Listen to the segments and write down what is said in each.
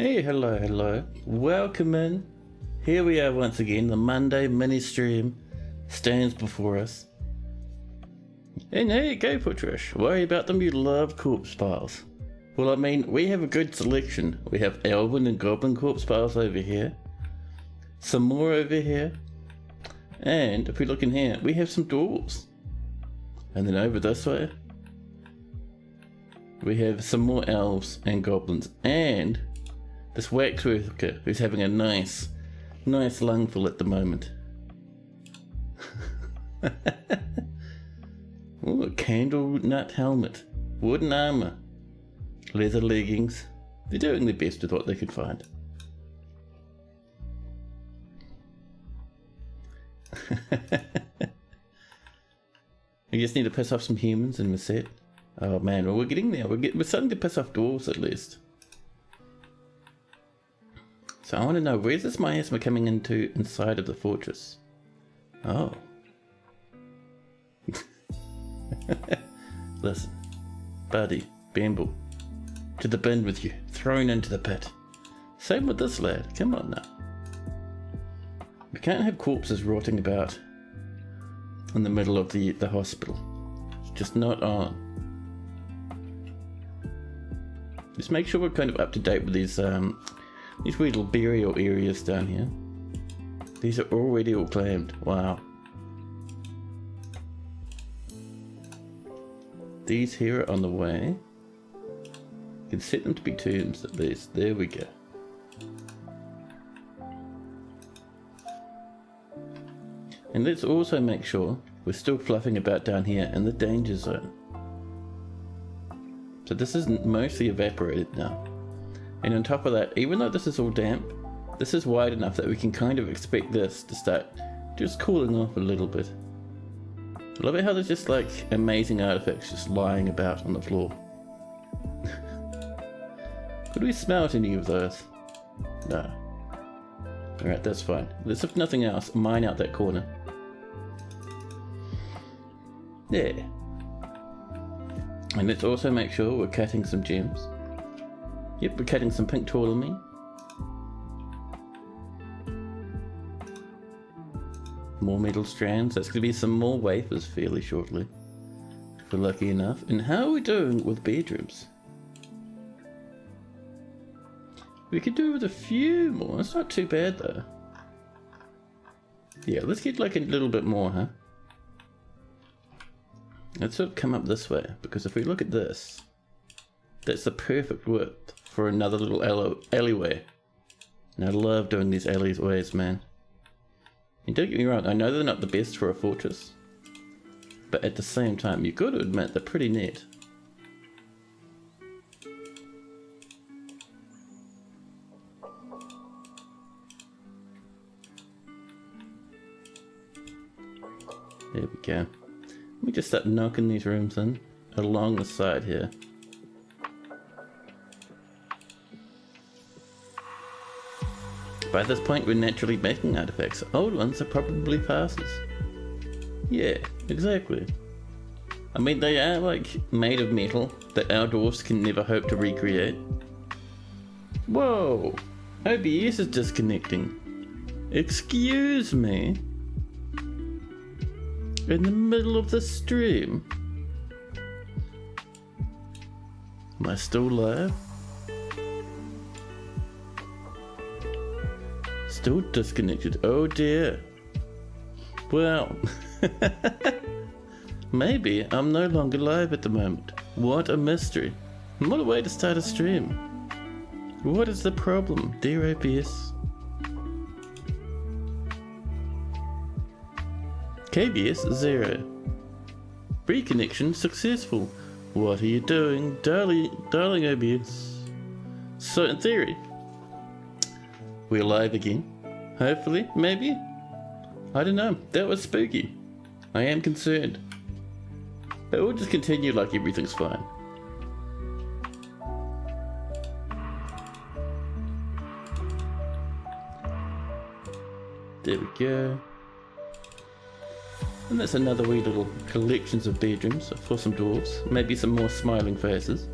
Hey, hello. Welcome in. Here we are once again. The Monday mini stream stands before us. And hey, go Putrish. Worry about them, you love corpse piles. Well, I mean, we have a good selection. We have elven and goblin corpse piles over here. Some more over here. And if we look in here, we have some dwarves. And then over this way, we have some more elves and goblins. And this waxworker who's having a nice lungful at the moment. Ooh, a candle nut helmet, wooden armor, leather leggings. They're doing their best with what they could find. We just need to piss off some humans and we're set. Oh man, well, we're getting there. We're starting to piss off dwarves at least. So I want to know, where's this miasma coming into inside of the fortress? Oh. Listen, buddy, Bamble, to the bin with you, thrown into the pit. Same with this lad, come on now. We can't have corpses rotting about in the middle of the hospital. It's just not on. Just make sure we're kind of up to date with these weird little burial areas down here. These are already all claimed. Wow. These here are on the way. You can set them to be tombs at least. There we go. And let's also make sure we're still fluffing about down here in the danger zone. So this is mostly evaporated now. And on top of that, even though this is all damp, this is wide enough that we can kind of expect this to start just cooling off a little bit. I love it how there's just like amazing artifacts just lying about on the floor. Could we smelt any of those? No. Alright, that's fine. Let's, if nothing else, mine out that corner. There. And let's also make sure we're cutting some gems. Yep, we're cutting some pink tourmaline. More metal strands. That's going to be some more wafers fairly shortly, if we're lucky enough. And how are we doing with bedrooms? We could do with a few more. It's not too bad though. Yeah, let's get like a little bit more, huh? Let's sort of come up this way, because if we look at this, that's the perfect width for another little alleyway. And I love doing these alleyways, man. And don't get me wrong, I know they're not the best for a fortress, but at the same time, you've got to admit they're pretty neat. There we go. Let me just start knocking these rooms in along the side here. By this point we're naturally making artifacts. Old ones are probably passes. Yeah, exactly. I mean, they are like made of metal that our dwarfs can never hope to recreate. Whoa! OBS is disconnecting. Excuse me? In the middle of the stream? Am I still live? Still disconnected. Oh dear. Well, maybe I'm no longer live at the moment. What a mystery. And what a way to start a stream. What is the problem, dear OBS? KBS 0. Reconnection successful. What are you doing, darling OBS? So in theory, we're live again. Hopefully, maybe? I don't know. That was spooky. I am concerned. But we'll just continue like everything's fine. There we go. And that's another wee little collections of bedrooms for some dwarves. Maybe some more smiling faces.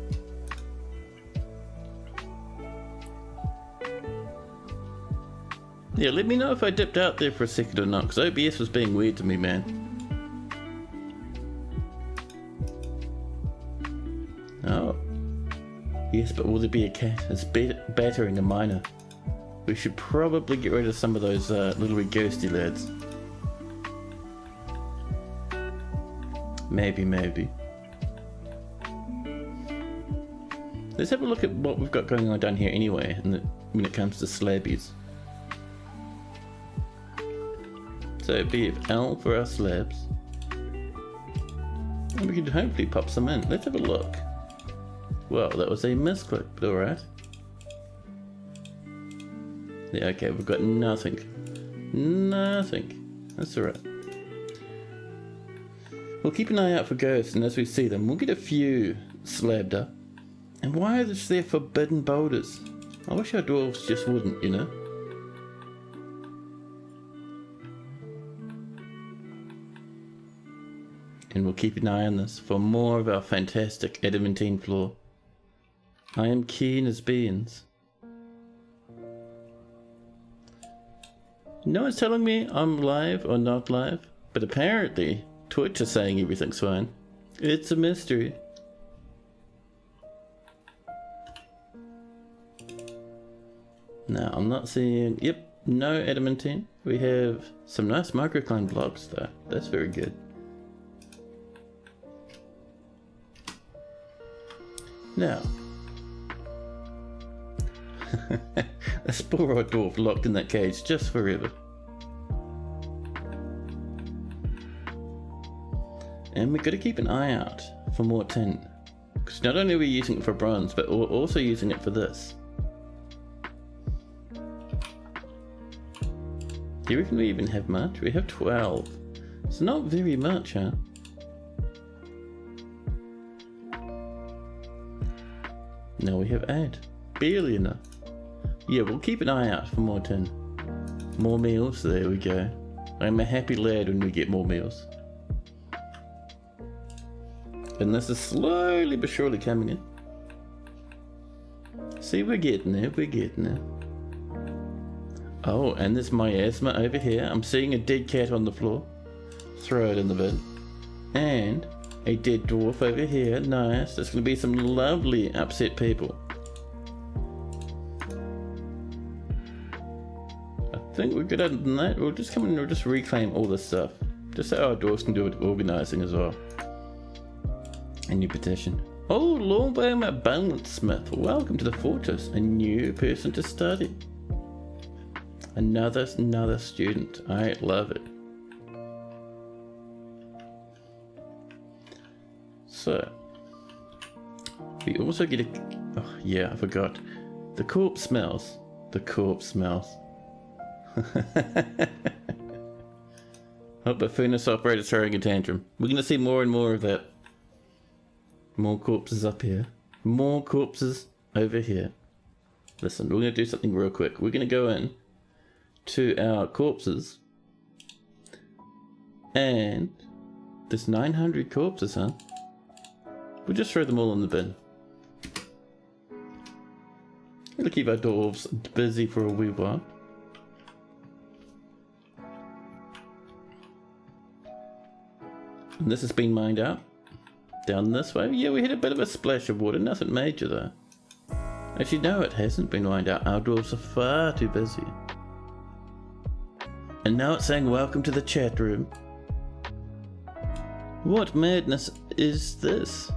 Yeah, let me know if I dipped out there for a second or not, because OBS was being weird to me, man. Oh. Yes, but will there be a cat? It's battering a miner. We should probably get rid of some of those little ghosty lads. Maybe. Let's have a look at what we've got going on down here anyway, when it comes to slabbies. So BFL for our slabs. And we can hopefully pop some in. Let's have a look. Well, that was a misclick, but alright. Yeah, okay, we've got nothing. That's alright. We'll keep an eye out for ghosts, and as we see them, we'll get a few slabbed up. And why are there forbidden boulders? I wish our dwarves just wouldn't, you know? And we'll keep an eye on this for more of our fantastic adamantine floor. I am keen as beans. No one's telling me I'm live or not live, but apparently Twitch is saying everything's fine. It's a mystery. Now, I'm not seeing... Yep, no adamantine. We have some nice microcline blocks though. That's very good. Now... this poor old dwarf locked in that cage just forever. And we've got to keep an eye out for more tin. Because not only are we using it for bronze, but we're also using it for this. Do you reckon we even have much? We have 12. It's not very much, huh? No, we have 8. Barely enough. Yeah, we'll keep an eye out for more tin. More meals, there we go. I'm a happy lad when we get more meals. And this is slowly but surely coming in. See, we're getting there. Oh, and there's miasma over here. I'm seeing a dead cat on the floor. Throw it in the bin. And a dead dwarf over here. Nice. There's going to be some lovely upset people. I think we're good other than that. We'll just come in and we'll just reclaim all this stuff. Just so our dwarves can do it organising as well. A new petition. Oh, Lawbone Balance Smith. Welcome to the fortress. A new person to study. Another student. I love it. So, we also get a... Oh, yeah, I forgot. The corpse smells. Oh, but furnace operator's throwing a tantrum. We're going to see more and more of that. More corpses up here. More corpses over here. Listen, we're going to do something real quick. We're going to go in to our corpses. And there's 900 corpses, huh? We'll just throw them all in the bin. We'll keep our dwarves busy for a wee while. And this has been mined out. Down this way. Yeah, we had a bit of a splash of water. Nothing major though. Actually, no, it hasn't been mined out. Our dwarves are far too busy. And now it's saying welcome to the chat room. What madness is this?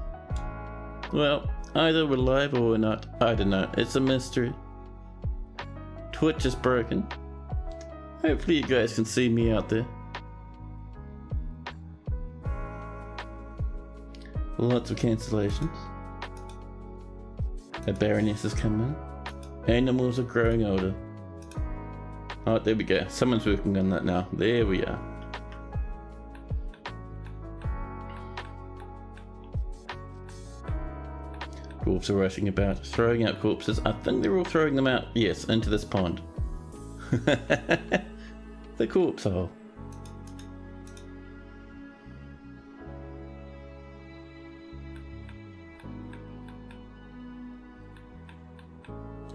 Well, either we're live or we're not. I don't know. It's a mystery. Twitch is broken. Hopefully you guys can see me out there. Lots of cancellations. A baroness has come in. Animals are growing older. Oh, there we go. Someone's working on that now. There we are. Dwarves are rushing about, throwing out corpses. I think they're all throwing them out, yes, into this pond. The corpse hole.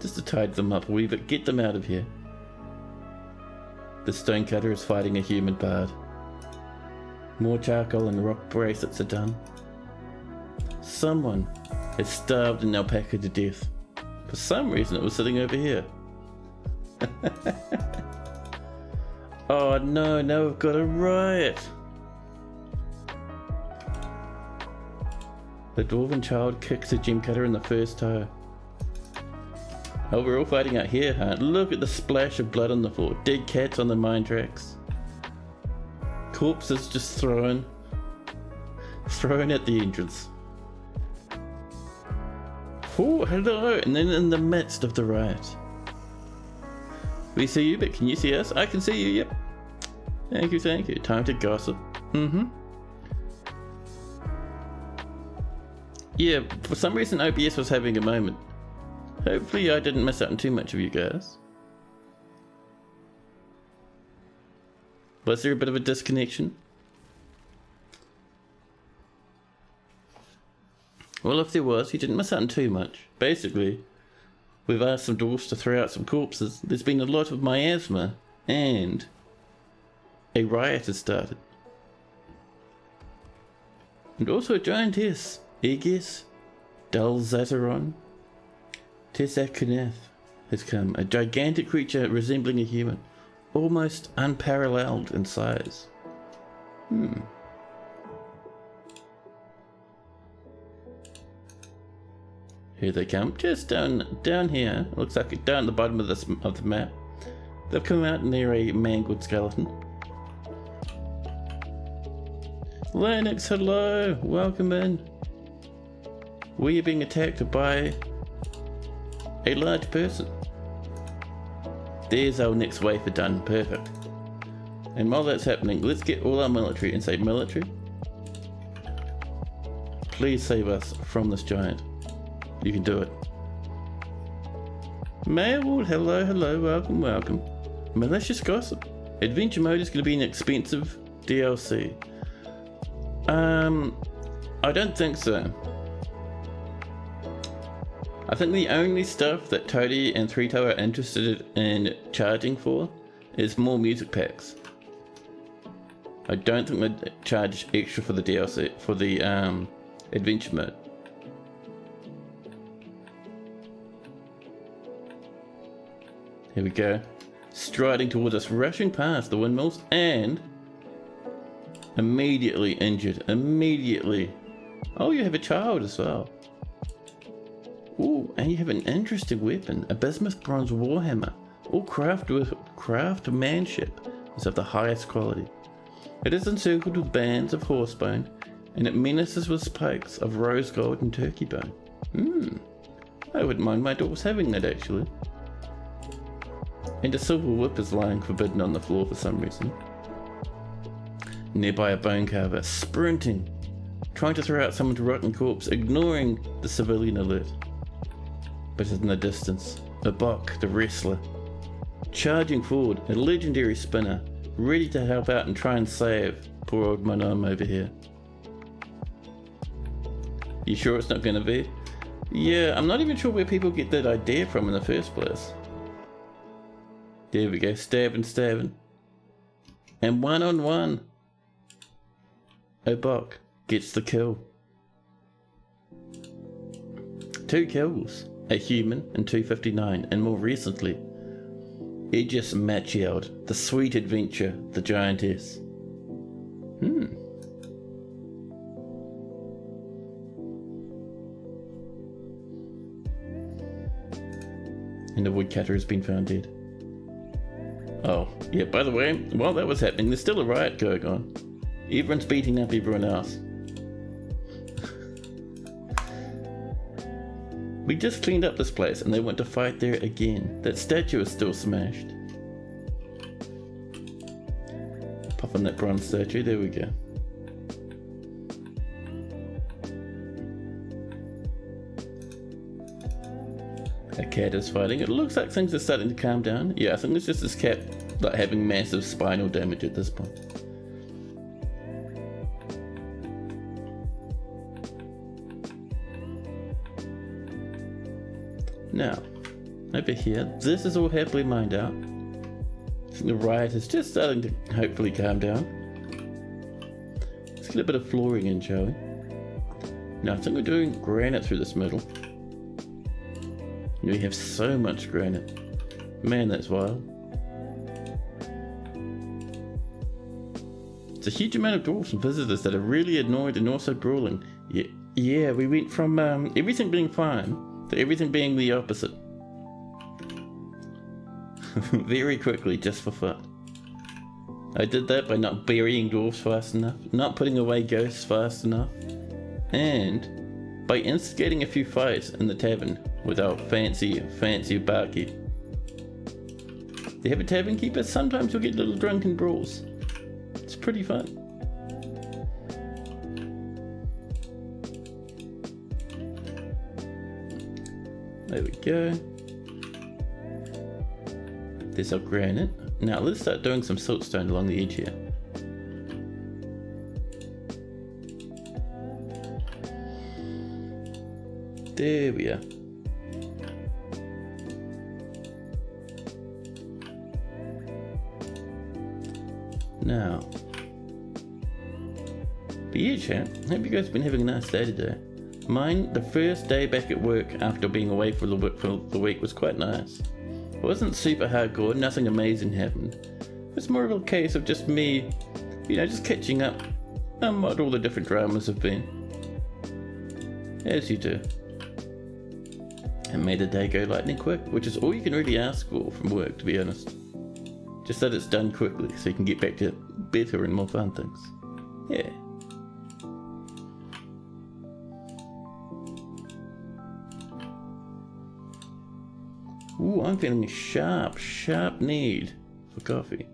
Just to tide them up a wee bit, get them out of here. The stonecutter is fighting a human bard. More charcoal and rock bracelets are done. Someone has starved an alpaca to death. For some reason it was sitting over here. Oh no, now we've got a riot. The dwarven child kicks the gem cutter in the first toe. Oh, we're all fighting out here, huh? Look at the splash of blood on the floor. Dead cats on the mine tracks. Corpses just thrown at the entrance. Oh, hello! And then in the midst of the riot. We see you, but can you see us? I can see you, yep. Thank you, thank you. Time to gossip. Yeah, for some reason OBS was having a moment. Hopefully I didn't miss out on too much of you guys. Was there a bit of a disconnection? Well, if there was, you didn't miss out on too much. Basically, we've asked some dwarfs to throw out some corpses. There's been a lot of miasma, and a riot has started. And also a giantess, Aegis, Dalzateron, Tessakunath has come. A gigantic creature resembling a human, almost unparalleled in size. Here they come, just down here. Looks like it down at the bottom of the map. They've come out near a mangled skeleton. Lennox, hello, welcome in. We are being attacked by a large person. There's our next wafer done, perfect. And while that's happening, let's get all our military and say, military, please save us from this giant. You can do it. Mailwood, hello, hello, welcome, welcome. Malicious gossip. Adventure mode is going to be an expensive DLC. I don't think so. I think the only stuff that Toadie and Three Toe are interested in charging for is more music packs. I don't think they'd charge extra for the DLC, for the adventure mode. Here we go. Striding towards us, rushing past the windmills, and immediately injured. Immediately. Oh, you have a child as well. Ooh, and you have an interesting weapon, a bismuth bronze warhammer, all craftsmanship is of the highest quality. It is encircled with bands of horsebone, and it menaces with spikes of rose gold and turkey bone. I wouldn't mind my dwarves having that actually. And a silver whip is lying forbidden on the floor for some reason. Nearby a bone carver, sprinting, trying to throw out someone's rotten corpse, ignoring the civilian alert. But in the distance, a Bok, the wrestler, charging forward, a legendary spinner, ready to help out and try and save poor old Monom over here. You sure it's not gonna be? Yeah, I'm not even sure where people get that idea from in the first place. There we go, stabbing. And 1-on-1. Obok gets the kill. 2 kills, a human and 259, and more recently, Aegis Machield, the sweet adventure, the giantess. And the woodcutter has been found dead. Oh, yeah, by the way, while that was happening, there's still a riot going on. Everyone's beating up everyone else. We just cleaned up this place and they want to fight there again. That statue is still smashed. Pop on that bronze statue, there we go. A cat is fighting. It looks like things are starting to calm down. Yeah, I think it's just this cat like having massive spinal damage at this point. Now, over here, this is all happily mined out. The riot is just starting to hopefully calm down. Let's get a bit of flooring in, shall we? Now I think we're doing granite through this middle. We have so much granite. Man, that's wild. It's a huge amount of dwarves and visitors that are really annoyed and also brawling. Yeah, we went from everything being fine to everything being the opposite. Very quickly, just for fun. I did that by not burying dwarves fast enough, not putting away ghosts fast enough, and by instigating a few fights in the tavern with our fancy barkeep. If you have a tavern keeper, sometimes you'll get little drunken brawls. It's pretty fun. There we go. There's our granite. Now let's start doing some siltstone along the edge here. There we are. Now, but yeah, chat, hope you guys have been having a nice day today. Mine, the first day back at work after being away for the week was quite nice. It wasn't super hardcore, nothing amazing happened. It was more of a case of just me, just catching up on what all the different dramas have been. As you do. And made the day go lightning quick, which is all you can really ask for from work, to be honest. Just that it's done quickly so you can get back to better and more fun things. Yeah. Ooh, I'm feeling a sharp need for coffee.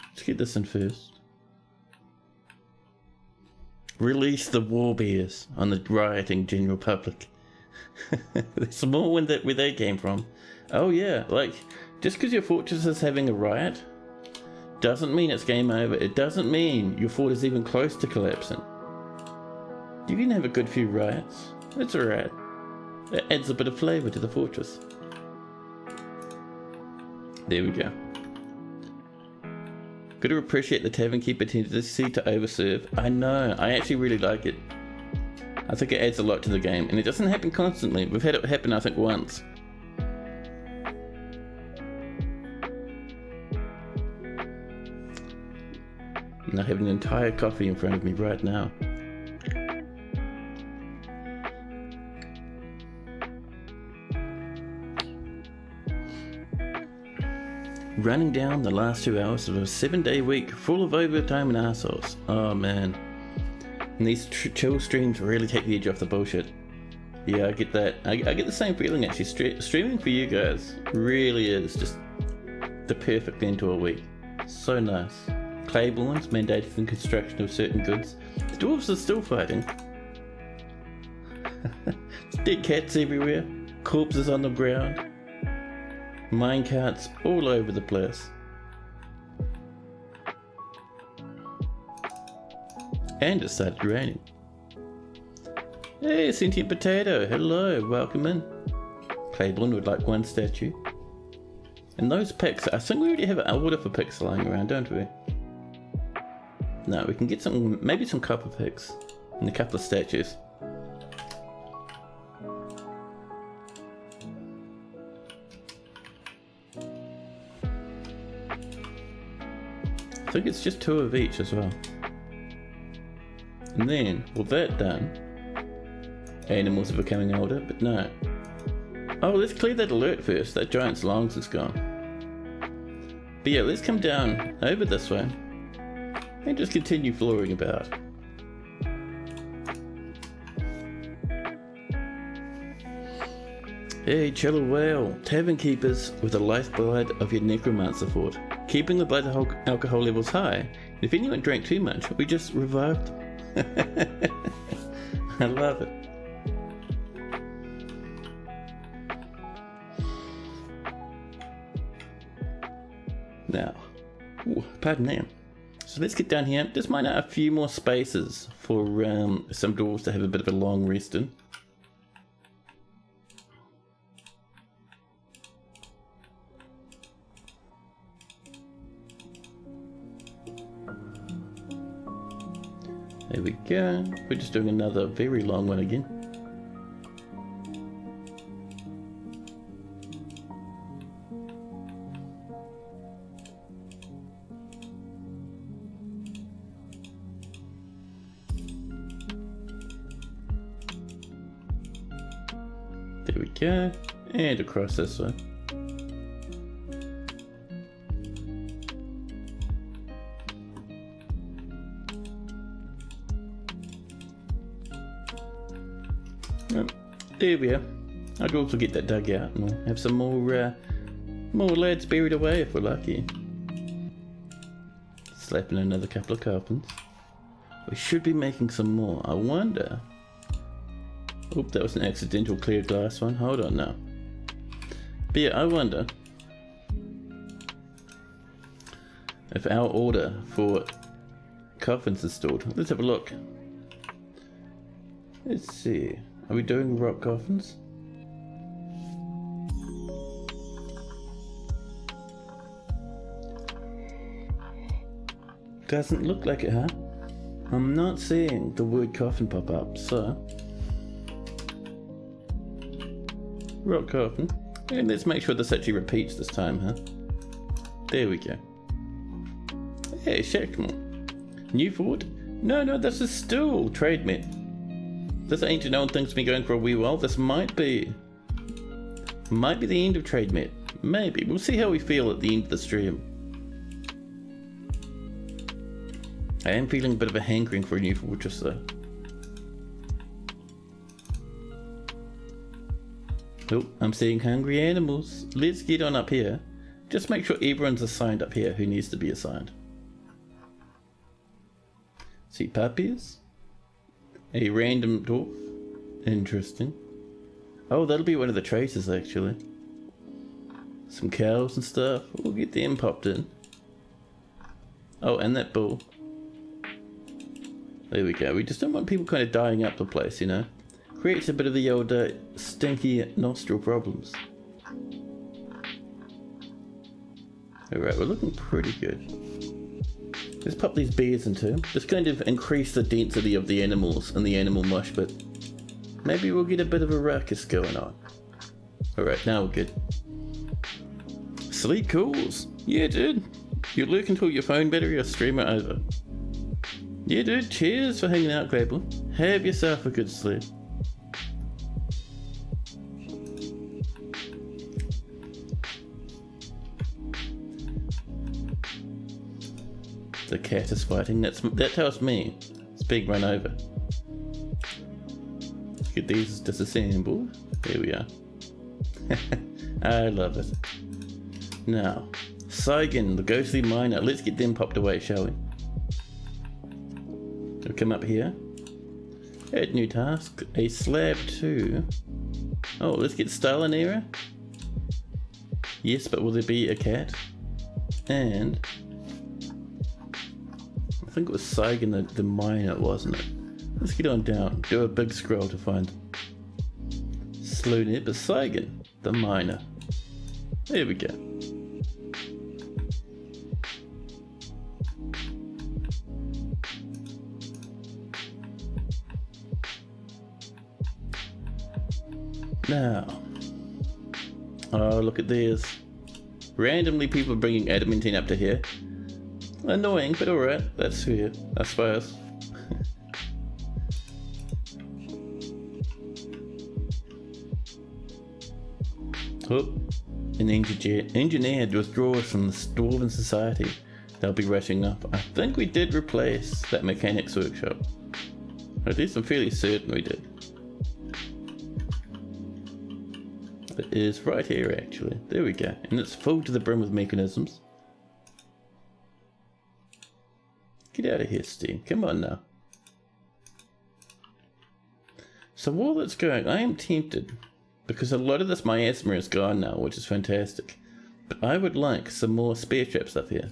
Let's get this in first. Release the war bears on the rioting general public. The small one where they came from. Oh yeah, like, just because your fortress is having a riot doesn't mean it's game over. It doesn't mean your fort is even close to collapsing. You can have a good few riots. It's alright. It adds a bit of flavour to the fortress. There we go. Gotta appreciate the tavern keeper tendency to overserve. I know, I actually really like it. I think it adds a lot to the game, and it doesn't happen constantly. We've had it happen, I think, once. And I have an entire coffee in front of me right now. Running down the last 2 hours of a 7-day week full of overtime and assholes. Oh man. And these chill streams really take the edge off the bullshit. Yeah, I get that. I get the same feeling actually. Streaming for you guys really is just the perfect end to a week. So nice. Claibornes mandated the construction of certain goods. The dwarves are still fighting. Dead cats everywhere. Corpses on the ground. Minecarts all over the place. And it started raining. Hey, Sentient Potato, hello, welcome in. Claiborne would like one statue. And those picks, I think we already have an order for picks lying around, don't we? No, we can get some, maybe some copper picks and a couple of statues. I think it's just 2 of each as well. And then, with that done, animals are becoming older, but no. Oh, let's clear that alert first. That giant's lungs is gone. But yeah, let's come down over this way and just continue flooring about. Hey, chill whale. Tavern keepers with the lifeblood of your necromancer fort. Keeping the blood alcohol levels high. And if anyone drank too much, we just revived them. I love it. Now, pardon me. So let's get down here. Just mine out a few more spaces for some dwarves to have a bit of a long rest in. go. We're just doing another very long one again. There we go. And across this way. There we are. I could also get that dug out and we'll have some more lads buried away if we're lucky. Slap in another couple of coffins. We should be making some more. I wonder. Oop, that was an accidental clear glass one. Hold on now. But yeah, I wonder if our order for coffins is stored. Let's have a look. Let's see. Are we doing rock coffins? Doesn't look like it, huh? I'm not seeing the word coffin pop up, so... rock coffin. And let's make sure this actually repeats this time, huh? There we go. Hey, Shackmore. New fort? No, this is still Trademet. This ancient old thing's been going for a wee while. This might be the end of Trademet. Maybe. We'll see how we feel at the end of the stream. I am feeling a bit of a hankering for a new fortress though. Oh, I'm seeing hungry animals. Let's get on up here. Just make sure everyone's assigned up here who needs to be assigned. See puppies? A random dwarf. Interesting. Oh, that'll be one of the traces actually. Some cows and stuff. We'll get them popped in. Oh, and that bull. There we go. We just don't want people kind of dying up the place, you know. Creates a bit of the old stinky nostril problems. Alright, we're looking pretty good. Let's pop these bears into. Just kind of increase the density of the animals and the animal mush, but maybe we'll get a bit of a ruckus going on. Alright, now we're good. Sleep calls. Yeah, dude. You lurk until your phone battery or streamer over. Yeah, dude. Cheers for hanging out, Glable. Have yourself a good sleep. The cat is fighting. That tells me it's being run over. Let's get these disassembled. There we are. I love it. Now, Saigan, the ghostly miner. Let's get them popped away, shall we? We'll come up here. Add new task. A slab 2. Oh, let's get Stalin era. Yes, but will there be a cat? And I think it was Saigan the miner, wasn't it? Let's get on down. Do a big scroll to find Sloonip, but Saigan the miner. There we go. Now, oh, look at this. Randomly people are bringing adamantine up to here. Annoying, but alright, that's fair, I suppose. Oh, an engineer withdraws from the Dwarven Society. They'll be rushing up. I think we did replace that mechanics workshop. At least I'm fairly certain we did. It is right here actually. There we go. And it's full to the brim with mechanisms. Get out of here, Steve. Come on now. So while that's going, I am tempted, because a lot of this miasma is gone now, which is fantastic. But I would like some more spear traps up here.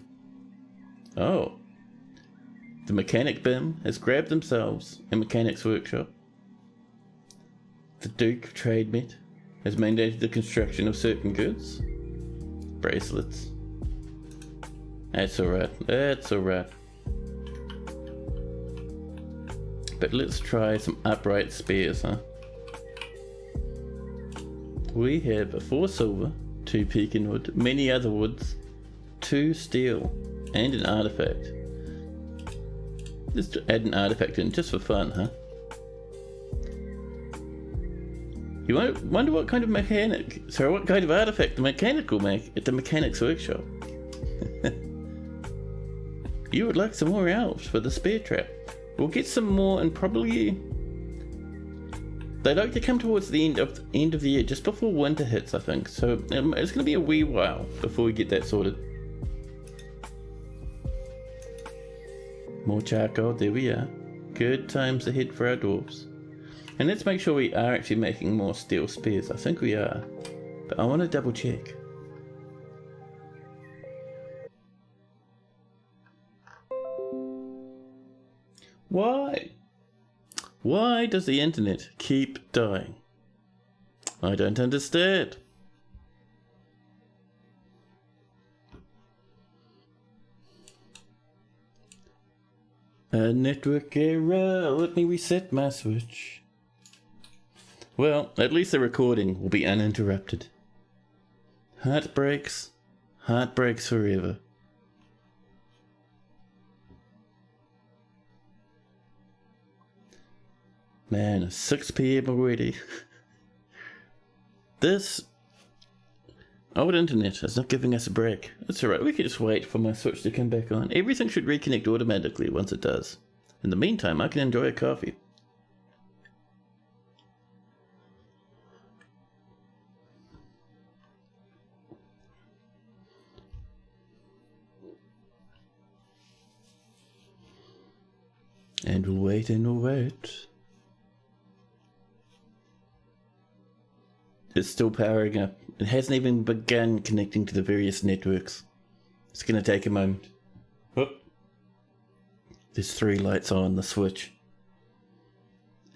Oh. The mechanic BIM has grabbed themselves a mechanics workshop. The Duke of Trademet has mandated the construction of certain goods. Bracelets. That's alright. That's alright. But let's try some upright spears, huh? We have 4 silver, 2 pecan wood, many other woods, 2 steel, and an artifact. Let's add an artifact in just for fun, huh? You wonder what kind of what kind of artifact the mechanic will make at the mechanic's workshop. You would like some more elves for the spear trap. We'll get some more, and probably they like to come towards the end of the year, just before winter hits, I think. So it's going to be a wee while before we get that sorted. More charcoal, there we are. Good times ahead for our dwarves. And let's make sure we are actually making more steel spears. I think we are, but I want to double check. Why? Why does the internet keep dying? I don't understand. A network error. Let me reset my switch. Well, at least the recording will be uninterrupted. Heartbreaks forever. Man, 6 PM already. This old internet is not giving us a break. That's alright, we can just wait for my switch to come back on. Everything should reconnect automatically once it does. In the meantime, I can enjoy a coffee. And we'll wait and we'll wait. It's still powering up. It hasn't even begun connecting to the various networks. It's going to take a moment. Oh. There's 3 lights on the switch.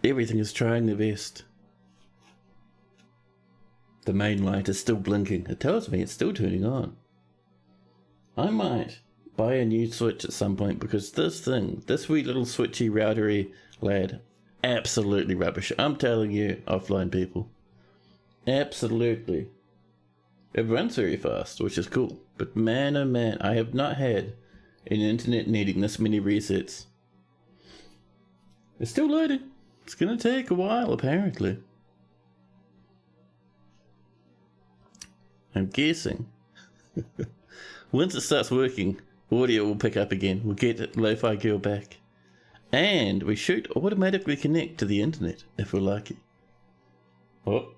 Everything is trying their best. The main light is still blinking. It tells me it's still turning on. I might buy a new switch at some point, because this wee little switchy routery lad, absolutely rubbish. I'm telling you, offline people. Absolutely. It runs very fast, which is cool. But man, oh man, I have not had an internet needing this many resets. It's still loading. It's gonna take a while, apparently. I'm guessing. Once it starts working, audio will pick up again. We'll get Lofi Girl back. And we should automatically connect to the internet, if we're lucky. Oh.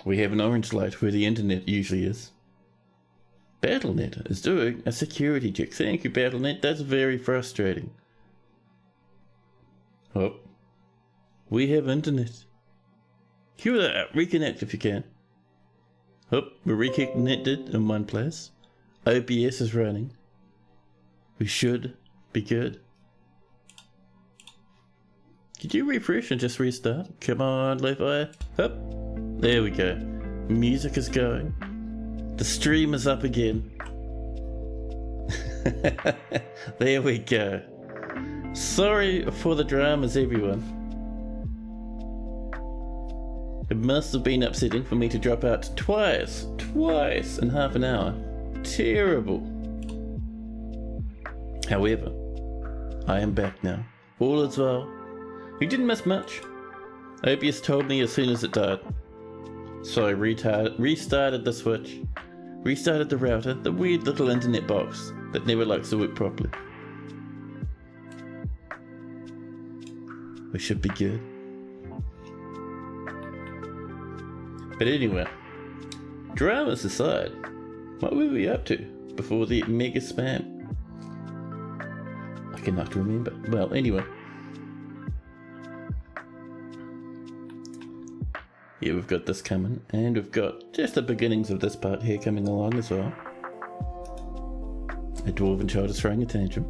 We have an orange light where the internet usually is. Battle.net is doing a security check. Thank you, Battle.net. That's very frustrating. Oh. We have internet. Cue that. Reconnect if you can. Oh, we're reconnected in one place. OBS is running. We should be good. Did you refresh and just restart? Come on, Lofi. Up. There we go. Music is going. The stream is up again. There we go. Sorry for the dramas, everyone. It must have been upsetting for me to drop out twice in half an hour. Terrible. However, I am back now. All is well. You didn't miss much. OBS told me as soon as it died. So I restarted the switch, restarted the router, the weird little internet box that never likes to work properly. We should be good. But anyway, dramas aside, what were we up to before the mega spam? I cannot remember. Well, anyway. Yeah, we've got this coming, and we've got just the beginnings of this part here coming along as well. A dwarven child is throwing a tantrum.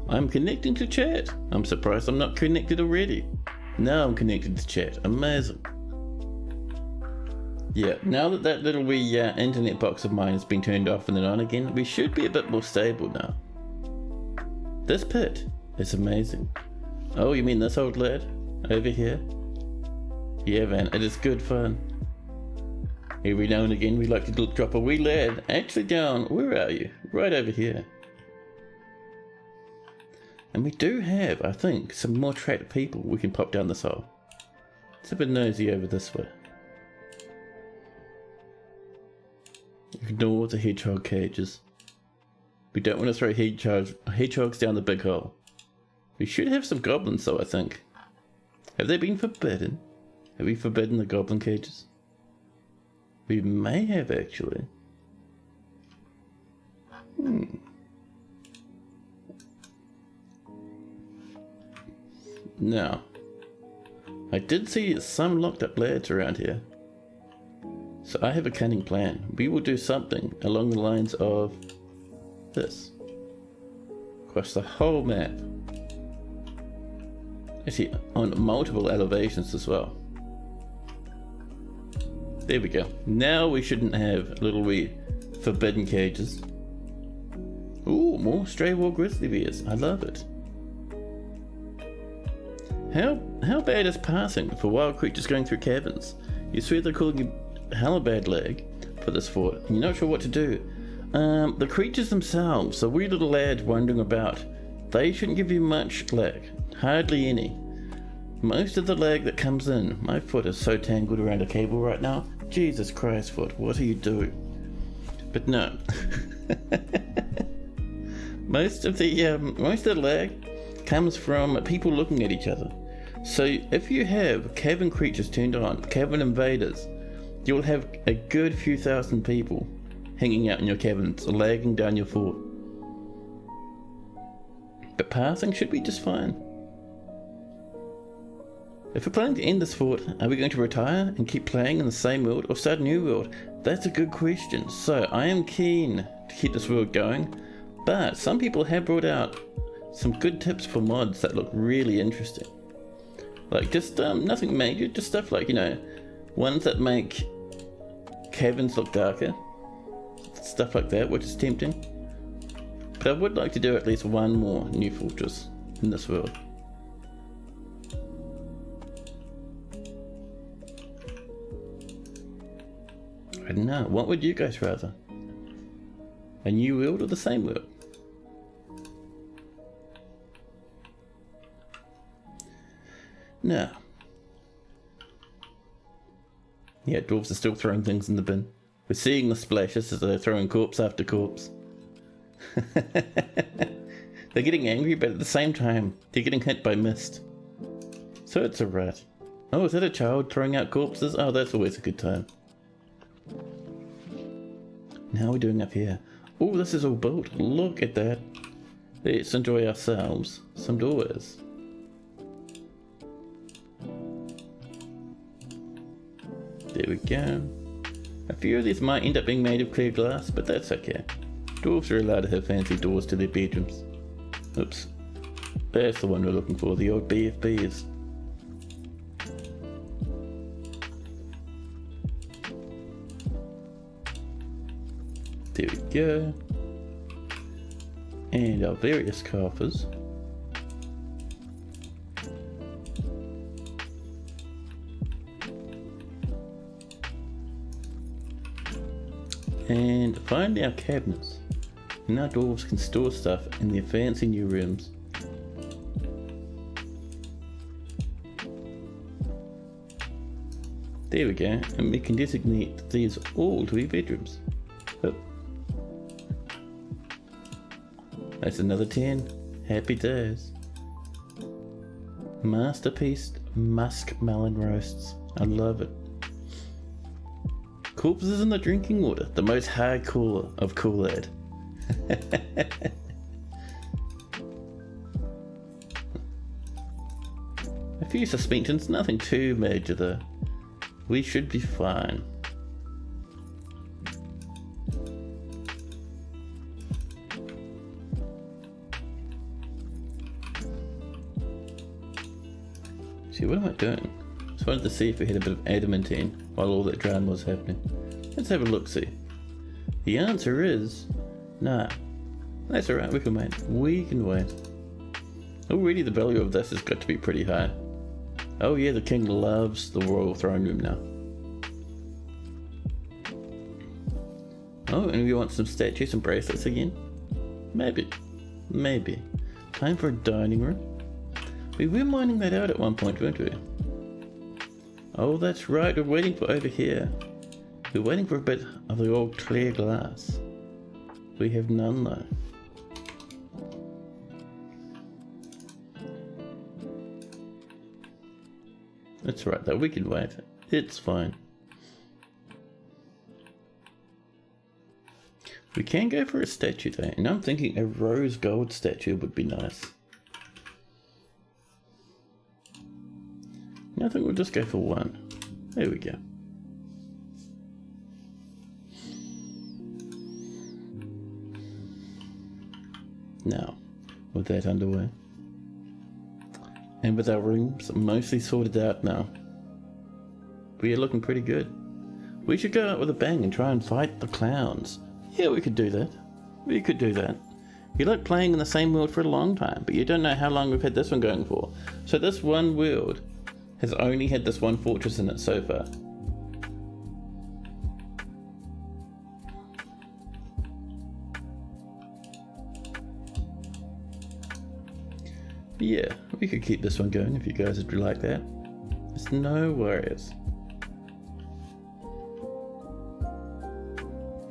I'm connecting to chat. I'm surprised I'm not connected already. Now I'm connected to chat. Amazing. Yeah, now that that little wee internet box of mine has been turned off and then on again, we should be a bit more stable now. This pit is amazing. Oh, you mean this old lad? Over here? Yeah, man, it is good fun. Every now and again we like to drop a wee lad actually down. Where are you? Right over here. And we do have, I think, some more trapped people we can pop down this hole. Let's have a nosy over this way. Ignore the hedgehog cages. We don't want to throw hedgehogs down the big hole. We should have some goblins though, I think. Have they been forbidden? Have we forbidden the goblin cages? We may have actually. Now, I did see some locked up lads around here. So I have a cunning plan. We will do something along the lines of this. Across the whole map. Actually, on multiple elevations as well. There we go. Now we shouldn't have little wee forbidden cages. Ooh, more stray war grizzly bears. I love it. How bad is passing for wild creatures going through caverns? You swear they're calling you hella bad lag for this fort, and you're not sure what to do. The creatures themselves, the wee little lads wandering about, they shouldn't give you much lag. Hardly any. Most of the lag that comes in, my foot is so tangled around a cable right now. Jesus Christ, foot, what are you doing? But no. most of the lag comes from people looking at each other. So if you have cavern creatures turned on, cavern invaders, you'll have a good few thousand people hanging out in your caverns, lagging down your fort. But passing should be just fine. If we're planning to end this fort, are we going to retire and keep playing in the same world or start a new world? That's a good question. So I am keen to keep this world going, but some people have brought out some good tips for mods that look really interesting. Like just nothing major, just stuff like, you know, ones that make caverns look darker. Stuff like that, which is tempting. But I would like to do at least one more new fortress in this world. I don't know, what would you guys rather? A new world or the same world? No. Yeah, dwarves are still throwing things in the bin. We're seeing the splashes as they're throwing corpse after corpse. They're getting angry, but at the same time, they're getting hit by mist. So it's a rat. Oh, is that a child throwing out corpses? Oh, that's always a good time. Now we're doing up here. Oh, this is all built. Look at that. Let's enjoy ourselves some doors. There we go. A few of these might end up being made of clear glass, but that's okay. Dwarves are allowed to have fancy doors to their bedrooms. Oops. That's the one we're looking for, the old BFBs. There we go. And our various coffers. And finally our cabinets. Now dwarves can store stuff in their fancy new rooms. There we go, and we can designate these all to be bedrooms. Oh. That's another 10. Happy days. Masterpiece musk melon roasts. I love it. Corpses in the drinking water, the most hardcore of Kool-Aid. A few suspensions, nothing too major though. We should be fine. See, what am I doing? Just wanted to see if we had a bit of adamantine while all that drama was happening. Let's have a look-see. The answer is nah. That's alright, we can wait. We can wait. Already the value of this has got to be pretty high. Oh yeah, the king loves the royal throne room now. Oh, and we want some statues and bracelets again? Maybe. Maybe. Time for a dining room. We were mining that out at one point, weren't we? Oh, that's right, we're waiting for over here. We're waiting for a bit of the old clear glass. We have none though. That's right though, we can wait. It's fine. We can go for a statue though, and I'm thinking a rose gold statue would be nice. I think we'll just go for one. There we go. Now, with that underway, and with our rooms mostly sorted out now, we are looking pretty good. We should go out with a bang and try and fight the clowns. Yeah, we could do that. We could do that. You like playing in the same world for a long time, but you don't know how long we've had this one going for. So this one world has only had this one fortress in it so far. Yeah, we could keep this one going if you guys would like that. There's no worries.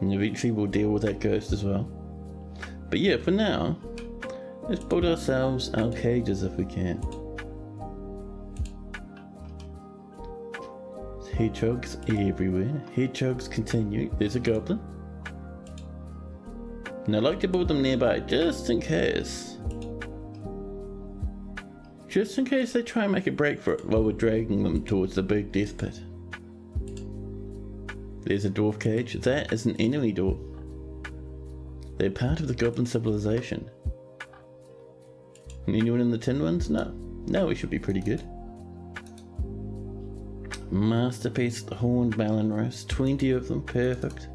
And eventually we'll deal with that ghost as well. But yeah, for now, let's build ourselves our cages if we can. Hedgehogs everywhere. Hedgehogs continue. There's a goblin. And I like to build them nearby just in case. Just in case they try and make a break for it while we're dragging them towards the big death pit. There's a dwarf cage. That is an enemy dwarf. They're part of the goblin civilization. And anyone in the tin ones? No. No, we should be pretty good. Masterpiece, the horned melon roast, 20 of them, perfect.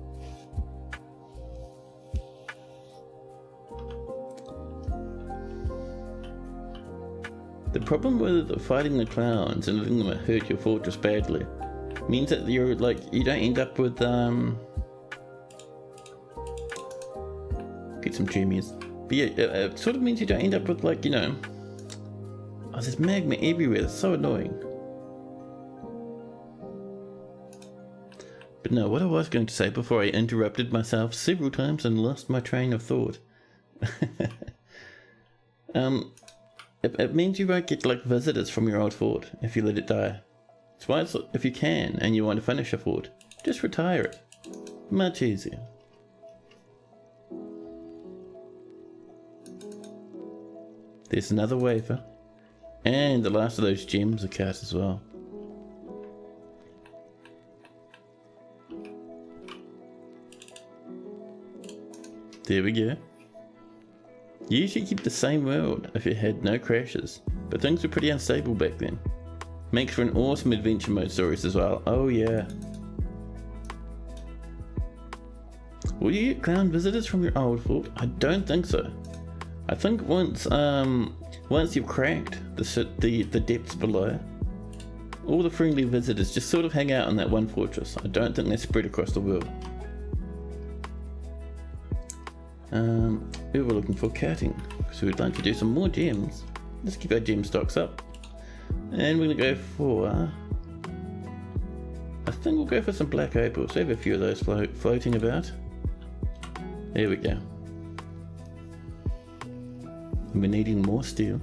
The problem with fighting the clowns and letting them hurt your fortress badly means that you don't end up with get some jimmies. But yeah, it sort of means you don't end up with oh, there's magma everywhere, it's so annoying. But no, what I was going to say before I interrupted myself several times and lost my train of thought. It means you won't get visitors from your old fort if you let it die. That's why if you can and you want to finish a fort, just retire it. Much easier. There's another wafer. And the last of those gems are cut as well. There we go. You usually keep the same world if it had no crashes, but things were pretty unstable back then. Makes for an awesome adventure mode stories as well. Oh yeah. Will you get clown visitors from your old fort? I don't think so. I think once you've cracked the depths below, all the friendly visitors just sort of hang out in that one fortress. I don't think they're spread across the world. We were looking for cutting because we'd like to do some more gems. Let's keep our gem stocks up. And we're gonna go for, I think we'll go for some black opals. We have a few of those floating about. There we go. And we're needing more steel.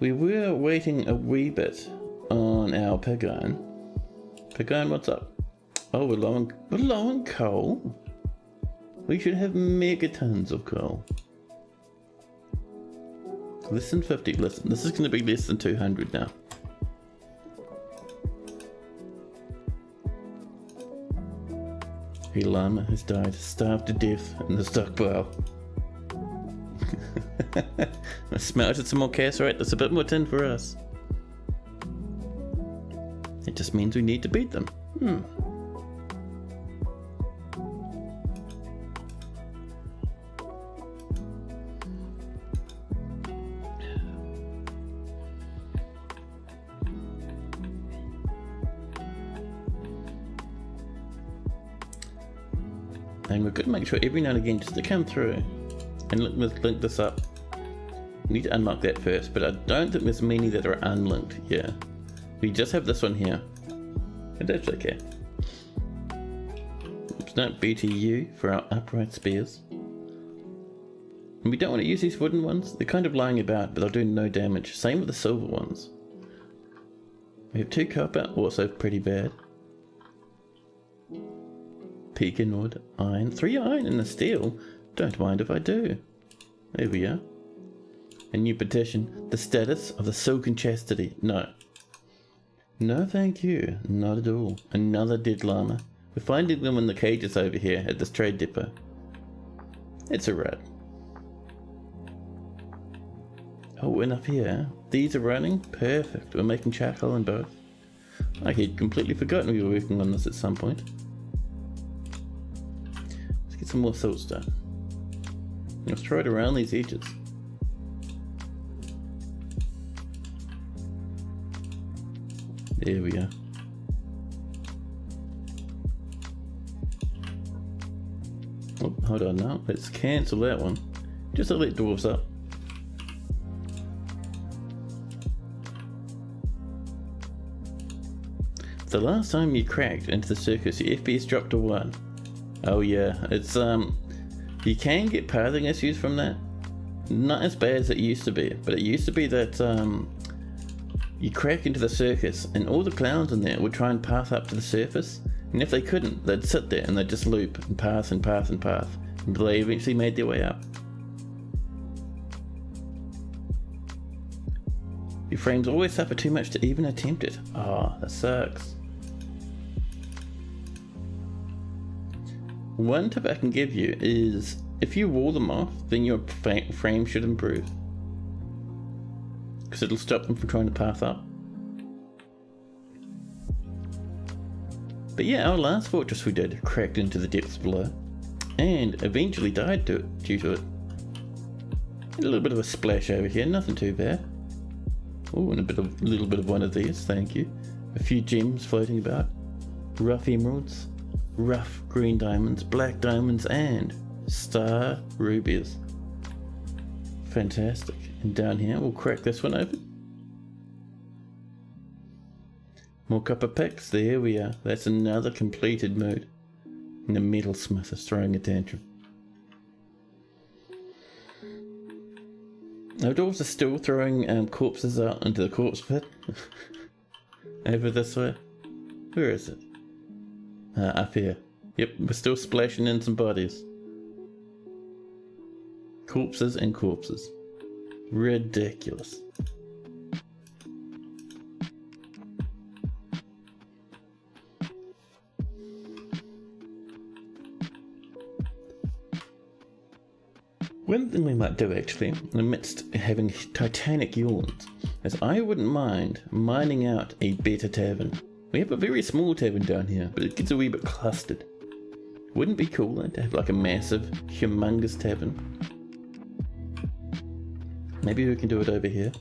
We were waiting a wee bit on our pig iron. Pig iron, what's up? Oh, we're low on coal. We should have megatons of coal. Less than 50. Listen, this is going to be less than 200 now. A llama has died, starved to death in the stockpile. I smelted some more cassiterite. That's a bit more tin for us. It just means we need to beat them. And we've got to make sure every now and again just to come through. And let's link this up. We need to unlock that first, but I don't think there's many that are unlinked. Yeah. We just have this one here. And that's okay. Oops, no, BTU for our upright spears. And we don't want to use these wooden ones. They're kind of lying about, but they'll do no damage. Same with the silver ones. We have 2 copper, also pretty bad. Pecan wood, iron, 3 iron and a steel. Don't mind if I do. There we are. A new petition. The status of the silken chastity. No. No thank you. Not at all. Another dead llama. We're finding them in the cages over here at this trade depot. It's alright. Oh, and up here. These are running? Perfect. We're making charcoal and both. I had completely forgotten we were working on this at some point. Let's get some more siltstone. Let's throw it around these edges. There we are. Oh, hold on now. Let's cancel that one. Just to let dwarves up. The last time you cracked into the circus, your FPS dropped to 1. Oh yeah, it's you can get pathing issues from that. Not as bad as it used to be, but it used to be that you crack into the circus and all the clowns in there would try and path up to the surface, and if they couldn't, they'd sit there and they'd just loop and path and path and path until they eventually made their way up. Your frames always suffer too much to even attempt it. Ah, that sucks. One tip I can give you is if you wall them off, then your frame should improve. Because it'll stop them from trying to path up. But yeah, our last fortress we did cracked into the depths below. And eventually died due to it. A little bit of a splash over here, nothing too bad. Oh, and a little bit of one of these, thank you. A few gems floating about. Rough emeralds. Rough green diamonds, black diamonds, and star rubies. Fantastic. And down here, we'll crack this one open. More copper picks. There we are. That's another completed mood. And the metalsmith is throwing a tantrum. Our dwarves are still throwing corpses out into the corpse pit. Over this way. Where is it? Up here. Yep, we're still splashing in some bodies. Corpses and corpses. Ridiculous. One thing we might do actually, amidst having titanic yawns, is I wouldn't mind mining out a better tavern. We have a very small tavern down here, but it gets a wee bit clustered. Wouldn't it be cooler to have like a massive, humongous tavern? Maybe we can do it over here.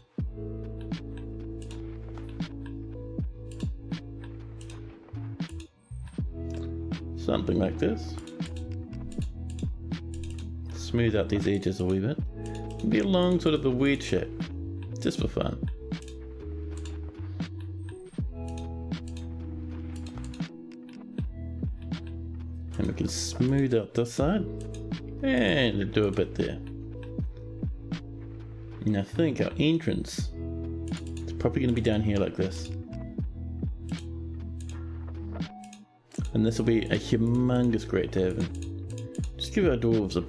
Something like this. Smooth out these edges a wee bit. Be along sort of a weird shape, just for fun. And we can smooth out this side and do a bit there. And I think our entrance is probably going to be down here like this. And this will be a humongous great tavern. Just give our dwarves a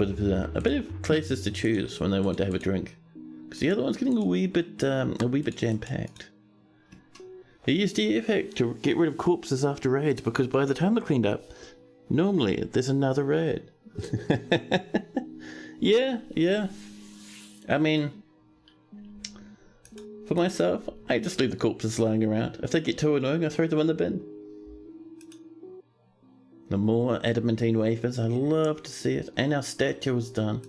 bit of places to choose when they want to have a drink, because the other one's getting a wee bit jam-packed. They used the effect to get rid of corpses after raids, because by the time they're cleaned up, normally there's another raid. Yeah. I mean, for myself, I just leave the corpses lying around. If they get too annoying, I throw them in the bin. The more adamantine wafers, I love to see it. And our statue is done.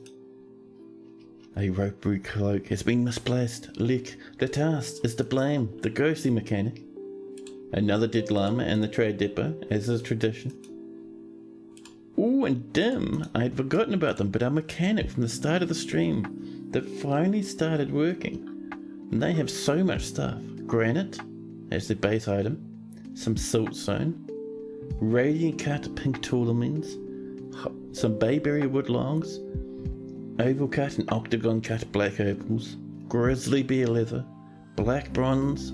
A ropery cloak has been misplaced. Lick, the task is to blame, the ghostly mechanic. Another dead llama and the trade depot, as is tradition. Ooh, and dim. I had forgotten about them, but our mechanic from the start of the stream that finally started working. And they have so much stuff. Granite as the base item, some siltstone, radiant cut pink toolamines, some bayberry wood logs, oval cut and octagon cut black opals, grizzly bear leather, black bronze,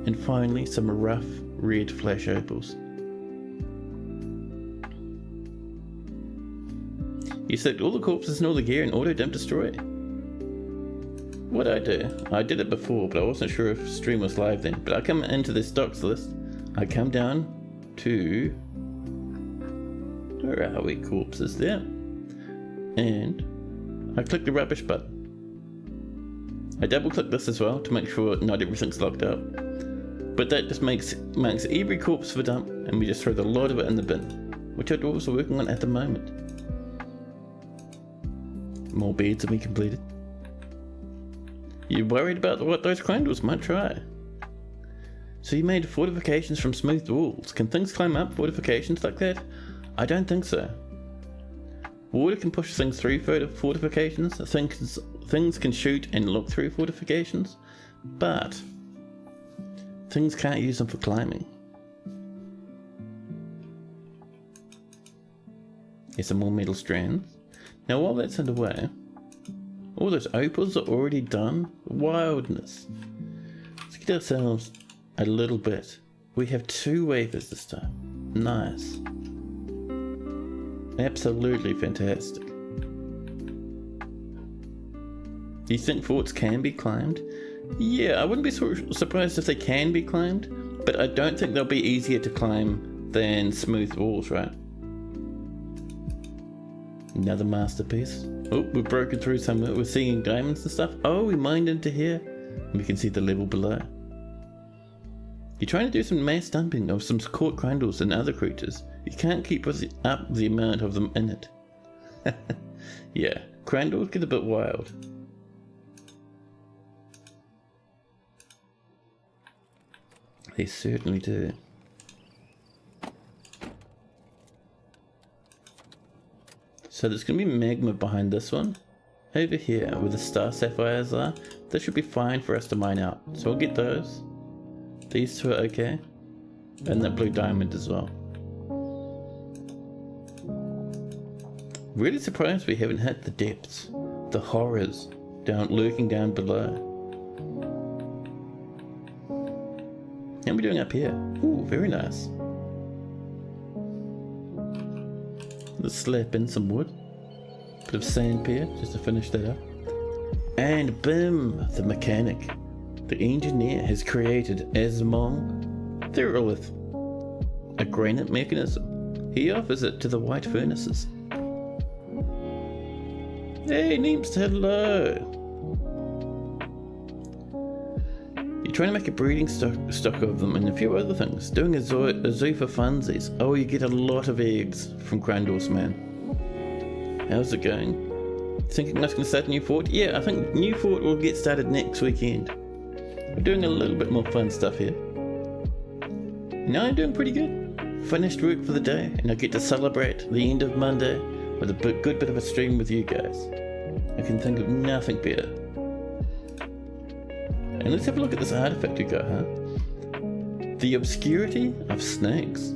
and finally some rough red flash opals. You select all the corpses and all the gear and auto dump destroy. What I did it before, but I wasn't sure if stream was live then. But I come into the stocks list, I come down to, where are we, corpses there, and I click the rubbish button. I double click this as well to make sure not everything's locked up. But that just marks every corpse for dump, and we just throw the lot of it in the bin, which our dwarves are working on at the moment. More beds have been completed. You're worried about what those crandles might try. So you made fortifications from smoothed walls. Can things climb up fortifications like that? I don't think so. Water can push things through fortifications. Things can shoot and look through fortifications, but things can't use them for climbing. Here's some more metal strands. Now while that's underway, all those opals are already done. Wildness. Let's get ourselves a little bit. We have 2 wafers this time. Nice. Absolutely fantastic. Do you think forts can be climbed? Yeah, I wouldn't be surprised if they can be climbed, but I don't think they'll be easier to climb than smooth walls, right? Another masterpiece. Oh, we've broken through somewhere. We're seeing diamonds and stuff. Oh, we mined into here. And we can see the level below. You're trying to do some mass dumping of some caught crandles and other creatures. You can't keep up the amount of them in it. Yeah, crandles get a bit wild. They certainly do. So there's going to be magma behind this one. Over here, where the star sapphires are, this should be fine for us to mine out. So we'll get those. These 2 are okay. And that blue diamond as well. Really surprised we haven't hit the depths. The horrors lurking down below. How are we doing up here? Ooh, very nice. Let's slap in some wood. Bit of sand here, just to finish that up. And boom, the mechanic. The engineer has created Asmong Therolith, a granite mechanism. He offers it to the white furnaces. Hey, Neeps, hello! You're trying to make a breeding stock of them and a few other things. Doing a zoo for funsies. Oh, you get a lot of eggs from Crandals, man. How's it going? Thinking that's going to start a new fort? Yeah, I think new fort will get started next weekend. We're doing a little bit more fun stuff here. Now I'm doing pretty good. Finished work for the day, and I get to celebrate the end of Monday with a good bit of a stream with you guys. I can think of nothing better. And let's have a look at this artifact we got, huh? The obscurity of snakes.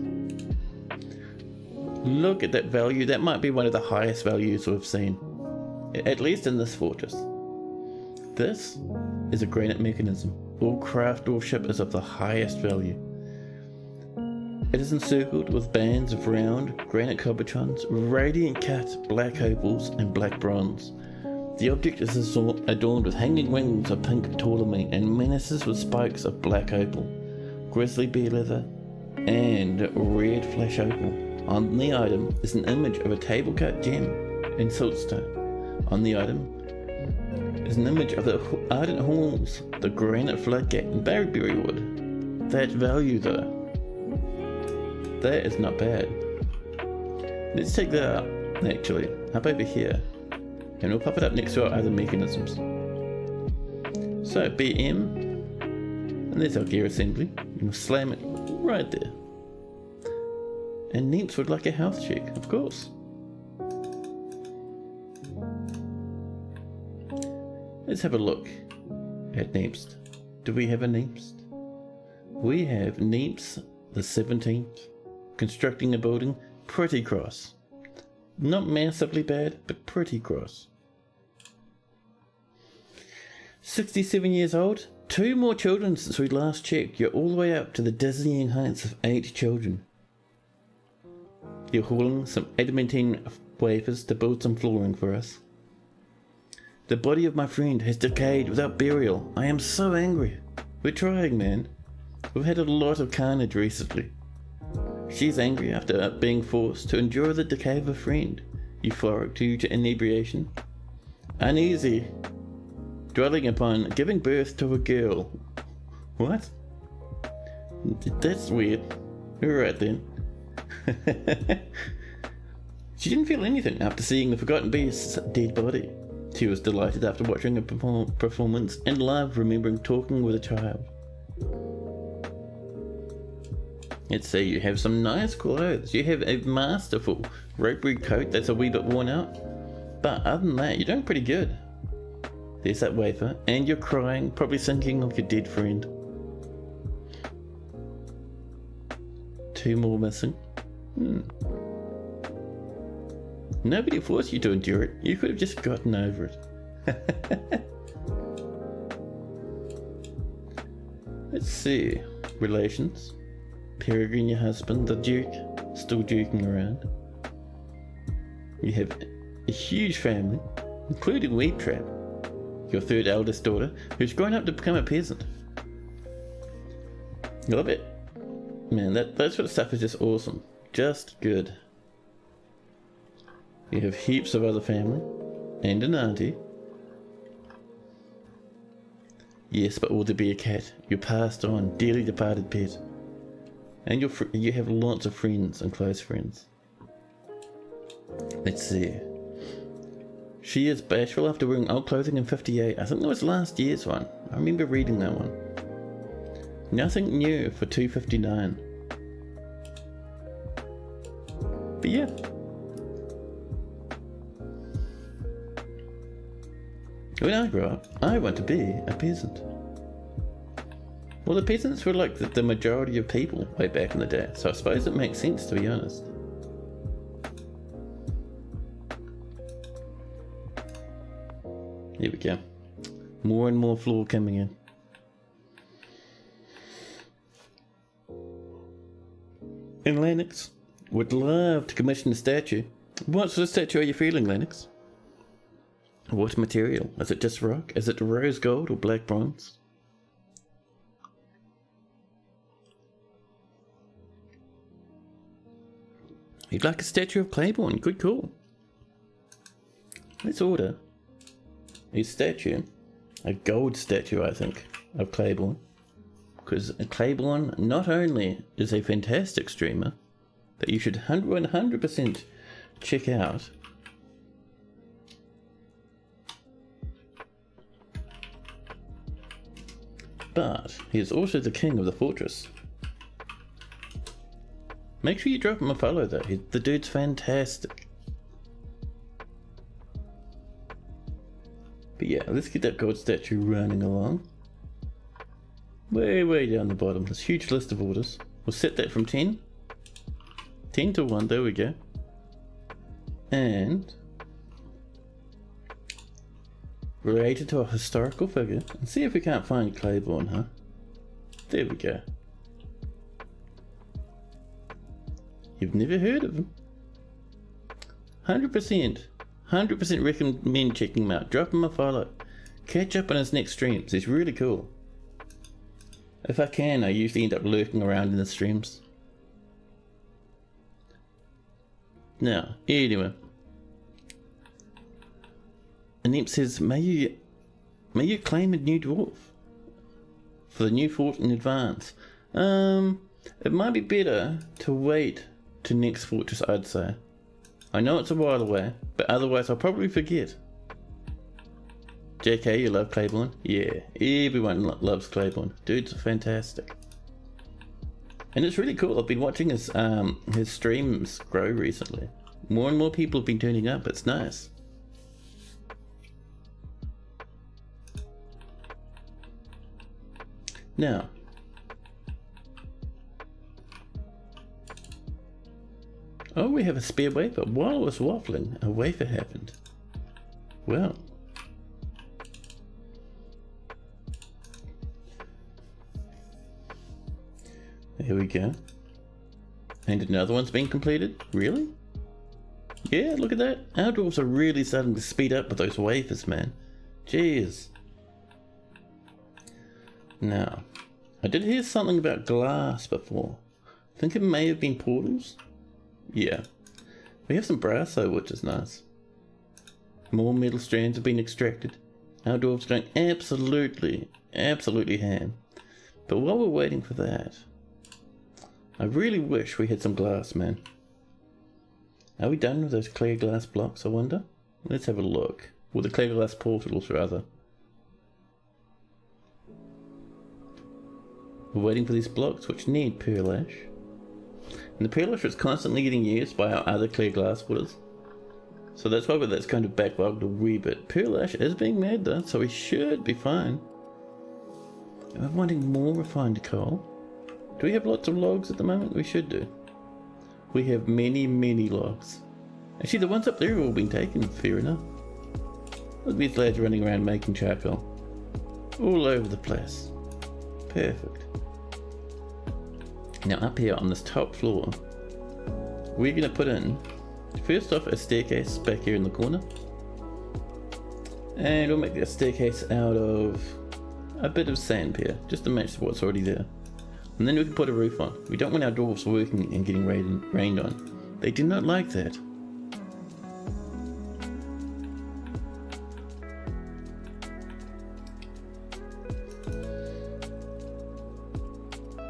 Look at that value. That might be one of the highest values we've seen, at least in this fortress. This is a granite mechanism. All craft dwarfship is of the highest value. It is encircled with bands of round granite cobertrons, radiant cut black opals and black bronze. The object is adorned with hanging wings of pink tourmaline and menaces with spikes of black opal, grizzly bear leather, and red flash opal. On the item is an image of a table cut gem in siltstone. On the item is an image of the ardent halls, the granite floodgate and bayberry wood. That value though, that is not bad. Let's take that up, actually, up over here, and we'll pop it up next to our other mechanisms. So BM, and there's our gear assembly, and we'll slam it right there. And Neeps would like a health check, of course. Let's have a look at Neemst. Do we have a Neemst? We have Neemst the 17th. Constructing a building, pretty cross. Not massively bad, but pretty cross. 67 years old. 2 more children since we last checked. You're all the way up to the dizzying heights of 8 children. You're hauling some adamantine wafers to build some flooring for us. The body of my friend has decayed without burial. I am so angry. We're trying, man. We've had a lot of carnage recently. She's angry after being forced to endure the decay of a friend, euphoric due to inebriation. Uneasy, dwelling upon giving birth to a girl. What? That's weird. Alright then. She didn't feel anything after seeing the Forgotten Beast's dead body. She was delighted after watching a performance and loved remembering talking with a child. Let's see, you have some nice clothes. You have a masterful ropery coat that's a wee bit worn out. But other than that, you're doing pretty good. There's that wafer, and you're crying, probably thinking of your dead friend. 2 more missing. Nobody forced you to endure it. You could have just gotten over it. Let's see. Relations. Peregrine, your husband, the Duke, still duking around. You have a huge family, including Weed Trap, your 3rd eldest daughter, who's grown up to become a peasant. Love it. Man, that sort of stuff is just awesome. Just good. You have heaps of other family, and an auntie. Yes, but will there be a cat? Your passed on, dearly departed pet. And you have lots of friends and close friends. Let's see. She is bashful after wearing old clothing in 58. I think that was last year's one. I remember reading that one. Nothing new for 259. But yeah. When I grow up, I want to be a peasant. Well, the peasants were like the majority of people way back in the day, so I suppose it makes sense, to be honest. Here we go. More and more floor coming in. And Lennox would love to commission a statue. What sort of statue are you feeling, Lennox? What material? Is it just rock? Is it rose gold or black bronze? You'd like a statue of Claiborne? Good call. Let's order a statue, a gold statue, I think, of Claiborne. Because Claiborne not only is a fantastic streamer that you should 100% check out, but he is also the king of the fortress. Make sure you drop him a follow though, the dude's fantastic. But yeah, let's get that gold statue running along. Way down the bottom, this huge list of orders. We'll set that from 10. 10 to 1, there we go. And related to a historical figure. And see if we can't find Claiborne, huh? There we go. You've never heard of him. 100% recommend checking him out. Drop him a follow. Catch up on his next streams. He's really cool. If I can, I usually end up lurking around in the streams. Now, anyway. Anem says, may you claim a new dwarf for the new fort in advance. It might be better to wait to next fortress, I'd say. I know it's a while away, but otherwise I'll probably forget. JK, you love Claiborne? Yeah, everyone loves Claiborne. Dude's fantastic. And it's really cool. I've been watching his streams grow recently. More and more people have been turning up. It's nice. Now, oh, we have a spare wafer. While I was waffling, a wafer happened. Well. Here we go. And another one's been completed? Really? Yeah, look at that. Our dwarves are really starting to speed up with those wafers, man. Jeez. Now, I did hear something about glass before. I think it may have been portals. Yeah. We have some brass though, which is nice. More metal strands have been extracted. Our dwarves going absolutely ham. But while we're waiting for that, I really wish we had some glass, man. Are we done with those clear glass blocks, I wonder? Let's have a look. Or the clear glass portals, rather. We're waiting for these blocks, which need pearl ash. And the pearl ash is constantly getting used by our other clear glass waters. So that's why that's kind of backlogged a wee bit. Pearl ash is being made though, so we should be fine. We're wanting more refined coal. Do we have lots of logs at the moment? We should do. We have many logs. Actually, the ones up there have all been taken, fair enough. Look at these lads running around making charcoal. All over the place. Perfect. Now up here on this top floor, we're going to put in, first off, a staircase back here in the corner. And we'll make that staircase out of a bit of sand here, just to match what's already there. And then we can put a roof on. We don't want our dwarves working and getting rained on. They do not like that.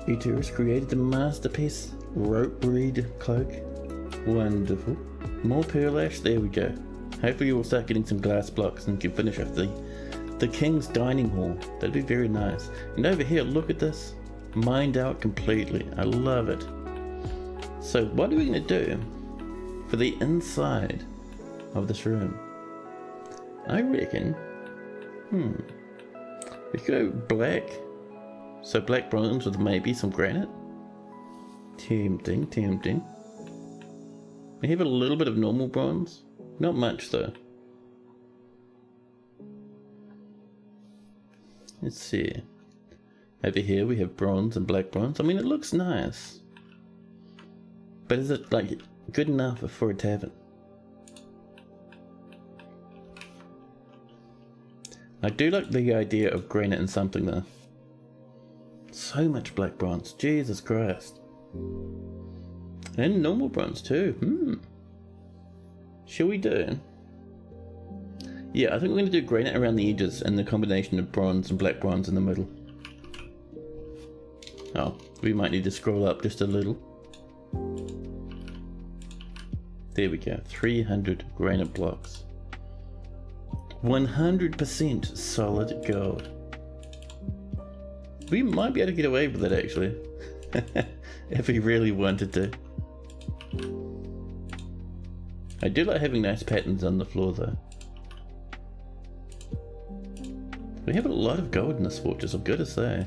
Eater has created the masterpiece rope reed cloak. Wonderful. More pearl ash, there we go. Hopefully we'll start getting some glass blocks and can finish off the king's dining hall. That'd be very nice. And over here, look at this. Mined out completely. I love it. So what are we going to do for the inside of this room? I reckon, we could go black. So black bronze with maybe some granite. Tempting. We have a little bit of normal bronze. Not much though. Let's see. Over here we have bronze and black bronze. I mean, it looks nice. But is it like good enough for a tavern? I do like the idea of granite and something though. So much black bronze. Jesus Christ. And normal bronze too. Shall we do? Yeah, I think we're going to do granite around the edges and the combination of bronze and black bronze in the middle. Oh, we might need to scroll up just a little. There we go, 300 granite blocks. 100% solid gold. We might be able to get away with it actually. If we really wanted to. I do like having nice patterns on the floor though. We have a lot of gold in this fortress, I've got to say.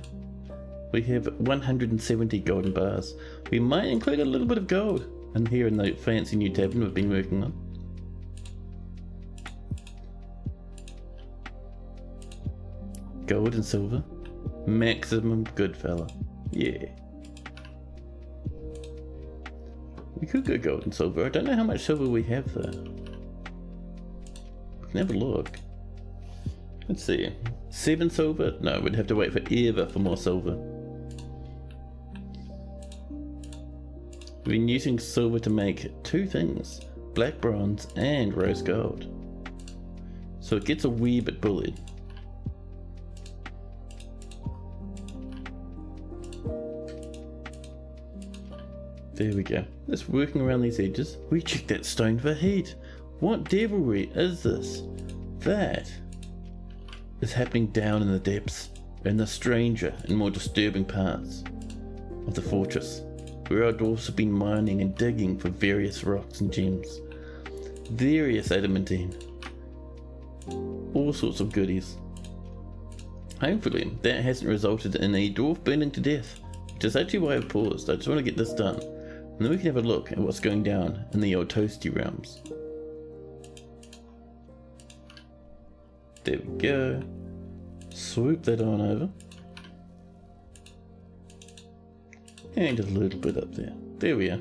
We have 170 golden bars. We might include a little bit of gold in here in the fancy new tavern we've been working on. Gold and silver. Maximum good fella. Yeah. We could go gold and silver. I don't know how much silver we have though. We can have a look. Let's see. 7 silver? No, we'd have to wait forever for more silver. We've been using silver to make 2 things. Black bronze and rose gold. So it gets a wee bit bullied. There we go. Just working around these edges. We checked that stone for heat. What devilry is this? That is happening down in the depths, in the stranger and more disturbing parts of the fortress, where our dwarves have been mining and digging for various rocks and gems, various adamantine, all sorts of goodies. Hopefully that hasn't resulted in a dwarf burning to death, which is actually why I've paused. I just want to get this done, and then we can have a look at what's going down in the old toasty realms. There we go. Swoop that on over. And just a little bit up there. There we are.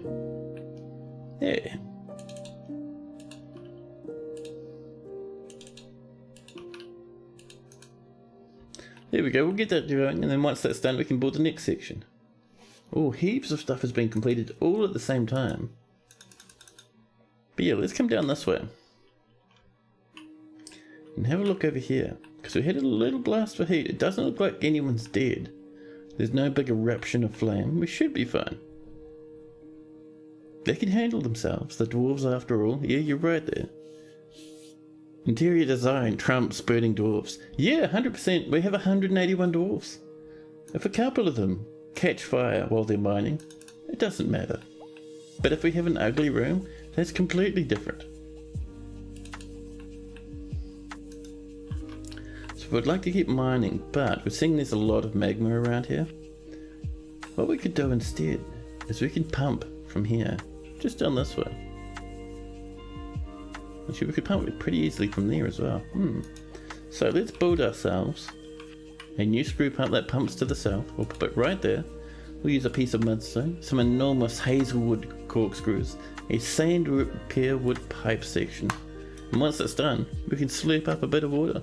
Yeah. There we go, we'll get that going, and then once that's done we can build the next section. Oh, heaps of stuff has been completed all at the same time. But yeah, let's come down this way. And have a look over here, because we had a little blast of heat. It doesn't look like anyone's dead. There's no big eruption of flame. We should be fine. They can handle themselves, the dwarves after all. Yeah, you're right there. Interior design trumps burning dwarves. Yeah, 100%. We have 181 dwarves. If a couple of them catch fire while they're mining, it doesn't matter. But if we have an ugly room, that's completely different. So we'd like to keep mining, but we're seeing there's a lot of magma around here. What we could do instead is we can pump from here, just down this way. Actually, we could pump it pretty easily from there as well. So let's build ourselves a new screw pump that pumps to the south. We'll put it right there. We'll use a piece of mudstone, some enormous hazelwood corkscrews, a sand repair wood pipe section. And once that's done, we can slurp up a bit of water.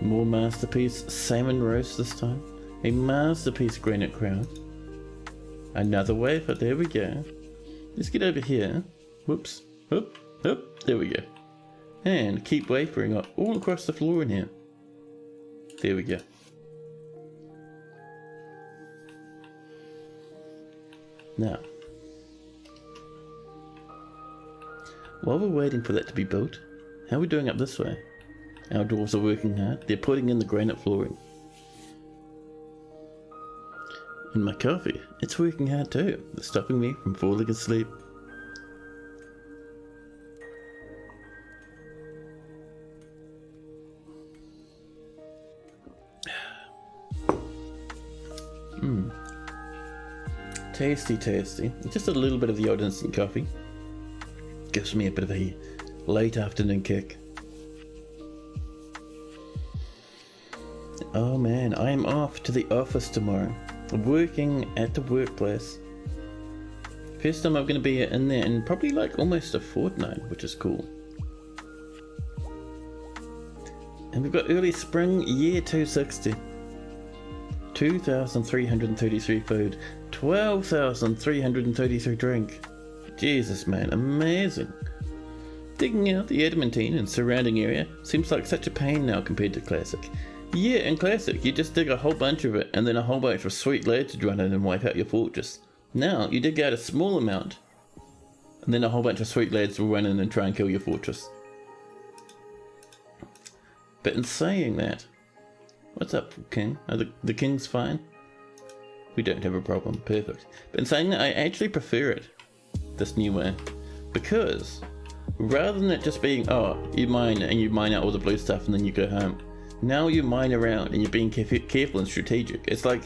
More masterpiece salmon roast this time. A masterpiece granite crown. Another wafer, there we go. Let's get over here. Whoops. Up, up, there we go. And keep wafering all across the floor in here. There we go. Now, while we're waiting for that to be built, how are we doing up this way? Our dwarves are working hard. They're putting in the granite flooring. And my coffee, it's working hard too. It's stopping me from falling asleep. Tasty, tasty. Just a little bit of the old instant coffee. Gives me a bit of a late afternoon kick. Oh man, I am off to the office tomorrow. Working at the workplace. First time I'm going to be in there in probably like almost a fortnight, which is cool. And we've got early spring, year 260. 2,333 food. 12,333 drink. Jesus man, amazing. Digging out the adamantine and surrounding area seems like such a pain now compared to classic. Yeah, in classic, you just dig a whole bunch of it and then a whole bunch of sweet lads would run in and wipe out your fortress. Now, you dig out a small amount and then a whole bunch of sweet lads will run in and try and kill your fortress. But in saying that, what's up, King? Are the King's fine? We don't have a problem, perfect. But in saying that, I actually prefer it, this new way, because rather than it just being, oh, you mine and you mine out all the blue stuff and then you go home, now you mine around and you're being careful and strategic. It's like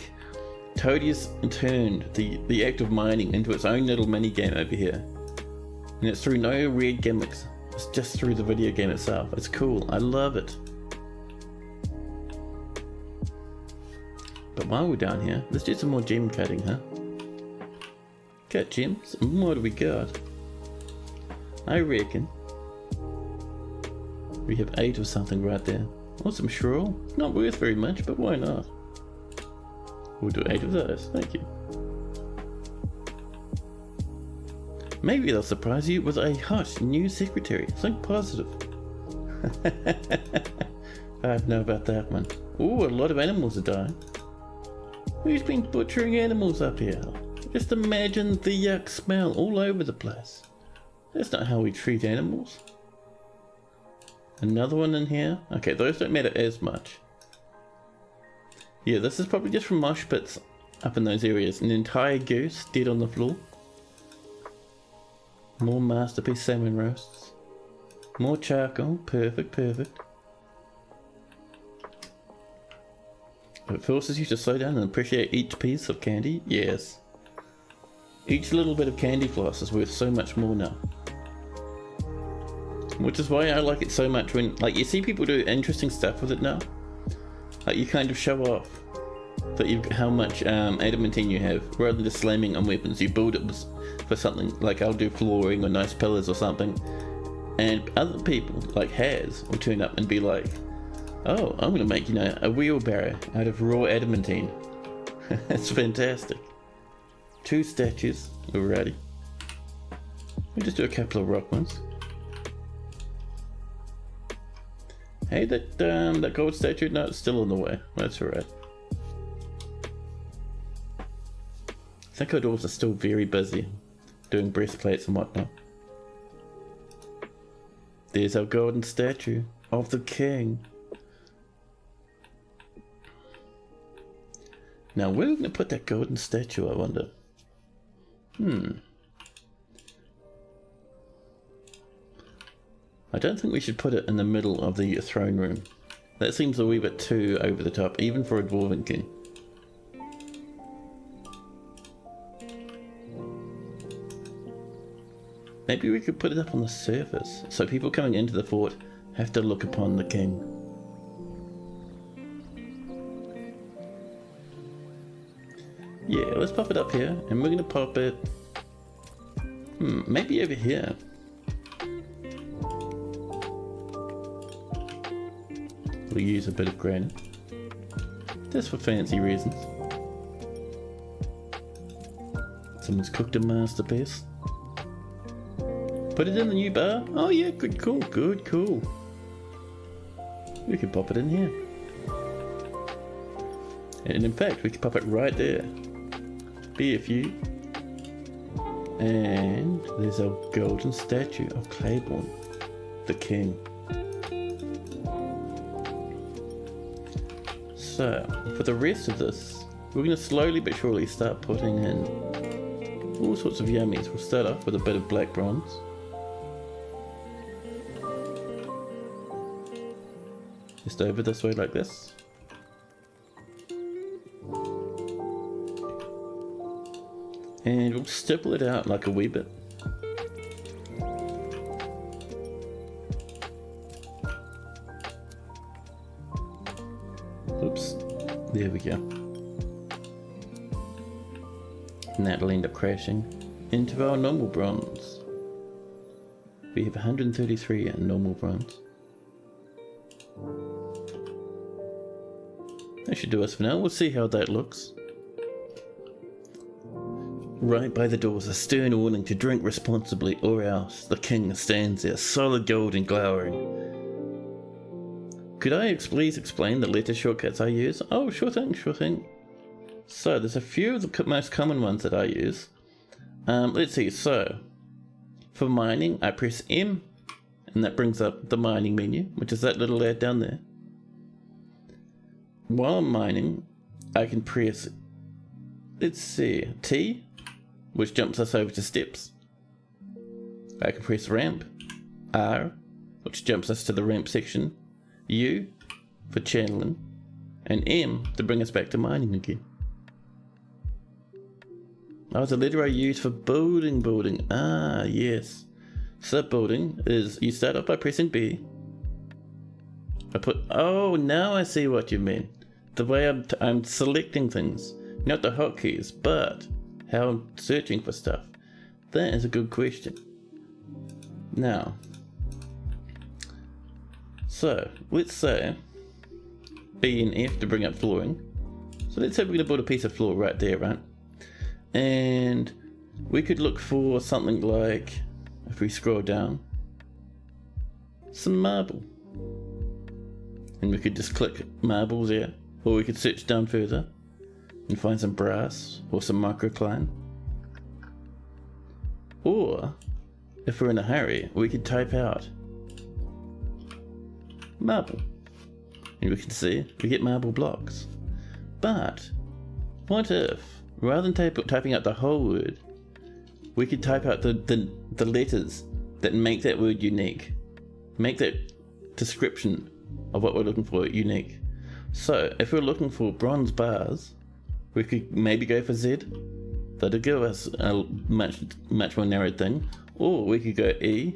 Toadie's turned the act of mining into its own little mini game over here. And it's through no weird gimmicks, it's just through the video game itself. It's cool, I love it. But while we're down here, let's do some more gem cutting, huh? Cut gems, and what do we got? I reckon we have 8 of something right there. Or some shrill. Not worth very much, but why not? We'll do 8 of those, thank you. Maybe they'll surprise you with a hot new secretary. Think positive. I don't know about that one. Ooh, a lot of animals are dying. Who's been butchering animals up here? Just imagine the yuck smell all over the place. That's not how we treat animals. Another one in here. Okay, those don't matter as much. Yeah, this is probably just from mosh pits up in those areas. An entire goose dead on the floor. More masterpiece salmon roasts. More charcoal. Perfect, perfect. It forces you to slow down and appreciate each piece of candy. Yes. Each little bit of candy floss is worth so much more now. Which is why I like it so much when, like, you see people do interesting stuff with it now. Like, you kind of show off that how much adamantine you have, rather than just slamming on weapons. You build it for something, like I'll do flooring or nice pillars or something, and other people, like Haz, will turn up and be like, oh, I'm gonna make, a wheelbarrow out of raw adamantine. That's fantastic. 2 statues already. We'll just do a couple of rock ones. Hey, that gold statue, no, it's still in the way. That's alright. I think our dwarves are still very busy doing breastplates and whatnot. There's our golden statue of the king. Now, where are we going to put that golden statue, I wonder? I don't think we should put it in the middle of the throne room. That seems a wee bit too over the top, even for a dwarven king. Maybe we could put it up on the surface, so people coming into the fort have to look upon the king. Yeah, let's pop it up here, and we're going to pop it... maybe over here. We'll use a bit of granite, just for fancy reasons. Someone's cooked a masterpiece. Put it in the new bar. Oh yeah, good call, good call. We could pop it in here. And in fact, we could pop it right there. Be a few. And there's our golden statue of Claiborne, the king. So, for the rest of this, we're going to slowly but surely start putting in all sorts of yummies. We'll start off with a bit of black bronze. Just over this way like this. And we'll stipple it out like a wee bit. Oops, there we go. And that'll end up crashing into our normal bronze. We have 133 in normal bronze. That should do us for now. We'll see how that looks. Right by the doors, a stern warning to drink responsibly, or else the king stands there, solid gold and glowering. Could I please explain the letter shortcuts I use? Oh, sure thing, sure thing. So, there's a few of the most common ones that I use. Let's see, so, for mining, I press M, and that brings up the mining menu, which is that little ad down there. While I'm mining, I can press, let's see, T, which jumps us over to steps. I can press ramp, R, which jumps us to the ramp section, U for channeling, and M to bring us back to mining again. Oh, the letter I use for building. Ah, yes. So building is, you start off by pressing B. Oh, now I see what you mean. The way I'm selecting things, not the hotkeys, but how I'm searching for stuff. That is a good question. Now, so let's say B and F to bring up flooring. So let's say we're going to build a piece of floor right there, right? And we could look for something like, if we scroll down, some marble. And we could just click marble there, or we could search down further and find some brass or some microcline. Or, if we're in a hurry, we could type out marble. And we can see we get marble blocks. But, what if, rather than typing out the whole word, we could type out the letters that make that word unique. make that description of what we're looking for unique. So if we're looking for bronze bars, we could maybe go for Z. That'll give us a much more narrowed thing. Or we could go E,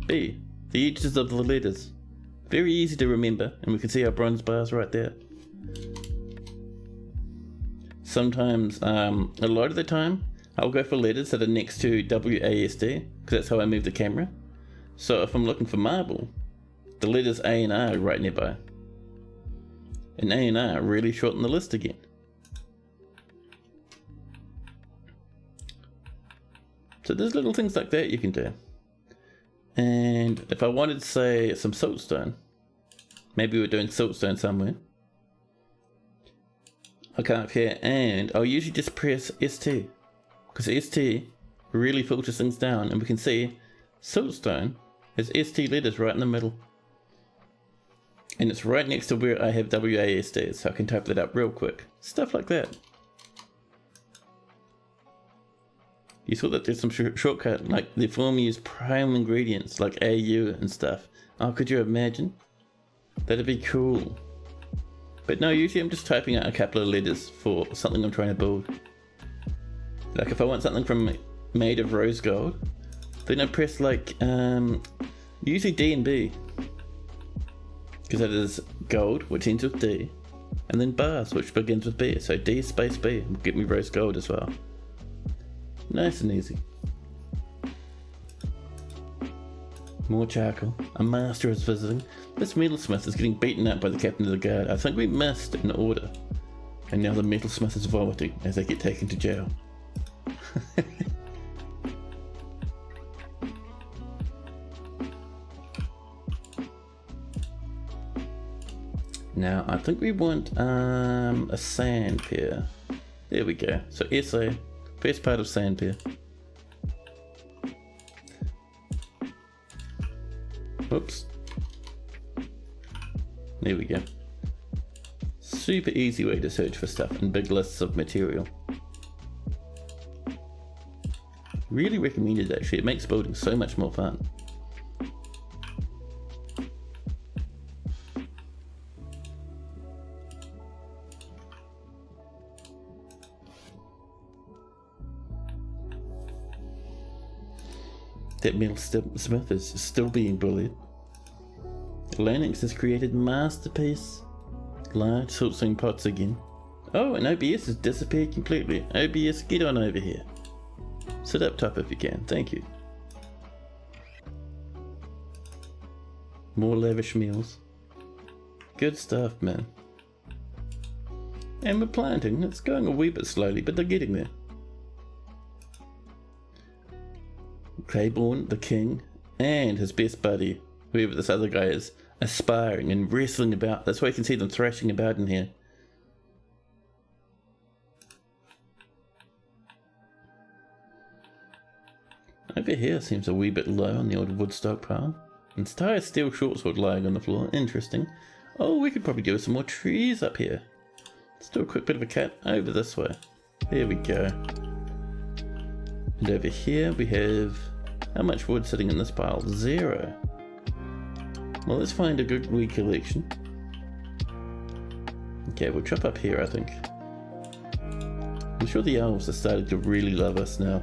B, the edges of the letters. Very easy to remember, and we can see our bronze bars right there. Sometimes, a lot of the time, I'll go for letters that are next to WASD, because that's how I move the camera. So if I'm looking for marble, the letters A and R are right nearby. And A and R really shorten the list again. So there's little things like that you can do. And if I wanted to say some siltstone, maybe we're doing siltstone somewhere. I come up here and I'll usually just press ST, because ST really filters things down, and we can see siltstone has ST letters right in the middle. And it's right next to where I have WASD, so I can type that up real quick. Stuff like that. You saw that there's some shortcut, like the form use prime ingredients like AU and stuff. Oh, could you imagine? That'd be cool. But no, usually I'm just typing out a couple of letters for something I'm trying to build. Like if I want something made of rose gold, then I press like, usually D and B. Because that is gold, which ends with D. And then bars, which begins with B. So D space B will get me rose gold as well. Nice and easy. More charcoal. A master is visiting. This metalsmith is getting beaten up by the captain of the guard. I think we missed an order. And now the metalsmith is vomiting as they get taken to jail. Now I think we want a sand pier. There we go. So SA. First part of sand pier. Whoops. There we go. Super easy way to search for stuff in big lists of material. Really recommended actually, it makes building so much more fun. That metalsmith is still being bullied. Linux has created masterpiece. Large siltstone pots again. Oh, and OBS has disappeared completely. OBS, get on over here. Sit up top if you can, thank you. More lavish meals. Good stuff, man. And we're planting. It's going a wee bit slowly, but they're getting there. Claiborne, the king, and his best buddy, whoever this other guy is, aspiring and wrestling about. That's why you can see them thrashing about in here. Over here seems a wee bit low on the old wood stockpile. Entire steel shortsword lying on the floor. Interesting. Oh, we could probably do some more trees up here. Let's do a quick bit of a cut over this way. There we go. And over here we have... how much wood sitting in this pile? 0. Well, let's find a good wee collection. Okay, we'll chop up here, I think. I'm sure the elves are starting to really love us now.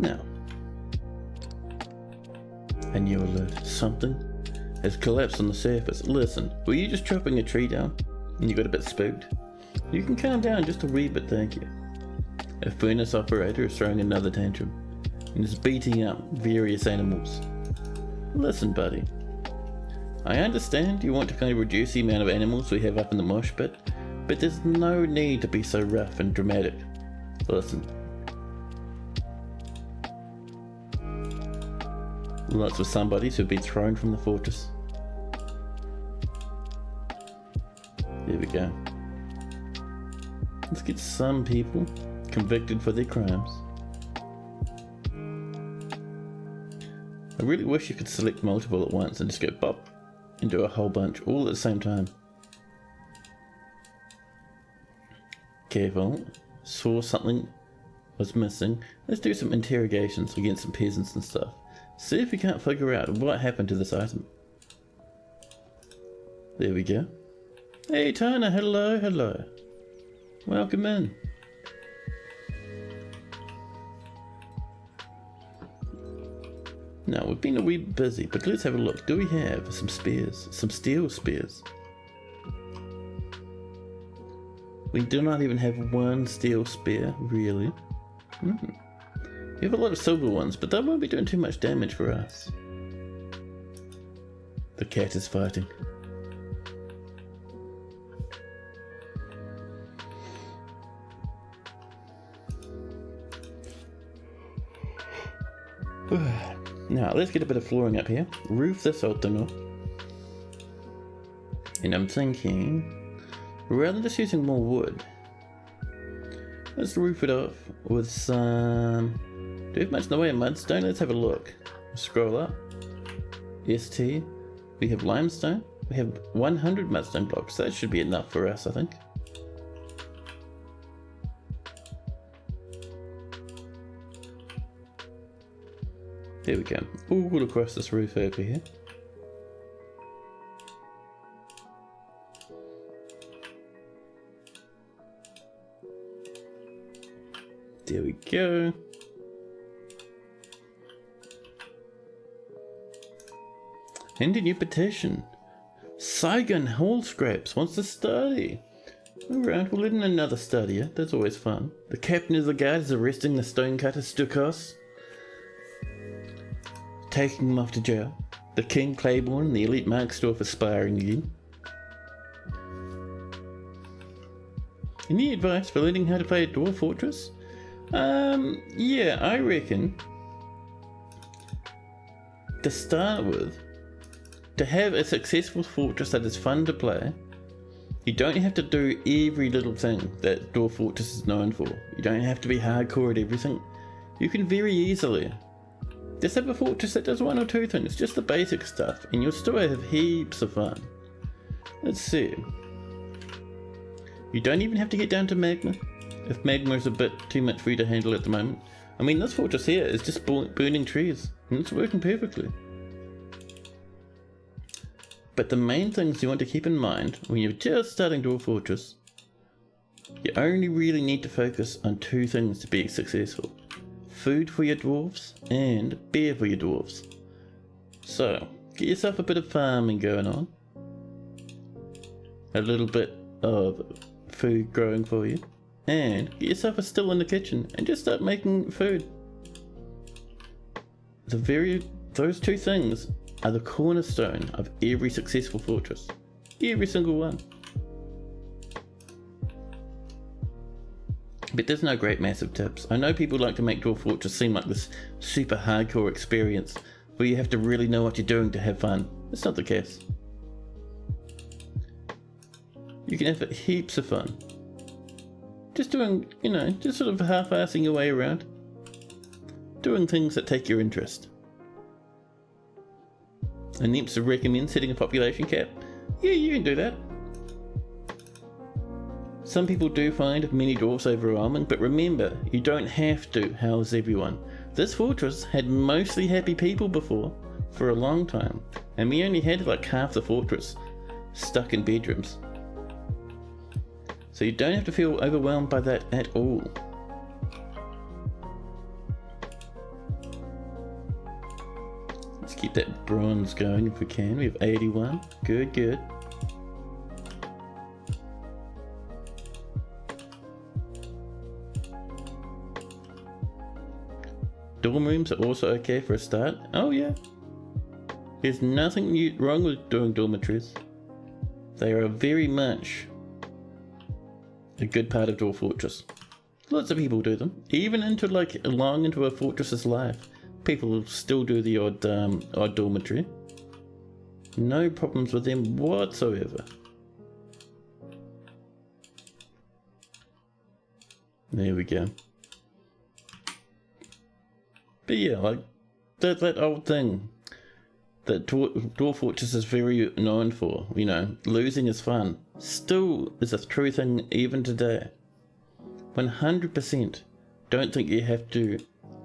Now, a new alert. Something has collapsed on the surface. Listen, were you just chopping a tree down and you got a bit spooked? You can calm down just a wee bit, thank you. A furnace operator is throwing another tantrum and is beating up various animals. Listen, buddy. I understand you want to kind of reduce the amount of animals we have up in the mosh pit, but there's no need to be so rough and dramatic. Listen. Lots of somebodies who've been thrown from the fortress. There we go. Let's get some people convicted for their crimes. I really wish you could select multiple at once and just go pop and do a whole bunch all at the same time. Careful. Saw something was missing. Let's do some interrogations against some peasants and stuff. See if we can't figure out what happened to this item. There we go. Hey Tana, hello, hello. Welcome in. Now, we've been a wee bit busy, but let's have a look. Do we have some spears? Some steel spears? We do not even have one steel spear, really. We have a lot of silver ones, but that won't be doing too much damage for us. The cat is fighting. Now, let's get a bit of flooring up here. Roof this old thing off. And I'm thinking, rather than just using more wood, let's roof it off with some... Do we have much in the way of mudstone? Let's have a look. Scroll up. ST. We have limestone. We have 100 mudstone blocks. That should be enough for us, I think. There we go. All across this roof over here. There we go. And a new petition. Saigon Hall Scraps wants to study. Alright, we'll let in another studier. That's always fun. The captain of the guard is arresting the stonecutter Stukos, taking him off to jail. The King Claiborne and the elite Marksdorf aspiring again. Any advice for learning how to play a dwarf fortress? Yeah, I reckon to start with, to have a successful fortress that is fun to play, you don't have to do every little thing that Dwarf Fortress is known for. You don't have to be hardcore at everything. You can very easily just have a fortress that does one or two things, just the basic stuff, and you'll still have heaps of fun. Let's see. You don't even have to get down to magma, if magma is a bit too much for you to handle at the moment. I mean, this fortress here is just burning trees, and it's working perfectly. But the main things you want to keep in mind when you're just starting Dwarf Fortress, you only really need to focus on two things to be successful. Food for your dwarves and beer for your dwarves. So, get yourself a bit of farming going on. A little bit of food growing for you. And get yourself a still in the kitchen and just start making food. Those two things are the cornerstone of every successful fortress. Every single one. But there's no great massive tips. I know people like to make Dwarf Fortress seem like this super hardcore experience where you have to really know what you're doing to have fun. It's not the case. You can have heaps of fun. Just doing, just sort of half-assing your way around. Doing things that take your interest. And Nimps recommend setting a population cap. Yeah, you can do that. Some people do find many dwarfs overwhelming, but remember, you don't have to house everyone. This fortress had mostly happy people before, for a long time, and we only had like half the fortress stuck in bedrooms. So you don't have to feel overwhelmed by that at all. Let's keep that bronze going if we can. We have 81. Good, good. Dorm rooms are also okay for a start. Oh yeah. There's nothing wrong with doing dormitories. They are very much a good part of Dwarf Fortress. Lots of people do them. Even into long into a fortress's life, people will still do the odd dormitory. No problems with them whatsoever. There we go. But yeah, like that old thing that Dwarf Fortress is very known for, you know, losing is fun, still is a true thing even today. 100% don't think you have to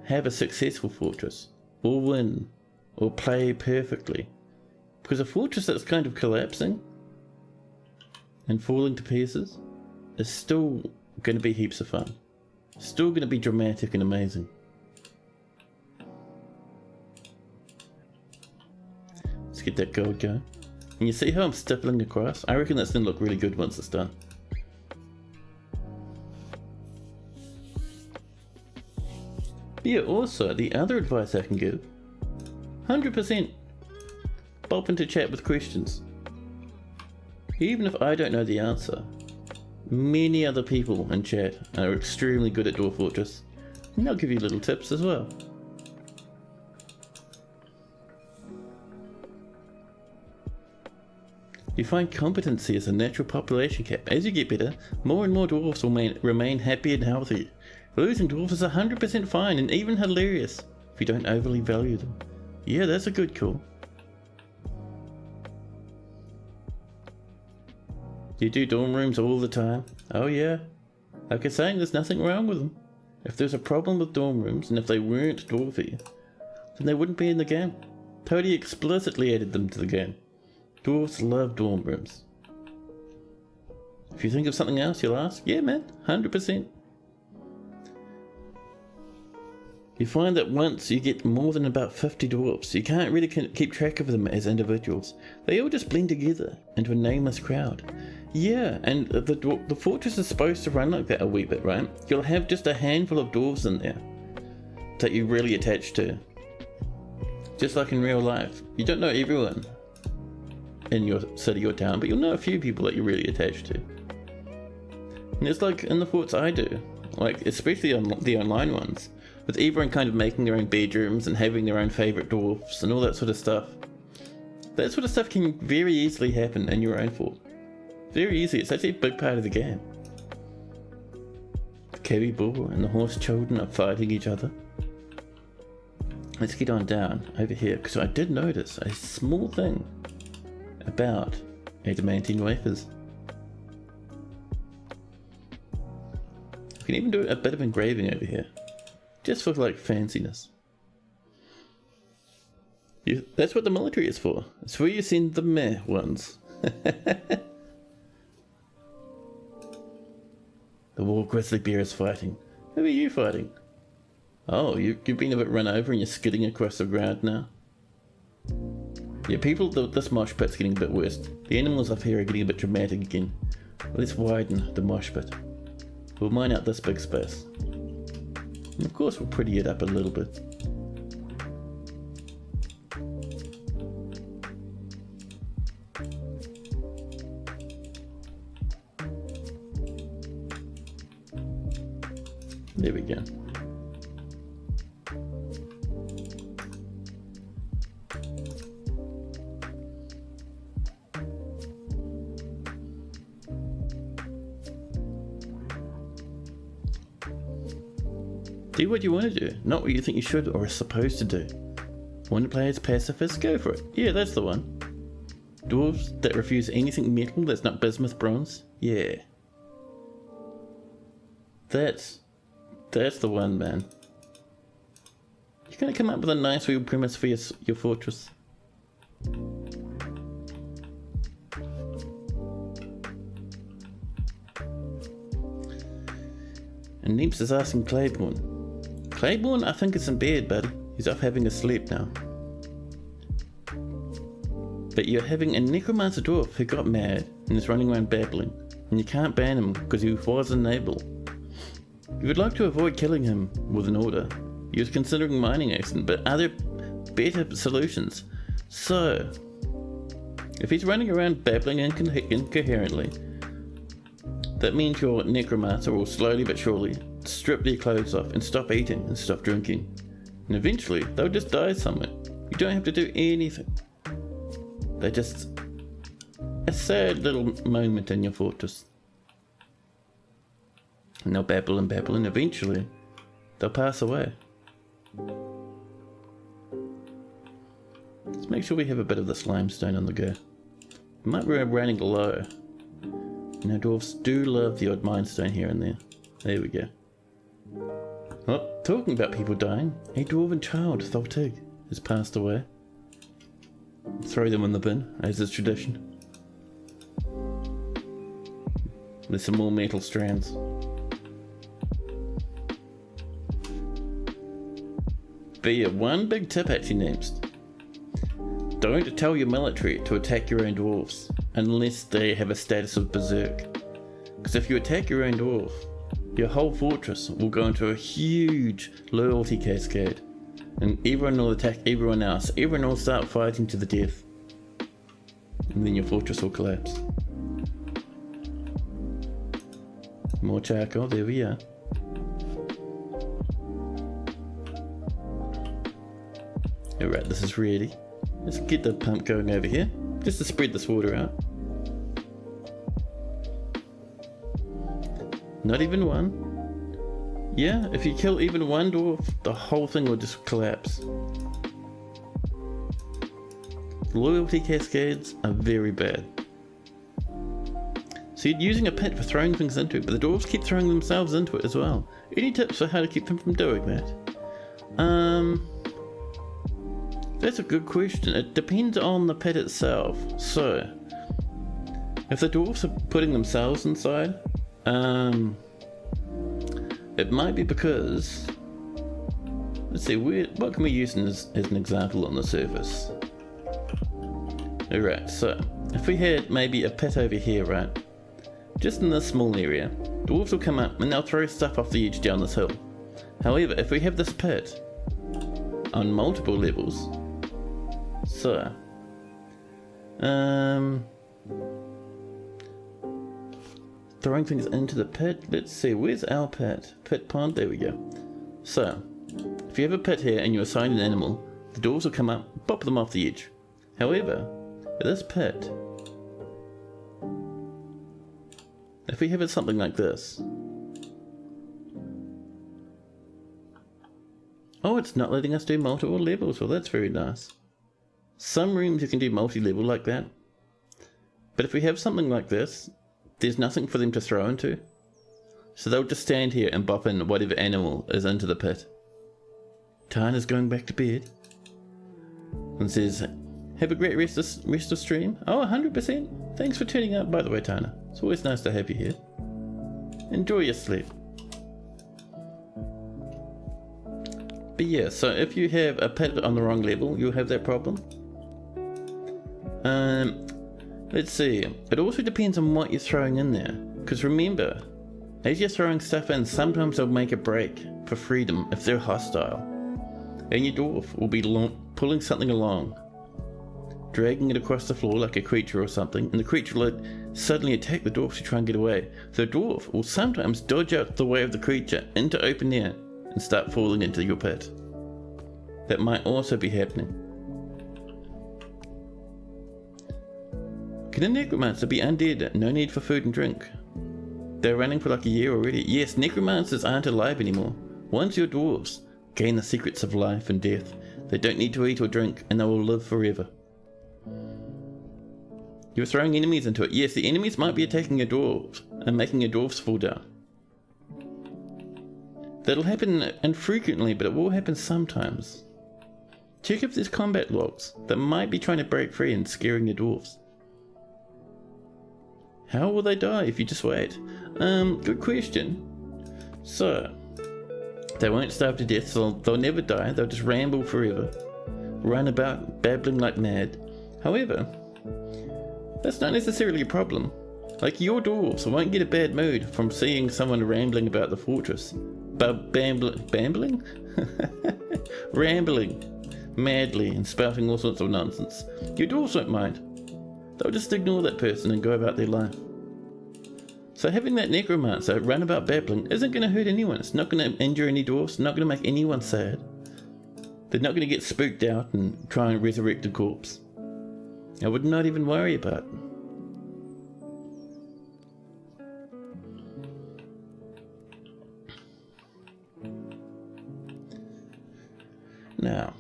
have a successful fortress, or win, or play perfectly. Because a fortress that's kind of collapsing and falling to pieces is still going to be heaps of fun. Still going to be dramatic and amazing. Let's get that gold going. And you see how I'm stippling across? I reckon that's going to look really good once it's done. Yeah, also, the other advice I can give, 100% pop into chat with questions. Even if I don't know the answer, many other people in chat are extremely good at Dwarf Fortress, and they'll give you little tips as well. You find competency is a natural population cap. As you get better, more and more dwarves will remain happy and healthy. Losing dwarves is 100% fine and even hilarious if you don't overly value them. Yeah, that's a good call. You do dorm rooms all the time? Oh yeah. Like I was saying, there's nothing wrong with them. If there's a problem with dorm rooms, and if they weren't dwarfy, then they wouldn't be in the game. Totally explicitly added them to the game. Dwarves love dorm rooms. If you think of something else, you'll ask? Yeah man, 100%. You find that once you get more than about 50 dwarfs, you can't really keep track of them as individuals. They all just blend together into a nameless crowd. Yeah, and the fortress is supposed to run like that a wee bit, right? You'll have just a handful of dwarves in there that you really attach to. Just like in real life. You don't know everyone in your city or town, but you'll know a few people that you're really attached to. And it's like in the forts I do, like especially on the online ones, with everyone kind of making their own bedrooms and having their own favourite dwarfs and all that sort of stuff. That sort of stuff can very easily happen in your own fort. Very easy, it's actually a big part of the game. The Kiwi Bull and the Horse Children are fighting each other. Let's get on down over here, because I did notice a small thing about adamantine wafers. You can even do a bit of engraving over here, just for like fanciness. That's what the military is for. It's where you send the meh ones. The war grizzly bear is fighting. Who are you fighting? Oh, you've been a bit run over and you're skidding across the ground now. Yeah, this mosh pit's getting a bit worse. The animals up here are getting a bit dramatic again. Let's widen the mosh pit. We'll mine out this big space. And of course we'll pretty it up a little bit. There we go. Do what you want to do, not what you think you should or are supposed to do. Want to play as pacifist? Go for it. Yeah, that's the one. Dwarves that refuse anything metal that's not bismuth bronze? Yeah. That's the one, man. You're gonna come up with a nice wee premise for your fortress. And Neeps is asking Claiborne. Claiborne, I think it's in bed, buddy. He's off having a sleep now. But you're having a necromancer dwarf who got mad and is running around babbling, and you can't ban him because he was unable. You would like to avoid killing him with an order. He was considering mining accident, but are there better solutions? So, if he's running around babbling incoherently, that means your necromancer will slowly but surely strip their clothes off and stop eating and stop drinking. And eventually, they'll just die somewhere. You don't have to do anything. They're just a sad little moment in your fortress. And they'll babble and eventually they'll pass away. Let's make sure we have a bit of this limestone on the go. It might be running low. Now dwarves do love the odd mindstone here and there. There we go. Oh, talking about people dying, a dwarven child, Tholtig, has passed away. Throw them in the bin, as is tradition. There's some more metal strands. But yeah, one big tip actually next. Don't tell your military to attack your own dwarves unless they have a status of berserk. Because if you attack your own dwarf, your whole fortress will go into a huge loyalty cascade. And everyone will attack everyone else. Everyone will start fighting to the death. And then your fortress will collapse. More charcoal, there we are. Alright, this is ready. Let's get the pump going over here, just to spread this water out. Not even one. Yeah, if you kill even one dwarf, the whole thing will just collapse. Loyalty cascades are very bad. So you're using a pit for throwing things into it, but the dwarves keep throwing themselves into it as well. Any tips for how to keep them from doing that? That's a good question. It depends on the pit itself. So, if the dwarves are putting themselves inside, it might be because, let's see, what can we use as an example on the surface? Alright, so, if we had maybe a pit over here, right? Just in this small area, dwarves will come up and they'll throw stuff off the edge down this hill. However, if we have this pit on multiple levels, so, throwing things into the pit. Let's see, where's our pit? Pit pond, there we go. So, if you have a pit here and you assign an animal, the dwarves will come up, pop them off the edge. However, this pit, if we have it something like this. Oh, it's not letting us do multiple levels. Well, that's very nice. Some rooms you can do multi-level like that. But if we have something like this, there's nothing for them to throw into. So they'll just stand here and bop in whatever animal is into the pit. Tana's going back to bed. And says, have a great rest of stream. Oh, 100%. Thanks for tuning up, by the way, Tana. It's always nice to have you here. Enjoy your sleep. But yeah, so if you have a pit on the wrong level, you'll have that problem. Let's see. It also depends on what you're throwing in there. Because remember, as you're throwing stuff in, sometimes they'll make a break for freedom if they're hostile. And your dwarf will be pulling something along, dragging it across the floor like a creature or something, and the creature will suddenly attack the dwarf to try and get away. So the dwarf will sometimes dodge out the way of the creature into open air and start falling into your pit. That might also be happening. Can a necromancer be undead? No need for food and drink. They're running for like a year already. Yes, necromancers aren't alive anymore. Once your dwarves gain the secrets of life and death, they don't need to eat or drink, and they will live forever. You're throwing enemies into it. Yes, the enemies might be attacking your dwarves and making your dwarves fall down. That'll happen infrequently, but it will happen sometimes. Check if there's combat logs that might be trying to break free and scaring your dwarves. How will they die if you just wait? Good question. So, they won't starve to death, so they'll never die. They'll just ramble forever, run about babbling like mad. However, that's not necessarily a problem. Like, your dwarves won't get a bad mood from seeing someone rambling about the fortress. Bambling? Rambling madly and spouting all sorts of nonsense. Your dwarves won't mind. They'll just ignore that person and go about their life. So having that necromancer run about babbling isn't going to hurt anyone. It's not going to injure any dwarves. It's not going to make anyone sad. They're not going to get spooked out and try and resurrect a corpse. I would not even worry about it. Now,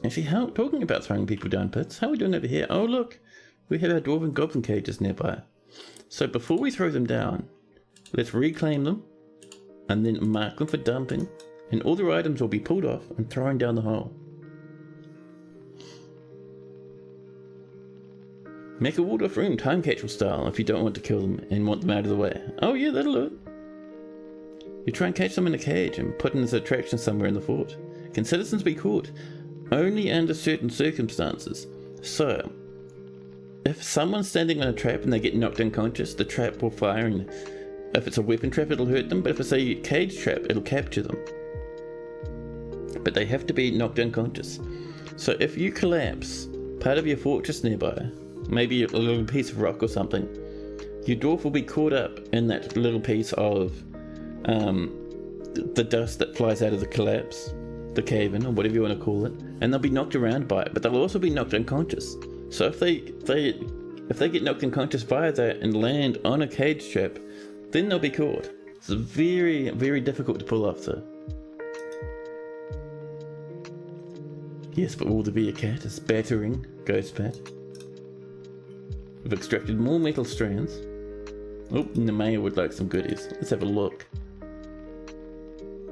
actually, talking about throwing people down pits, how are we doing over here? Oh look, we have our dwarven goblin cages nearby. So before we throw them down, let's reclaim them and then mark them for dumping, and all their items will be pulled off and thrown down the hole. Make a walled off room time capsule style if you don't want to kill them and want them out of the way. Oh yeah, that'll do it. You try and catch them in a cage and put in as an attraction somewhere in the fort. Can citizens be caught? Only under certain circumstances. So, if someone's standing on a trap and they get knocked unconscious, the trap will fire, and if it's a weapon trap it'll hurt them, but if it's a cage trap it'll capture them. But they have to be knocked unconscious. So if you collapse part of your fortress nearby, maybe a little piece of rock or something, your dwarf will be caught up in that little piece of the dust that flies out of the collapse, the cave-in, or whatever you want to call it, and they'll be knocked around by it, but they'll also be knocked unconscious. So if they get knocked unconscious via that and land on a cage trap, then they'll be caught. It's very, very difficult to pull off though. Yes, but will there be a cat? A spattering ghost pat. We've extracted more metal strands. Oh, Nemea would like some goodies. Let's have a look.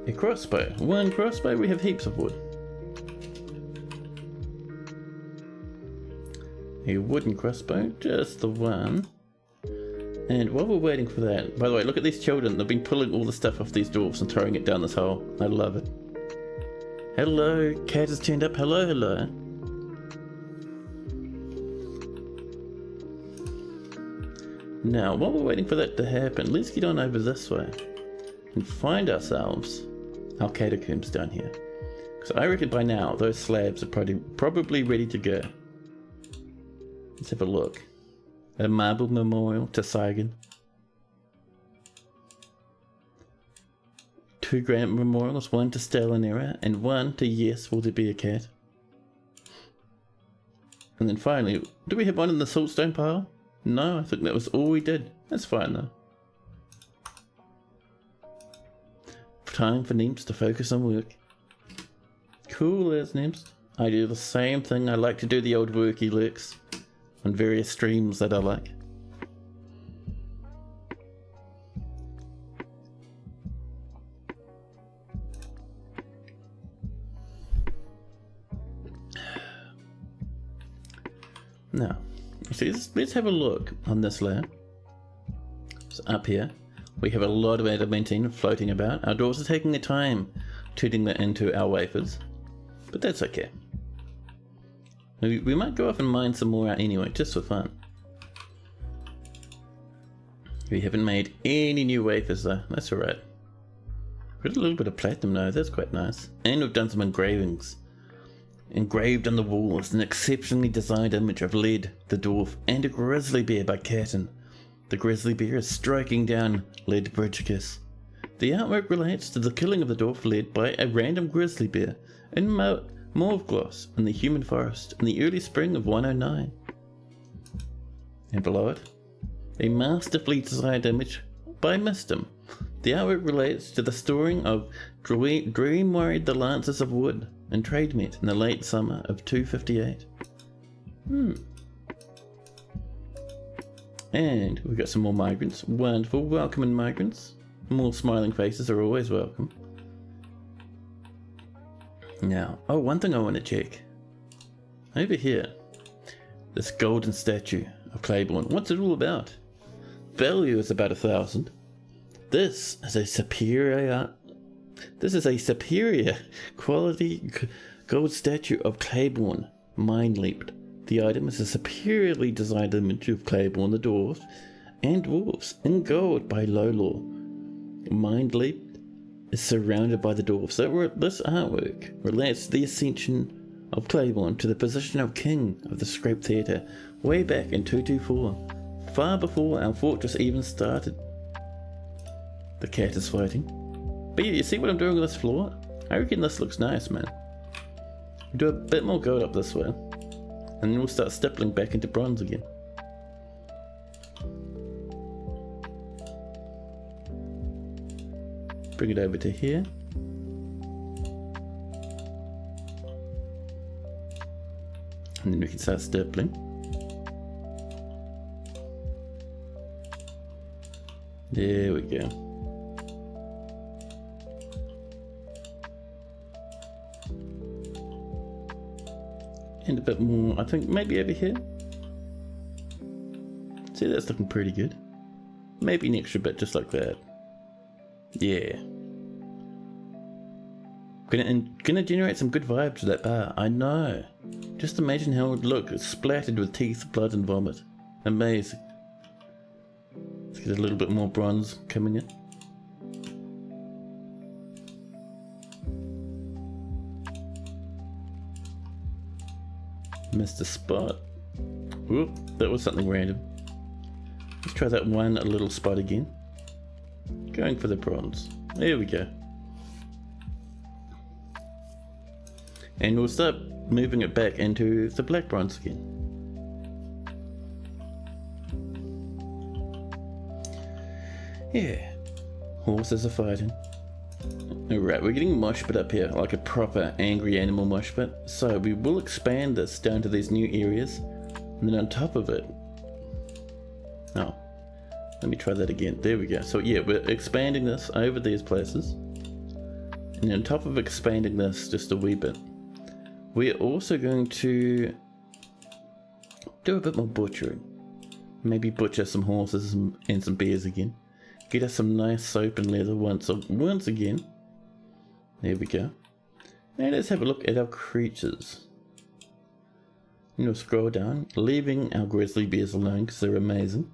A crossbow. One crossbow, we have heaps of wood. A wooden crossbow, just the one. And while we're waiting for that, by the way, look at these children. They've been pulling all the stuff off these dwarves and throwing it down this hole. I love it. Hello, cat has turned up. Hello, hello. Now, while we're waiting for that to happen, let's get on over this way and find ourselves our catacombs down here. Because I reckon by now those slabs are probably ready to go. Let's have a look. A marble memorial to Saigon. 2 granite memorials, one to Stalinera and one to Yes, Will There Be a Cat? And then finally, do we have one in the saltstone pile? No, I think that was all we did. That's fine though. Time for Neems to focus on work. Cool as Neems. I do the same thing. I like to do the old worky lurks on various streams that I like. Now, let's have a look on this layer. So up here, we have a lot of adamantine floating about. Our dwarves are taking their time turning that into our wafers, but that's okay. We might go off and mine some more out anyway, just for fun. We haven't made any new wafers though, that's alright. Got a little bit of platinum now, that's quite nice. And we've done some engravings. Engraved on the wall is an exceptionally designed image of Led, the dwarf, and a grizzly bear by Caton. The grizzly bear is striking down Led Bridgicus. The artwork relates to the killing of the dwarf Led by a random grizzly bear in Morvgloss in the human forest in the early spring of 109. And below it, a masterfully designed image by Mistum. The artwork relates to the storing of Dreamwide the Lancers of Wood in Trademet in the late summer of 258. And we've got some more migrants. Wonderful, welcoming migrants. More smiling faces are always welcome. Now, oh, one thing I want to check. Over here, this golden statue of Claiborne. What's it all about? Value is about 1,000. This is a superior quality gold statue of Claiborne, mind leaped. The item is a superiorly designed image of Claiborne the dwarf and dwarves in gold by Lolor. Mind leaped is surrounded by the dwarves. So this artwork relates to the ascension of Claiborne to the position of king of the Scrape Theatre way back in 224, far before our fortress even started. The cat is fighting. But yeah, you see what I'm doing with this floor? I reckon this looks nice, man. Do a bit more gold up this way, and then we'll start stippling back into bronze again. Bring it over to here. And then we can start stippling. There we go. And a bit more, I think maybe over here. See, that's looking pretty good. Maybe an extra bit just like that. Yeah. Gonna generate some good vibes with that bar, I know. Just imagine how it would look, splattered with teeth, blood and vomit. Amazing. Let's get a little bit more bronze coming in. Missed a spot. Whoop, that was something random. Let's try that one little spot again. Going for the bronze. There we go. And we'll start moving it back into the black bronze again. Yeah, horses are fighting. Alright, we're getting mosh pit up here, like a proper angry animal mosh pit. So we will expand this down to these new areas. And then on top of it... Oh, let me try that again. There we go. So yeah, we're expanding this over these places. And on top of expanding this just a wee bit, we're also going to do a bit more butchering. Maybe butcher some horses and some bears again. Get us some nice soap and leather once again. There we go. And let's have a look at our creatures. And we'll scroll down, leaving our grizzly bears alone because they're amazing.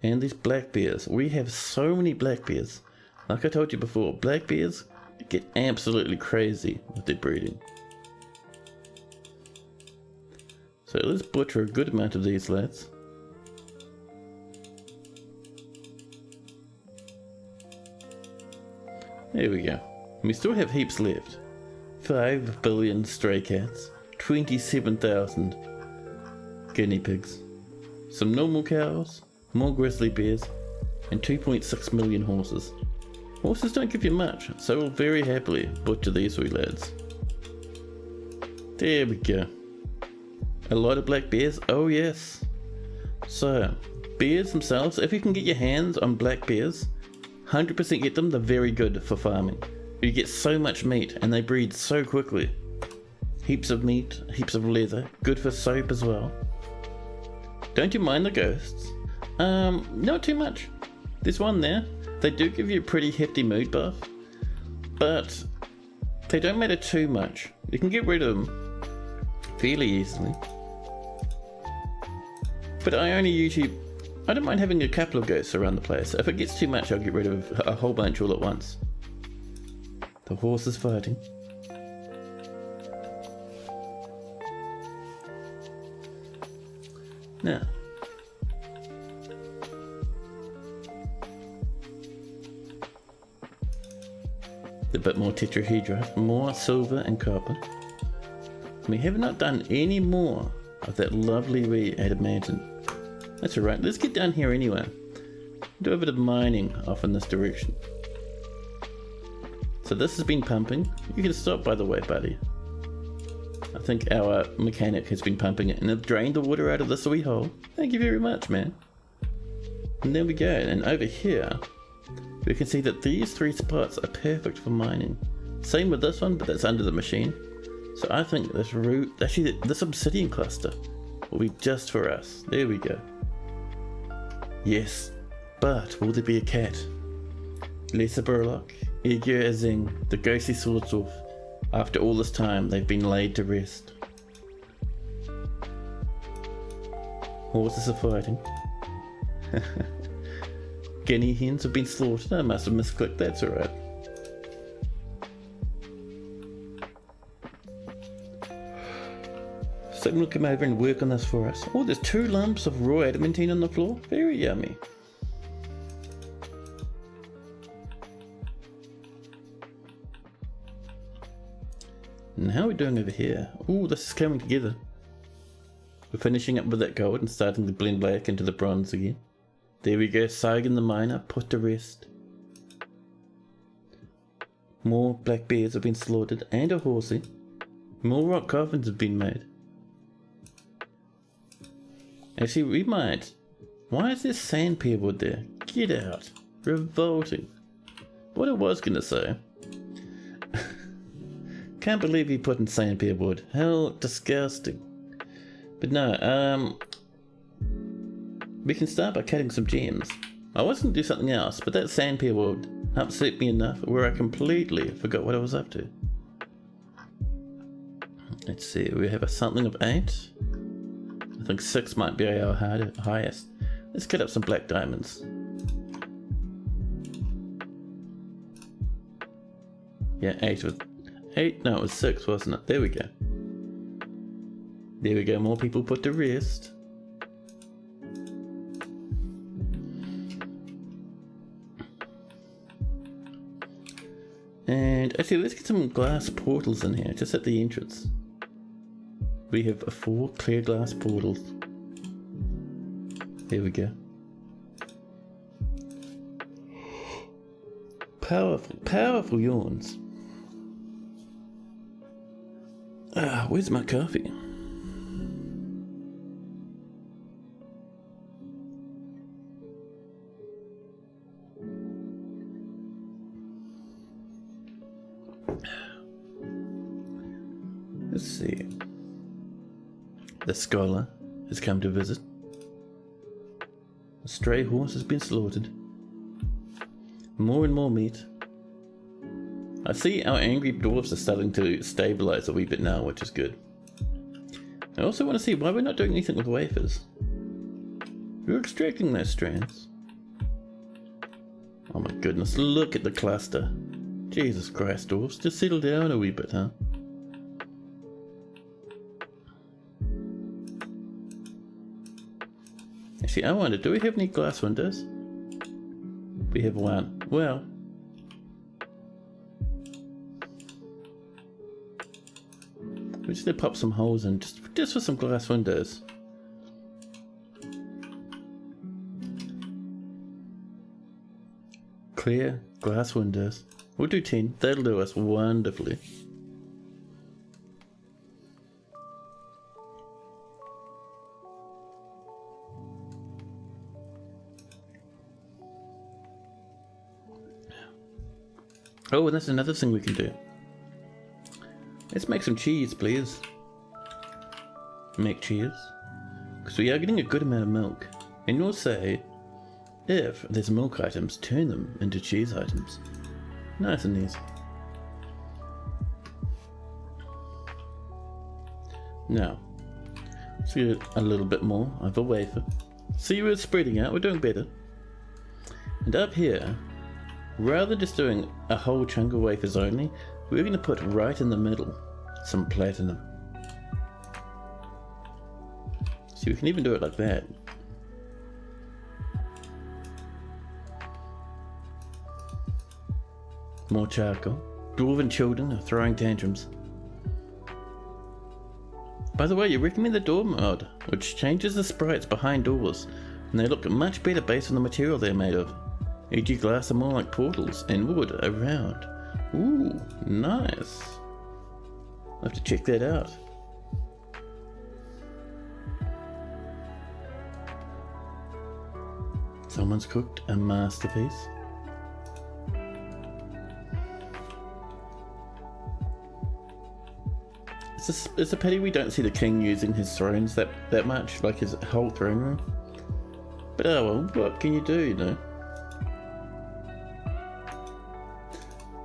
And these black bears. We have so many black bears. Like I told you before, black bears get absolutely crazy with their breeding. So let's butcher a good amount of these lads. There we go. We still have heaps left. 5 billion stray cats, 27,000 guinea pigs, some normal cows, more grizzly bears, and 2.6 million horses. Horses don't give you much, so we'll very happily butcher these wee lads. There we go. A lot of black bears, oh yes. So, bears themselves, if you can get your hands on black bears, 100% get them, they're very good for farming. You get so much meat and they breed so quickly. Heaps of meat, heaps of leather, good for soap as well. Don't you mind the ghosts? Not too much. There's one there. They do give you a pretty hefty mood buff, but they don't matter too much. You can get rid of them fairly easily. But I don't mind having a couple of ghosts around the place. If it gets too much, I'll get rid of a whole bunch all at once. The horse is fighting. Now, a bit more tetrahedra, more silver and copper. We have not done any more of that lovely wee adamantine. That's alright, let's get down here anyway. Do a bit of mining off in this direction. So this has been pumping. You can stop, by the way, buddy. I think our mechanic has been pumping it and have drained the water out of this wee hole. Thank you very much, man. And there we go, and over here we can see that these 3 spots are perfect for mining. Same with this one, but that's under the machine. So I think this actually this obsidian cluster will be just for us. There we go. Yes, but will there be a cat? Lesser Burlock, Egger Azing, the ghostly Swordswolf. After all this time, they've been laid to rest. Horses are fighting. Guinea hens have been slaughtered. I must have misclicked, that's alright. Someone will come over and work on this for us. Oh, there's 2 lumps of raw adamantine on the floor. Very yummy. And how are we doing over here? Oh, this is coming together. We're finishing up with that gold and starting to blend black into the bronze again. There we go, Sargon the miner put to rest. More black bears have been slaughtered and a horsey. More rock coffins have been made. Actually, we might. Why is there sandpaper wood there? Get out. Revolting. What I was gonna say. Can't believe he put in sandpaper wood. How disgusting. But no, we can start by cutting some gems. I was gonna do something else, but that sandpaper wood upset me enough where I completely forgot what I was up to. Let's see, we have a something of 8. I think 6 might be our highest. Let's cut up some black diamonds. Yeah, 8 was 8. No, it was 6, wasn't it? There we go. There we go. More people put to rest. And actually, let's get some glass portals in here, just at the entrance. We have 4 clear glass portals. There we go. Powerful, powerful yawns. Ah, where's my coffee? Let's see. The scholar has come to visit. A stray horse has been slaughtered. More and more meat. I see our angry dwarves are starting to stabilize a wee bit now, which is good. I also want to see why we're not doing anything with wafers. We're extracting those strands. Oh my goodness, look at the cluster. Jesus Christ, dwarves, just settle down a wee bit, huh? Actually, I wonder, do we have any glass windows? We have 1. Well, we're just gonna pop some holes in, just for some glass windows. Clear glass windows. We'll do 10. That'll do us wonderfully. Oh, and that's another thing we can do. Let's make some cheese, please. Make cheese. Because we are getting a good amount of milk. And you'll say, if there's milk items, turn them into cheese items. Nice and easy. Now, let's get a little bit more of a wafer. See, we're spreading out, we're doing better. And up here, rather than just doing a whole chunk of wafers only, we're going to put right in the middle some platinum. See, we can even do it like that. More charcoal. Dwarven children are throwing tantrums. By the way, you recommend the door mod, which changes the sprites behind doors, and they look much better based on the material they're made of. E.g. glass are more like portals and wood around. Ooh, nice. I'll have to check that out. Someone's cooked a masterpiece. It's a pity we don't see the king using his thrones that much, like his whole throne room. But oh well, what can you do, you know?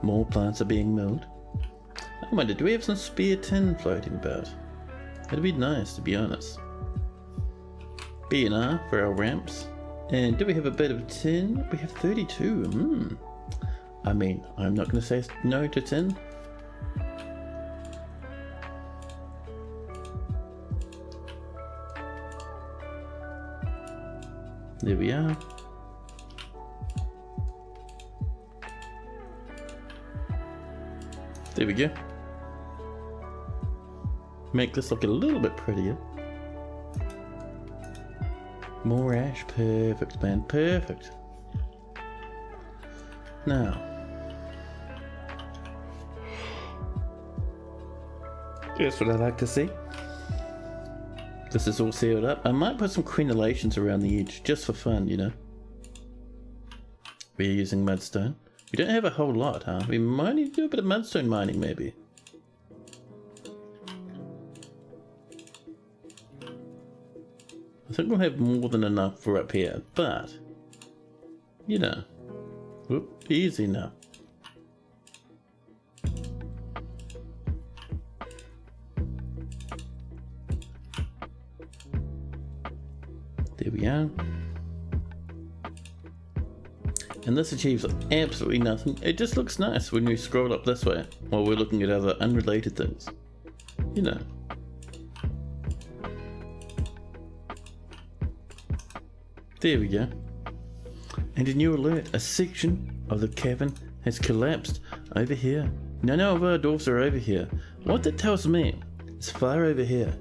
More plants are being milled. I wonder, do we have some spare tin floating about? That'd be nice, to be honest. B&R for our ramps. And do we have a bit of tin? We have 32. I mean, I'm not going to say no to tin. There we are. There we go. Make this look a little bit prettier. More ash. Perfect, man. Perfect. Now. That's what I like to see. This is all sealed up. I might put some crenellations around the edge, just for fun, you know. We're using mudstone. We don't have a whole lot, huh? We might need to do a bit of mudstone mining, maybe. I think we'll have more than enough for up here, but, you know, whoop, easy now. There we are. And this achieves absolutely nothing. It just looks nice when you scroll up this way while we're looking at other unrelated things. You know. There we go. And a new alert. A section of the cavern has collapsed over here. None of our dwarfs are over here. What that tells me is fire over here.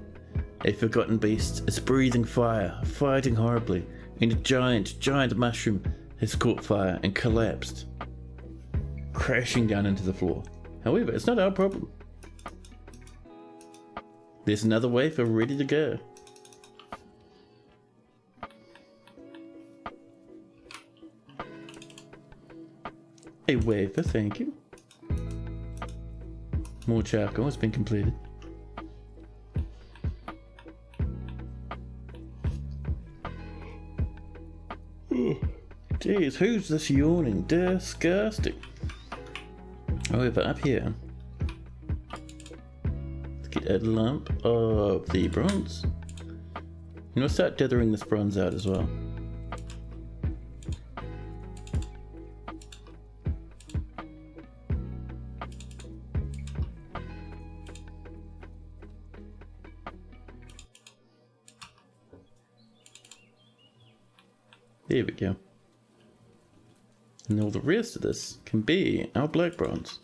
A forgotten beast is breathing fire, fighting horribly, and a giant mushroom has caught fire and collapsed, crashing down into the floor. However, it's not our problem. There's another wafer ready to go. A wafer, thank you. More charcoal has been completed. Jeez, who's this yawning? Disgusting. However, up here, let's get a lump of the bronze. And we'll start dithering this bronze out as well. There we go. And all the rest of this can be our black bronze.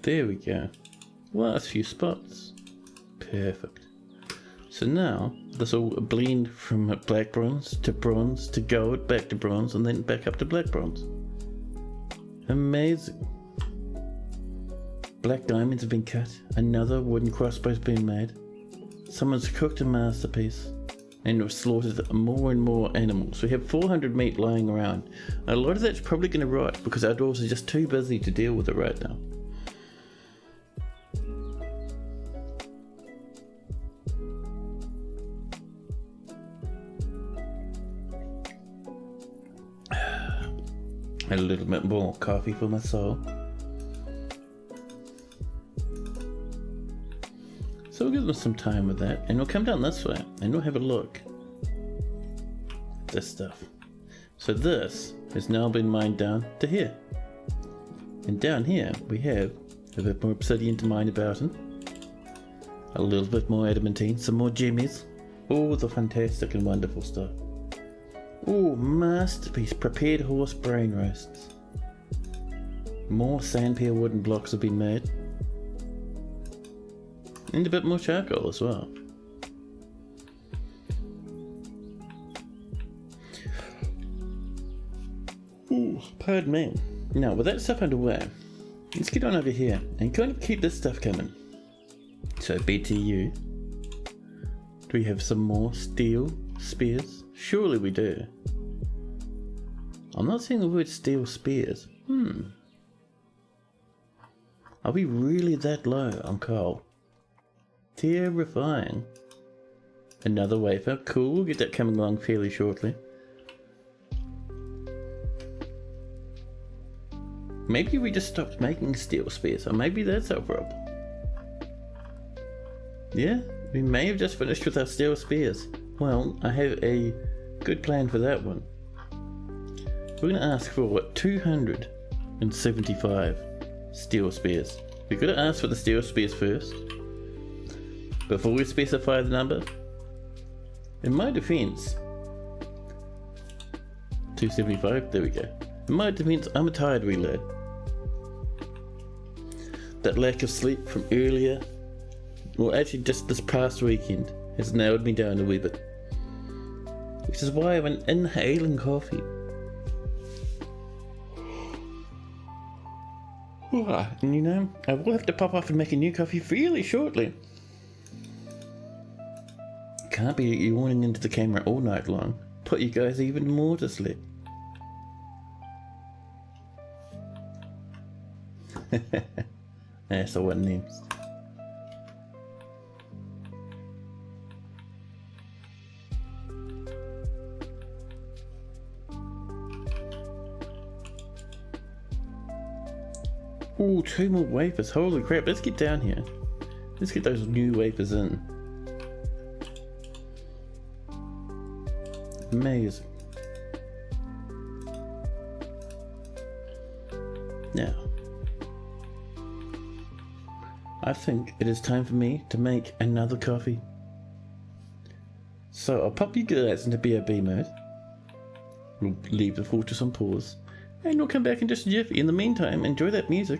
There we go. Last few spots. Perfect. So now this will blend from black bronze to gold, back to bronze, and then back up to black bronze. Amazing. Black diamonds have been cut. Another wooden crossbow's been made. Someone's cooked a masterpiece and we've slaughtered more and more animals. We have 400 meat lying around. A lot of that's probably going to rot because our dwarves are just too busy to deal with it right now. A little bit more coffee for my soul. So we'll give them some time with that, and we'll come down this way, and we'll have a look at this stuff. So this has now been mined down to here. And down here, we have a bit more obsidian to mine about in, a little bit more adamantine, some more jimmies, all the fantastic and wonderful stuff. Oh, masterpiece, prepared horse brain roasts. More sandpear wooden blocks have been made. And a bit more charcoal as well. Ooh, pardon me. Now, with that stuff underway, let's get on over here and kind of keep this stuff coming. So, BTU. Do we have some more steel spears? Surely we do. I'm not seeing the word steel spears. Are we really that low on coal? Terrifying. Another wafer. Cool, we'll get that coming along fairly shortly. Maybe we just stopped making steel spears, or maybe that's our problem. Yeah, we may have just finished with our steel spears. Well, I have a good plan for that one. We're going to ask for, what, 275 steel spears. We've got to ask for the steel spears first, before we specify the number. In my defense, 275, there we go. In my defense, I'm a tired wee lad. That lack of sleep from earlier, well actually just this past weekend, has nailed me down a wee bit. Which is why I'm inhaling coffee. And you know, I will have to pop off and make a new coffee fairly shortly. Can't be yawning into the camera all night long. Put you guys even more to sleep. That's the one names. Ooh, 2 more wafers. Holy crap, let's get down here. Let's get those new wafers in. Amazing. Now, I think it is time for me to make another coffee. So I'll pop you guys into BRB mode. We'll leave the fortress on pause. And we'll come back in just a jiffy. In the meantime, enjoy that music.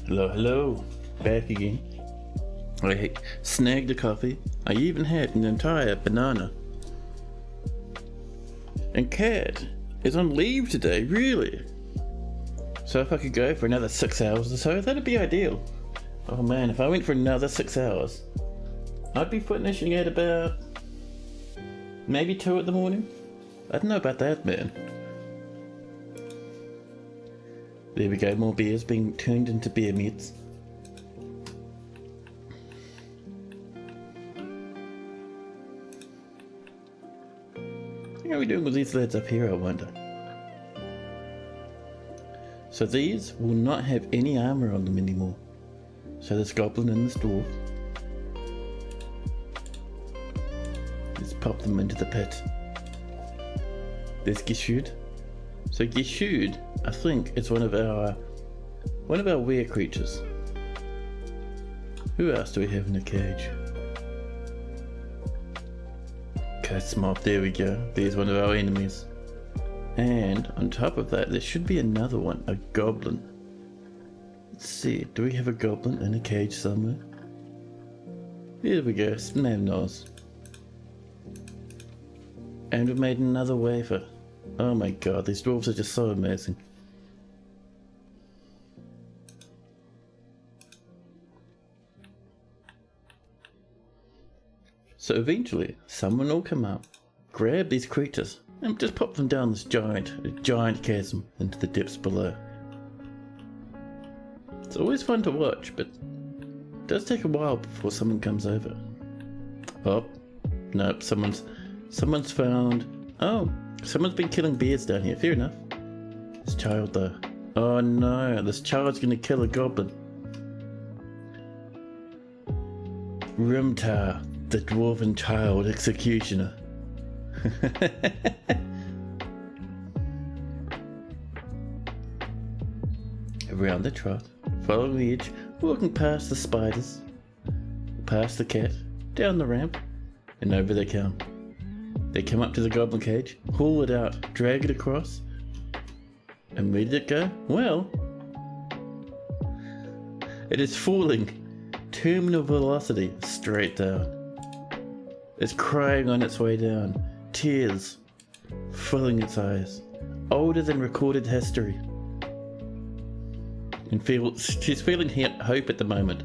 Hello, hello. Back again. I snagged a coffee. I even had an entire banana. And Cat is on leave today, really. So if I could go for another 6 hours or so, that'd be ideal. Oh man, if I went for another 6 hours, I'd be finishing at about maybe 2 in the morning. I don't know about that, man. There we go, more beers being turned into beer meats. How are we doing with these lads up here, I wonder? So these will not have any armor on them anymore. So this goblin and this dwarf. Let's pop them into the pit. There's Gishud. So Gishud, I think, is one of our were creatures. Who else do we have in the cage? Ghost mob, there we go. There's one of our enemies. And on top of that, there should be another one, a goblin. Let's see, do we have a goblin in a cage somewhere? Here we go, Snam nose. And we've made another wafer. Oh my god, these dwarves are just so amazing. So eventually, someone will come up, grab these creatures, and just pop them down this giant chasm into the depths below. It's always fun to watch, but it does take a while before someone comes over. Oh, nope, someone's found. Oh, someone's been killing bears down here, fair enough. This child though. Oh no, this child's gonna kill a goblin. Rimtar, the dwarven child executioner. Around the trot, following the edge, walking past the spiders, past the cat, down the ramp, and over they come. They come up to the goblin cage, haul it out, drag it across, and where did it go? Well, it is falling terminal velocity straight down. It's crying on its way down, tears filling its eyes, older than recorded history. And she's feeling hope at the moment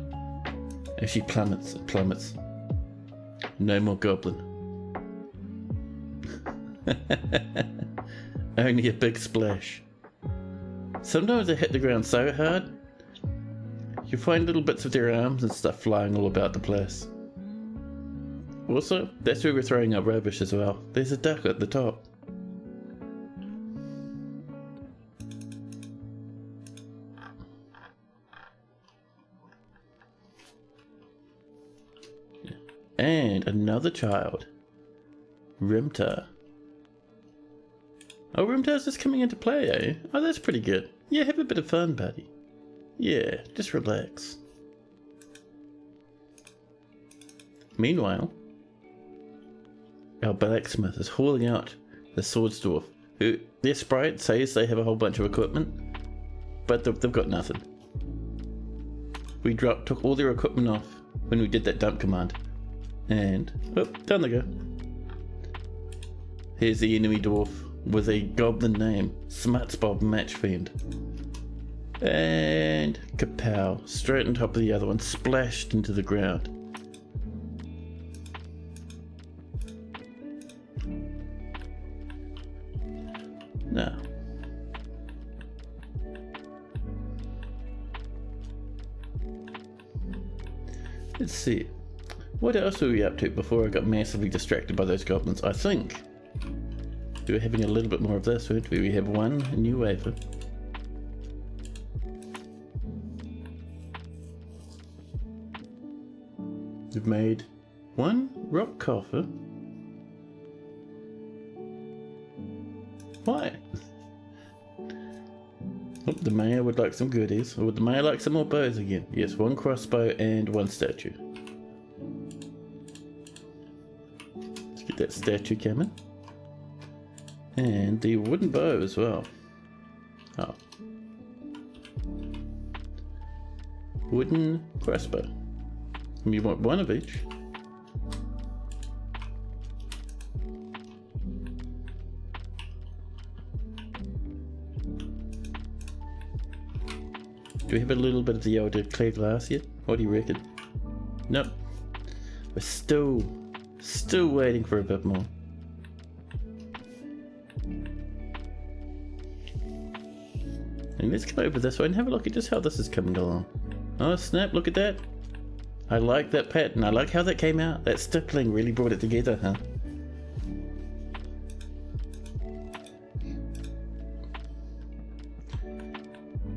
as she plummets and plummets. No more goblin. Only a big splash. Sometimes they hit the ground so hard, you find little bits of their arms and stuff flying all about the place. Also, that's where we're throwing our rubbish as well. There's a duck at the top. And another child. Rimtar. Oh, Rimtar's just coming into play, eh? Oh, that's pretty good. Yeah, have a bit of fun, buddy. Yeah, just relax. Meanwhile, our blacksmith is hauling out the swords dwarf, who their sprite says they have a whole bunch of equipment, but they've got nothing. We took all their equipment off when we did that dump command. And, oh, down they go. Here's the enemy dwarf with a goblin name, Smutsbob Matchfiend. And kapow, straight on top of the other one, splashed into the ground. Now, let's see. What else were we up to before I got massively distracted by those goblins? I think we were having a little bit more of this, weren't we? We have one new wafer. We've made one rock coffer. Why? Oh, the mayor would like some goodies. Or would the mayor like some more bows again? Yes, one crossbow and one statue. Let's get that statue coming. And the wooden bow as well. Oh. wooden crossbow. And you want one of each. Do we have a little bit of the old clear glass yet? What do you reckon? Nope. We're still waiting for a bit more. And let's come over this way and have a look at just how this is coming along. Oh snap, look at that. I like that pattern. I like how that came out. That stippling really brought it together, huh?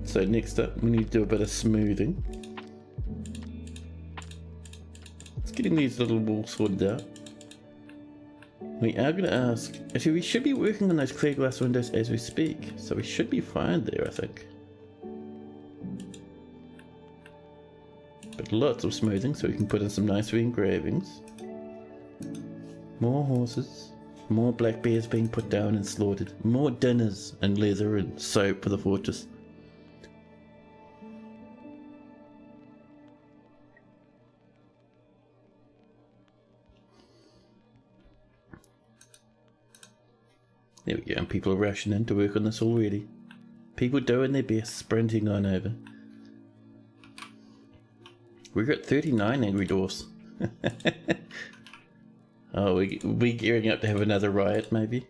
So next up, we need to do a bit of smoothing. Let's getting these little walls sorted out. We are going to ask, actually we should be working on those clear glass windows as we speak, so we should be fine there, I think. But lots of smoothing so we can put in some nice engravings. More horses, more black bears being put down and slaughtered, more dinners and leather and soap for the fortress. There we go, and people are rushing in to work on this already. People doing their best, sprinting on over. We're at 39 angry dwarfs. Oh, we gearing up to have another riot, maybe?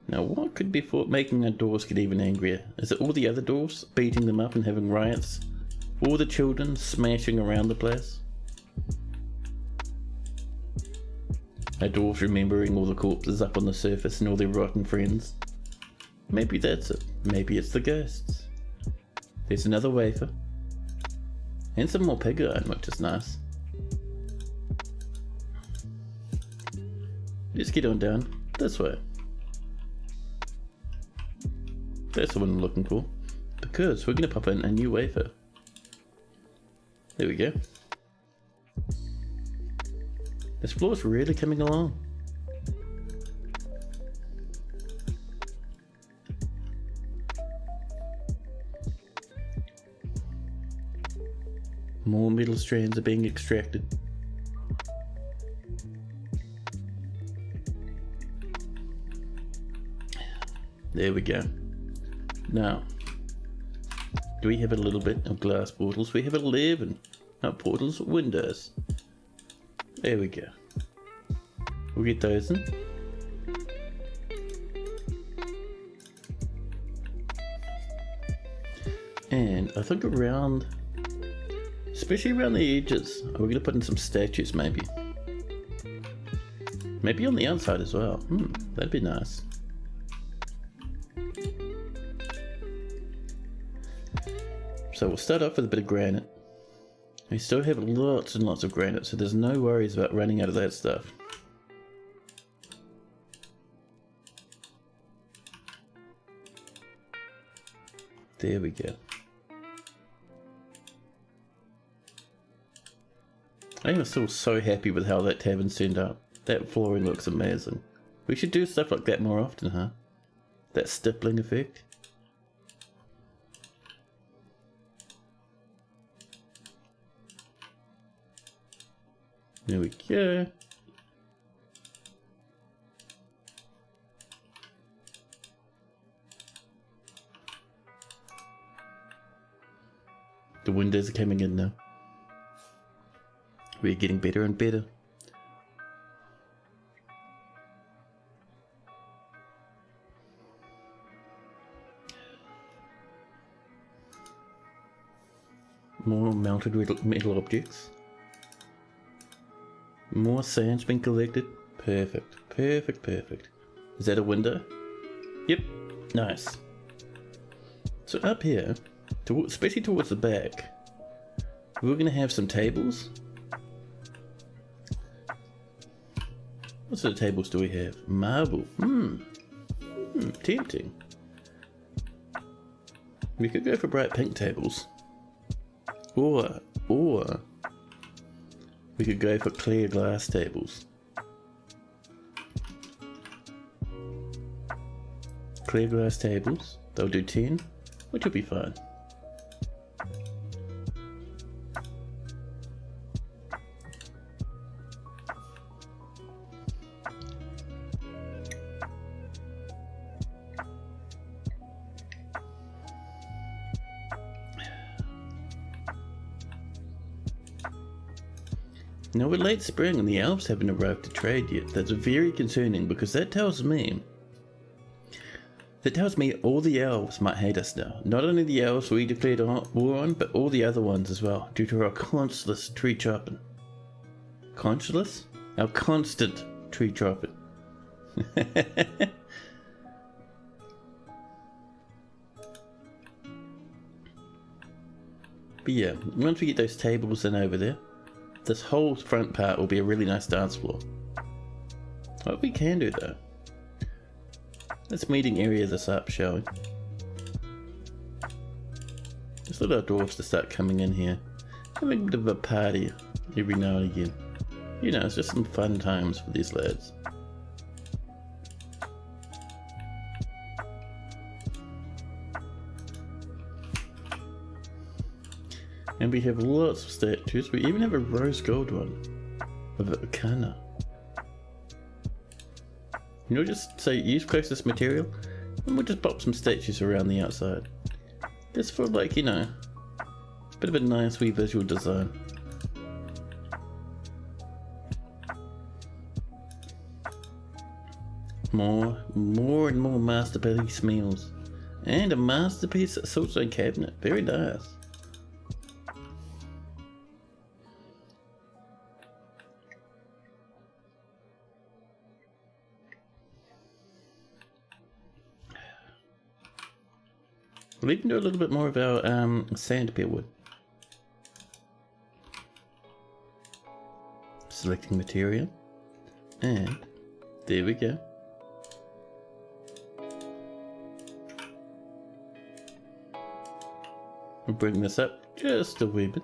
Now, what could be for making our dwarves get even angrier? Is it all the other dwarves beating them up and having riots? All the children smashing around the place? Our dwarves remembering all the corpses up on the surface and all their rotten friends? Maybe that's it. Maybe it's the ghosts. There's another wafer. And some more pig iron, which is nice. Let's get on down this way. That's the one I'm looking for, because we're going to pop in a new wafer. There we go. This floor's really coming along. More metal strands are being extracted. There we go. Now, do we have a little bit of glass portals? We have 11. Not portals, windows. There we go. We'll get those in. And I think around, especially around the edges, we're going to put in some statues maybe. Maybe on the outside as well. That'd be nice. So we'll start off with a bit of granite. We still have lots and lots of granite, so there's no worries about running out of that stuff. There we go. I am still so happy with how that tavern's turned out. That flooring looks amazing. We should do stuff like that more often, huh? That stippling effect. There we go. The windows are coming in now. We're getting better and better. More mounted metal objects. More sand's been collected. Perfect, perfect, perfect. Is that a window? Yep, nice. So up here, especially towards the back, we're going to have some tables. What sort of tables do we have? Marble. Tempting. We could go for bright pink tables. Or we could go for clear glass tables. Clear glass tables, they'll do 10, which will be fine. Now we're late spring and the elves haven't arrived to trade yet. That's very concerning because that tells me all the elves might hate us now. Not only the elves we declared war on, but all the other ones as well, due to our constant tree chopping. Conscious? Our constant tree chopping. But yeah, once we get those tables in over there, this whole front part will be a really nice dance floor. What we can do though, let's meeting area this up, shall we? Just let our dwarves to start coming in here, having a bit of a party every now and again. You know, it's just some fun times for these lads. And we have lots of statues. We even have a rose gold one of Arcana. You know, just say use closest material, and we'll just pop some statues around the outside. Just for, like, you know, a bit of a nice wee visual design. More and more masterpiece meals. And a masterpiece siltstone cabinet. Very nice. We'll even do a little bit more of our sandpear wood. Selecting material. And there we go. We'll bring this up just a wee bit.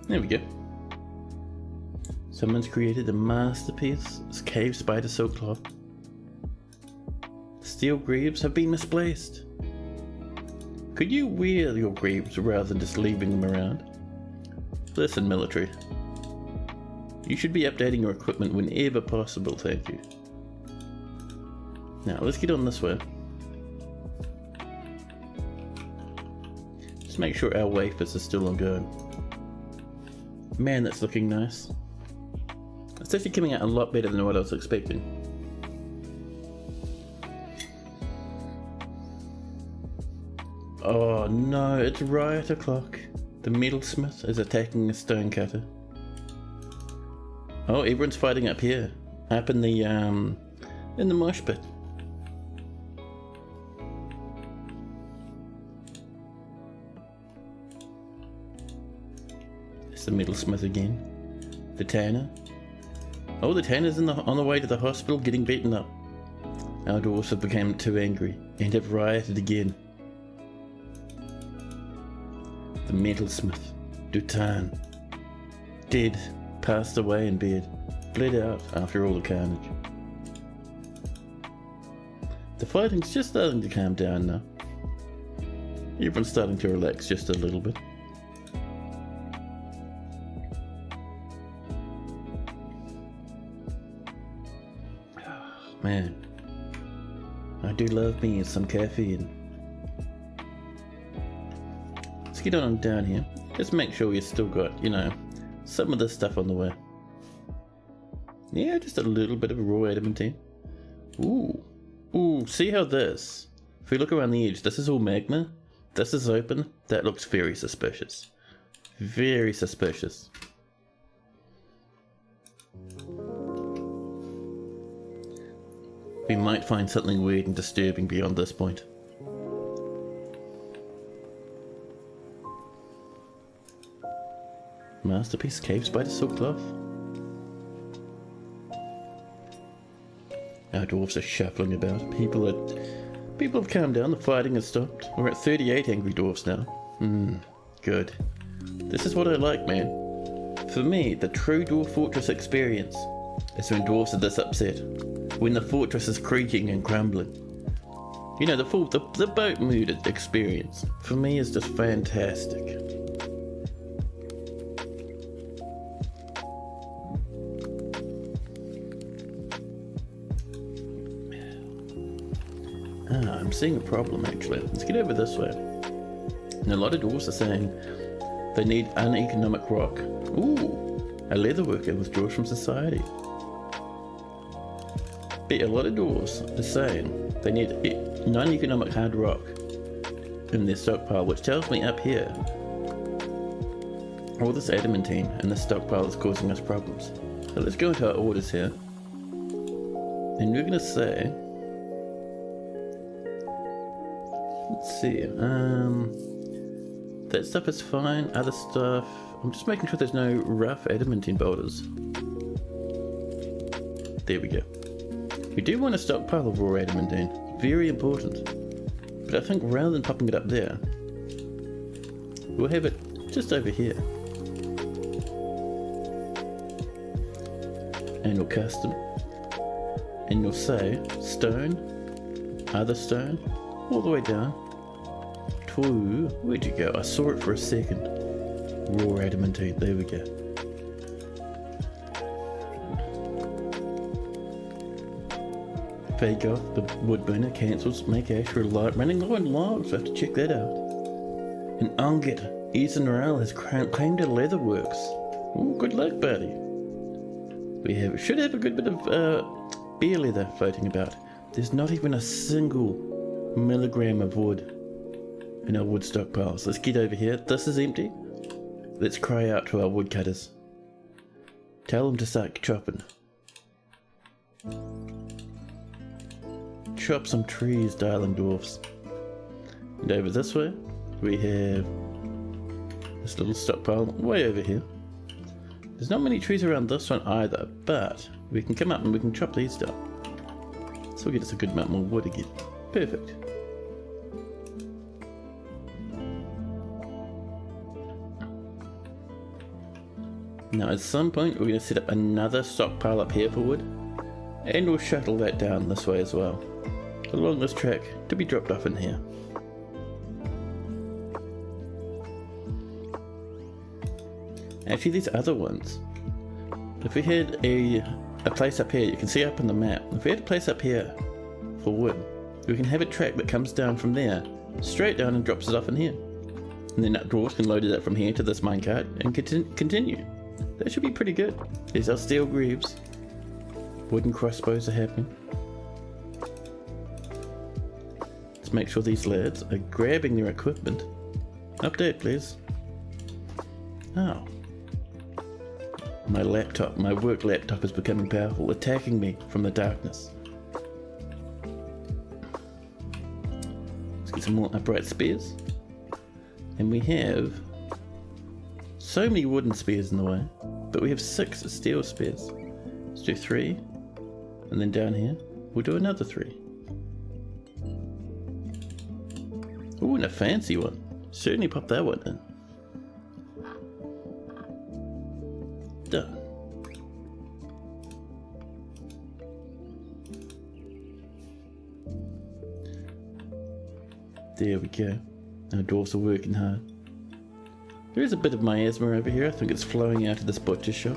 There we go. Someone's created a masterpiece. It's cave spider silk cloth. Steel greaves have been misplaced. Could you wear your greaves rather than just leaving them around? Listen, military. You should be updating your equipment whenever possible, thank you. Now, let's get on this way. Just make sure our wafers are still ongoing. Man, that's looking nice. It's actually coming out a lot better than what I was expecting. Oh no, it's riot o'clock. The metalsmith is attacking a stonecutter. Oh, everyone's fighting up here. Up in the mosh pit. It's the metalsmith again. The tanner. Oh, the tanner's on the way to the hospital getting beaten up. Our dwarves have become too angry and have rioted again. The metalsmith, Dutan, dead, passed away in bed, bled out after all the carnage. The fighting's just starting to calm down now. Everyone's starting to relax just a little bit. Man, I do love me some caffeine. Let's get on down here. Just make sure we've still got, you know, some of this stuff on the way. Yeah, just a little bit of raw adamantine. Ooh, see how this, if we look around the edge, this is all magma. This is open. That looks very suspicious. Very suspicious. We might find something weird and disturbing beyond this point. Masterpiece cave spider silk cloth. Our dwarves are shuffling about. People are People have calmed down, the fighting has stopped. We're at 38 angry dwarfs now. Good. This is what I like, man. For me, the true dwarf fortress experience is when dwarfs are this upset. When the fortress is creaking and crumbling. You know, the boat mood experience, for me, is just fantastic. I'm seeing a problem actually. Let's get over this way. And a lot of dwarfs are saying they need uneconomic rock. Ooh, a leather worker withdraws from society. But a lot of dwarfs are saying they need non-economic hard rock in their stockpile, which tells me up here all this adamantine in the stockpile is causing us problems. So let's go into our orders here. And we're going to say, let's see, that stuff is fine, other stuff, I'm just making sure there's no rough adamantine boulders. There we go. We do want a stockpile of raw adamantine, very important. But I think rather than popping it up there, we'll have it just over here. And we'll custom, and you'll say stone, other stone, all the way down to, where'd you go? I saw it for a second. Raw adamantine, there we go. Fade off, the wood burner cancels, make ash for light, running low on logs, I have to check that out. And Onget, Ethan Morale has claimed a leather works. Oh, good luck, buddy. We should have a good bit of beer leather floating about. There's not even a single milligram of wood in our wood stockpiles. Let's get over here. This is empty. Let's cry out to our woodcutters. Tell them to start chopping. Chop some trees, darling dwarfs. And over this way, we have this little stockpile way over here. There's not many trees around this one either, but we can come up and we can chop these down. So we'll get us a good amount more wood again. Perfect. Now at some point we're going to set up another stockpile up here for wood, and we'll shuttle that down this way as well, along this track to be dropped off in here. Actually, these other ones, if we had a place up here, you can see up on the map, if we had a place up here for wood, we can have a track that comes down from there, straight down and drops it off in here. And then that dwarf can load it up from here to this minecart and continue. That should be pretty good. There's our steel greaves. Wooden crossbows are happening. Let's make sure these lads are grabbing their equipment. Update, please. Oh. My laptop, my work laptop is becoming powerful, attacking me from the darkness. Let's get some more upright spears. And we have so many wooden spears in the way, but we have 6 steel spears. Let's do 3, and then down here, we'll do another 3. Ooh, and a fancy one. Certainly pop that one in. Done. There we go. Our dwarfs are working hard. There is a bit of miasma over here. I think it's flowing out of this butcher shop.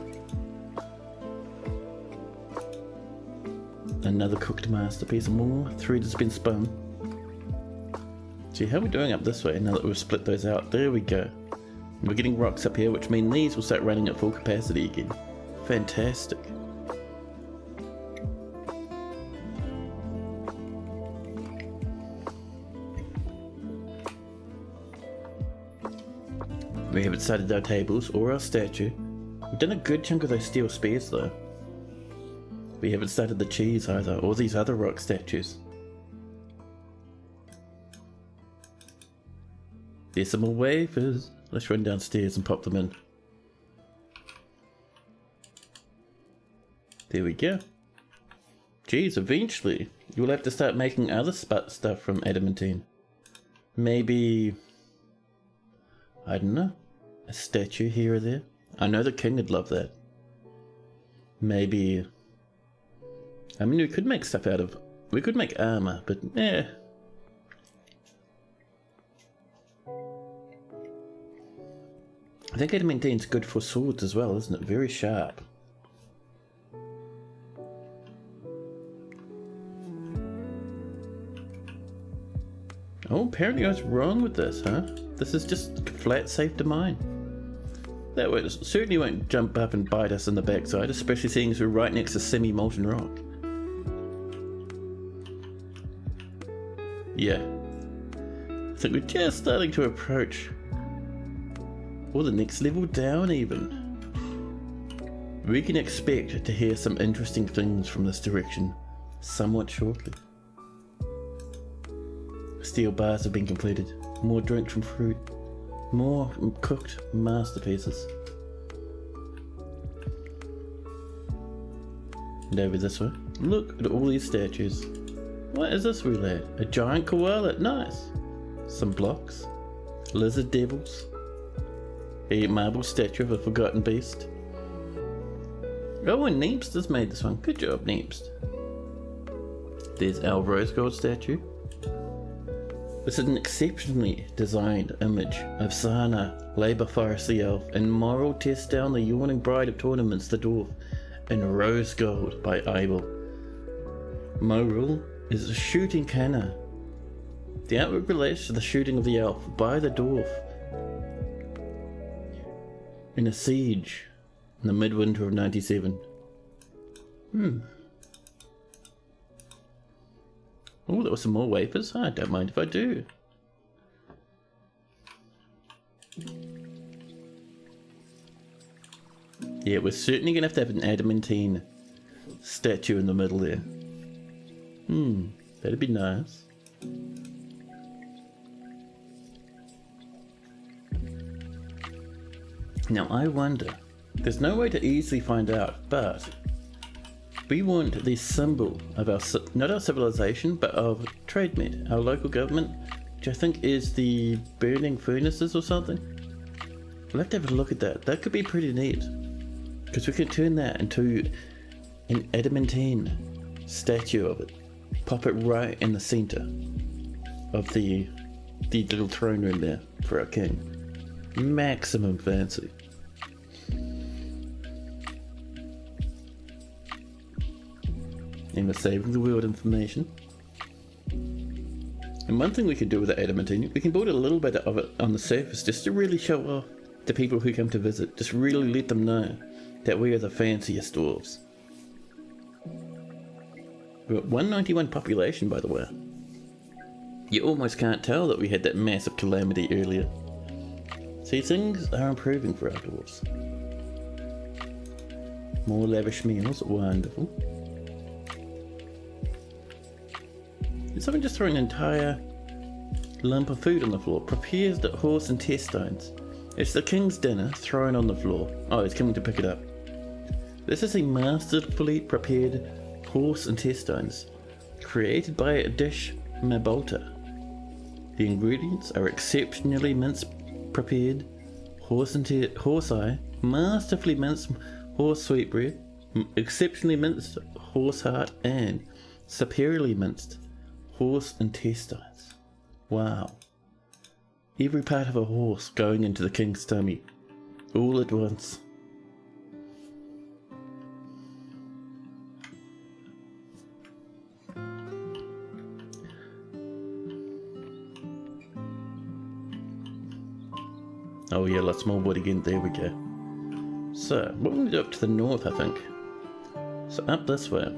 Another cooked masterpiece. More thread has been spun. See, how are we doing up this way now that we've split those out? There we go. We're getting rocks up here, which mean these will start running at full capacity again. Fantastic. We haven't started our tables or our statue. We've done a good chunk of those steel spears though. We haven't started the cheese either, or these other rock statues. There's some more wafers. Let's run downstairs and pop them in. There we go. Geez, eventually you'll have to start making other stuff from adamantine. Maybe, I don't know, a statue here or there. I know the king would love that. Maybe, I mean, we could make stuff out of, we could make armor, but eh. I think adamantine's good for swords as well, isn't it? Very sharp. Oh, apparently I was wrong with this, huh? This is just flat safe to mine. That certainly won't jump up and bite us in the backside, especially seeing as we're right next to semi-molten rock. Yeah. I think we're just starting to approach. Or the next level down even. We can expect to hear some interesting things from this direction somewhat shortly. Steel bars have been completed. More drink from fruit. More cooked masterpieces. And over this way. Look at all these statues. What is this, wee lad? A giant koala. Nice. Some blocks. Lizard devils. A marble statue of a forgotten beast. Oh, and Neemst has made this one. Good job, Neemst. There's our rose gold statue. This is an exceptionally designed image of Sana, Labour Forest the Elf, and Moral Test Down the Yawning Bride of Tournaments the Dwarf, in rose gold by Abel. Moral is a shooting cannon. The artwork relates to the shooting of the elf by the dwarf in a siege in the midwinter of 97. Oh, there were some more wafers. I don't mind if I do. Yeah, we're certainly going to have an adamantine statue in the middle there. That'd be nice. Now I wonder, there's no way to easily find out, but we want the symbol of our, not our civilization, but of Trademet, our local government, which I think is the burning furnaces or something. We'll have to have a look at that. That could be pretty neat, because we can turn that into an adamantine statue of it. Pop it right in the center of the little throne room there for our king. Maximum fancy. And we're saving the world information. And one thing we could do with the adamantine, we can build a little bit of it on the surface just to really show off to people who come to visit. Just really let them know that we are the fanciest dwarves. We've got 191 population, by the way. You almost can't tell that we had that massive calamity earlier. See, things are improving for our dwarves. More lavish meals, wonderful. Did someone just throw an entire lump of food on the floor? Prepared horse intestines. It's the king's dinner thrown on the floor. Oh, he's coming to pick it up. This is a masterfully prepared horse intestines, created by a dish Mabolta. The ingredients are exceptionally prepared horse eye, masterfully minced horse sweetbread, exceptionally minced horse heart, and superiorly minced horse intestines. Wow. Every part of a horse going into the king's tummy, all at once. Oh yeah, lots more wood again, there we go. So, we're going to do up to the north, I think. So up this way.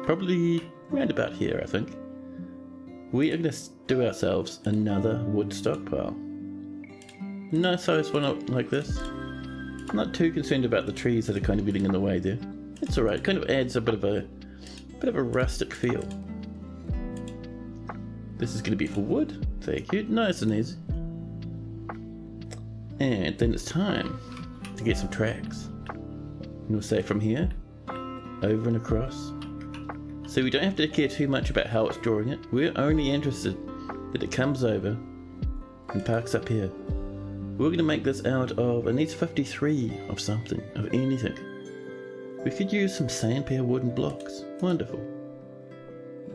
Probably round about here, I think. We are going to do ourselves another wood stockpile. Nice size one like this. I'm not too concerned about the trees that are kind of getting in the way there. It's alright, it kind of adds a bit of a rustic feel. This is going to be for wood. Thank you, nice and easy. And then it's time to get some tracks. And we'll say from here over and across. So we don't have to care too much about how it's drawing it. We're only interested that it comes over and parks up here. We're going to make this out of, it needs 53 of something, of anything. We could use some sandpaper wooden blocks. Wonderful.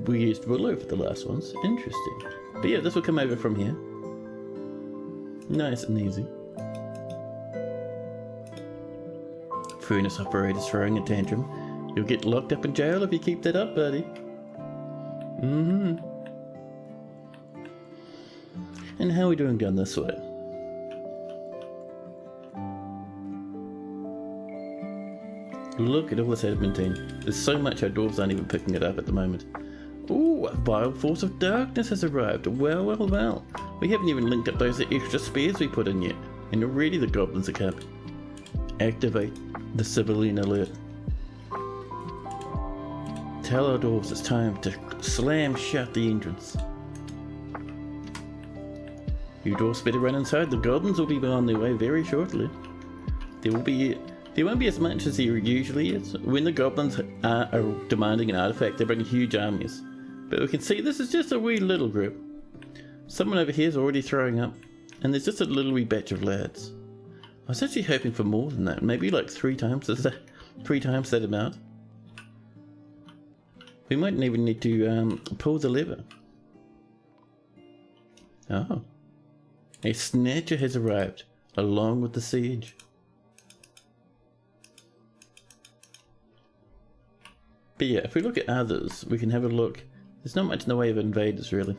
We used willow for the last ones. Interesting. But yeah, this will come over from here. Nice and easy. Furnace operator's throwing a tantrum. You'll get locked up in jail if you keep that up, buddy. And how are we doing down this way? Look at all this adamantine. There's so much our dwarves aren't even picking it up at the moment. Ooh, a vile force of darkness has arrived. Well, well, well. We haven't even linked up those extra spears we put in yet. And already the goblins are coming. Activate the civilian alert. Tell our dwarves it's time to slam shut the entrance. You dwarves better run inside. The goblins will be on their way very shortly. There won't be as much as there usually is. When the goblins are demanding an artifact, they bring huge armies. But we can see this is just a wee little group. Someone over here is already throwing up, and there's just a little wee batch of lads. I was actually hoping for more than that, maybe like 3 times that amount. We mightn't even need to pull the lever. Oh. A snatcher has arrived, along with the siege. But yeah, if we look at others, we can have a look. There's not much in the way of invaders, really.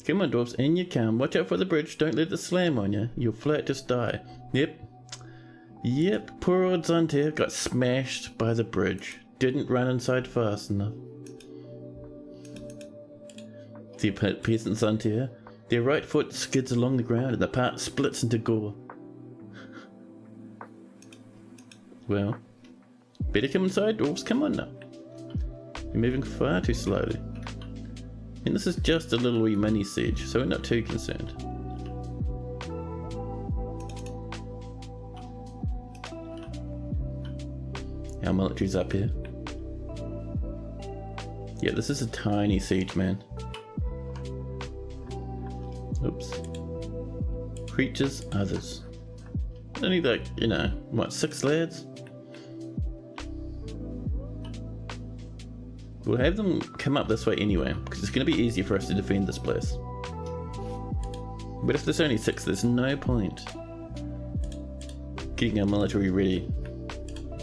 Come on, dwarves, in you come. Watch out for the bridge. Don't let it slam on you. You'll flat just die. Yep, poor old Zontier got smashed by the bridge. Didn't run inside fast enough. The peasants Zontier, their right foot skids along the ground and the part splits into gore. Well, better come inside, dwarves. Come on now. You're moving far too slowly. And this is just a little wee mini siege, so we're not too concerned. Our military's up here. Yeah, this is a tiny siege, man. Oops. Creatures, others. Only like, you know, what, 6 lads? We'll have them come up this way anyway, because it's going to be easier for us to defend this place. But if there's only 6, there's no point getting our military ready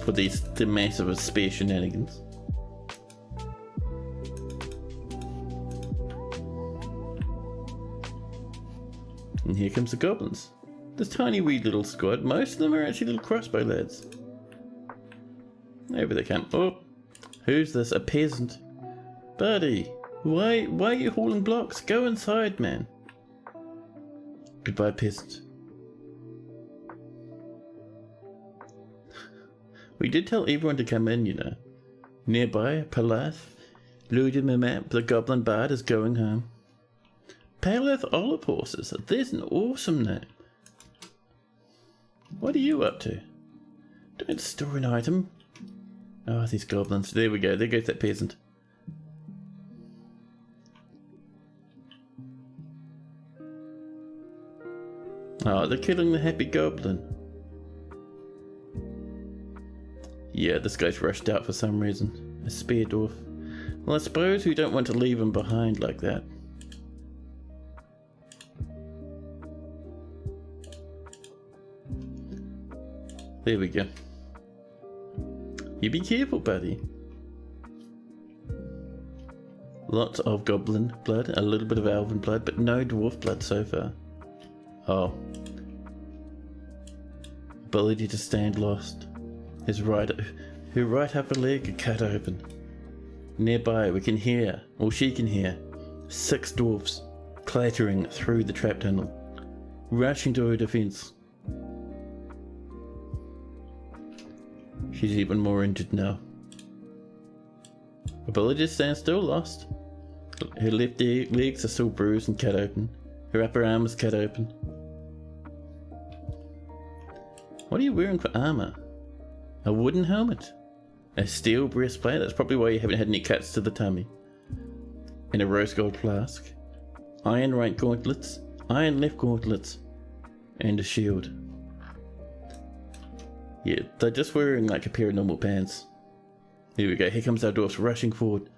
for the massive spear shenanigans. And here comes the goblins. This tiny wee little squad, most of them are actually little crossbow lads. Over they come. Oh! Who's this? A peasant? Buddy, why are you hauling blocks? Go inside, man. Goodbye, peasant. We did tell everyone to come in, you know. Nearby, Palath, Ludimimap, the goblin bard, is going home. Palath Olive Horses, there's an awesome name. What are you up to? Don't store an item. Oh, these goblins. There we go. There goes that peasant. Oh, they're killing the happy goblin. Yeah, this guy's rushed out for some reason. A spear dwarf. Well, I suppose we don't want to leave him behind like that. There we go. You be careful, buddy. Lots of goblin blood, a little bit of elven blood, but no dwarf blood so far. Oh. Ability to stand lost. Her right upper leg cut open. Nearby we can hear, or she can hear, 6 dwarfs clattering through the trap tunnel, rushing to her defense. She's even more injured now. Ability to stand still lost. Her left legs are still bruised and cut open. Her upper arm is cut open. What are you wearing for armor? A wooden helmet? A steel breastplate, that's probably why you haven't had any cuts to the tummy. And a rose gold flask. Iron right gauntlets, iron left gauntlets, and a shield. Yeah, they're just wearing like a pair of normal pants. Here we go, here comes our dwarfs rushing forward,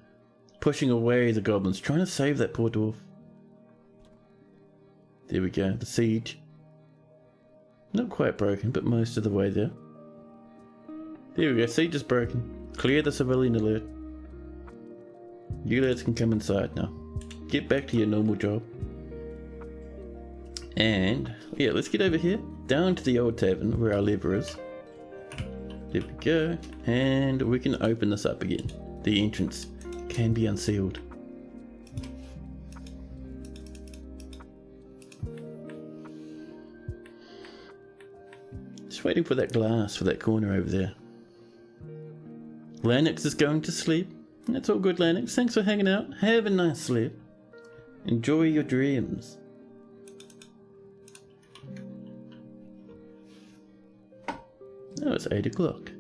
pushing away the goblins, trying to save that poor dwarf. There we go, the siege. Not quite broken, but most of the way there. There we go, siege is broken. Clear the civilian alert. You lads can come inside now. Get back to your normal job. And, yeah, let's get over here, down to the old tavern where our lever is. There we go, and we can open this up again. The entrance can be unsealed. Just waiting for that glass for that corner over there. Lennox is going to sleep. That's all good, Lennox. Thanks for hanging out. Have a nice sleep. Enjoy your dreams. Oh, it's 8 o'clock.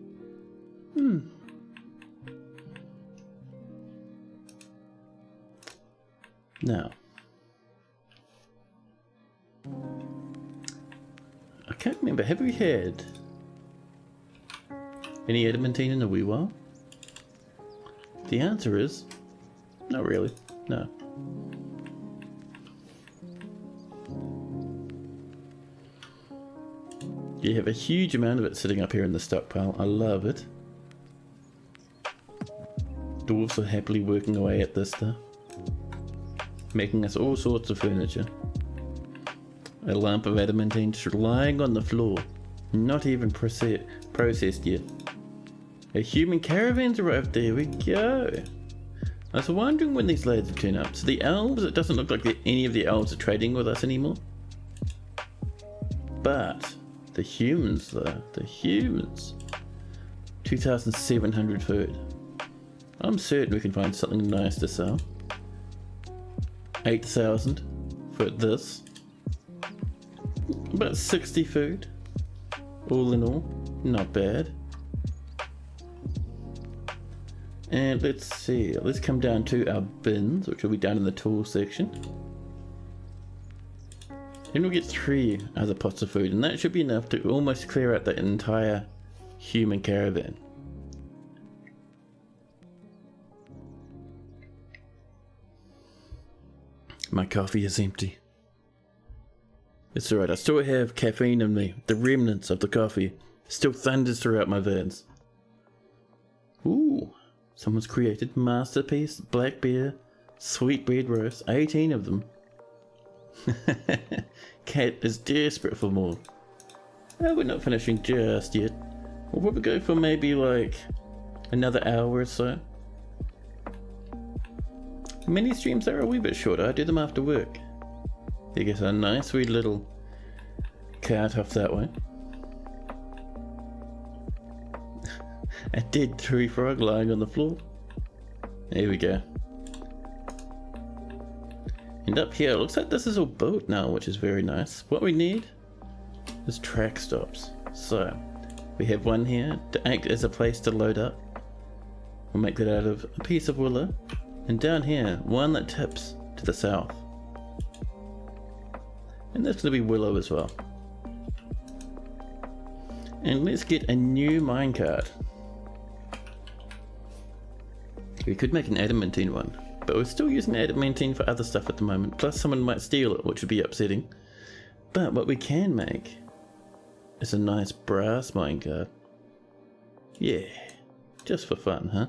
Now, I can't remember, have we had any adamantine in a wee while? The answer is, not really, no. You have a huge amount of it sitting up here in the stockpile. I love it. Dwarves are happily working away at this stuff, making us all sorts of furniture. A lump of adamantine just lying on the floor, not even processed yet. A human caravan's arrived. There we go. I was wondering when these lads would turn up. So the elves, it doesn't look like any of the elves are trading with us anymore. But the humans though, the humans. 2,700 food. I'm certain we can find something nice to sell. 8,000 for this. About 60 food. All in all, not bad. And let's see, let's come down to our bins, which will be down in the tool section. And we'll get 3 other pots of food, and that should be enough to almost clear out the entire human caravan. My coffee is empty. It's alright, I still have caffeine in me. The remnants of the coffee still thunders throughout my veins. Ooh, someone's created masterpiece, black beer, sweet bread roast, 18 of them. Cat is desperate for more. Oh, we're not finishing just yet. We'll probably go for maybe like another hour or so. Mini streams are a wee bit shorter, I do them after work. You get a nice wee little cart off that way. A dead tree frog lying on the floor. There we go. And up here, it looks like this is all built now, which is very nice. What we need is track stops. So, we have one here to act as a place to load up. We'll make that out of a piece of willow. And down here, one that tips to the south. And that's going to be willow as well. And let's get a new minecart. We could make an adamantine one, but we're still using adamantine for other stuff at the moment. Plus someone might steal it, which would be upsetting. But what we can make is a nice brass minecart. Yeah, just for fun, huh?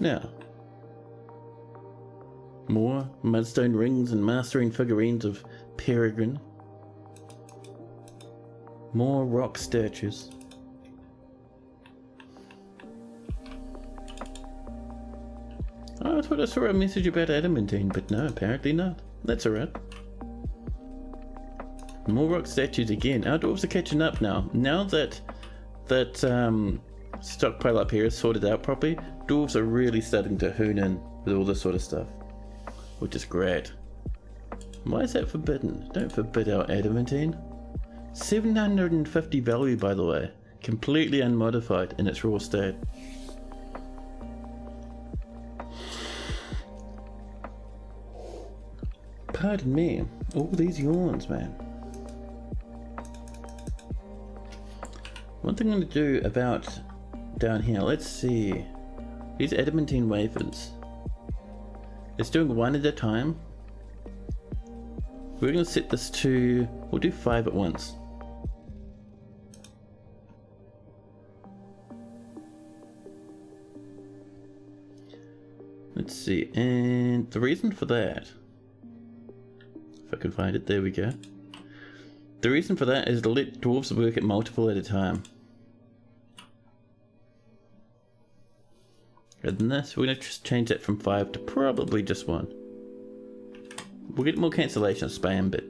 Now, more mudstone rings and mastering figurines of Peregrine. More rock statues. Oh, I thought I saw a message about adamantine, but no, apparently not. That's alright. More rock statues again. Our dwarves are catching up now. Now that stockpile up here is sorted out properly, dwarves are really starting to hone in with all this sort of stuff, which is great. Why is that forbidden? Don't forbid our adamantine. 750 value, by the way. Completely unmodified in its raw state. Pardon me. All these yawns, man. One thing I'm going to do about down here, let's see. These adamantine wafers. It's doing one at a time. We're going to set this to, we'll do 5 at once. Let's see, and the reason for that, if I can find it, there we go. The reason for that is to let dwarves work at multiple at a time. Other than this, we're going to just change that from 5 to probably just 1. We'll get more cancellation of spam, but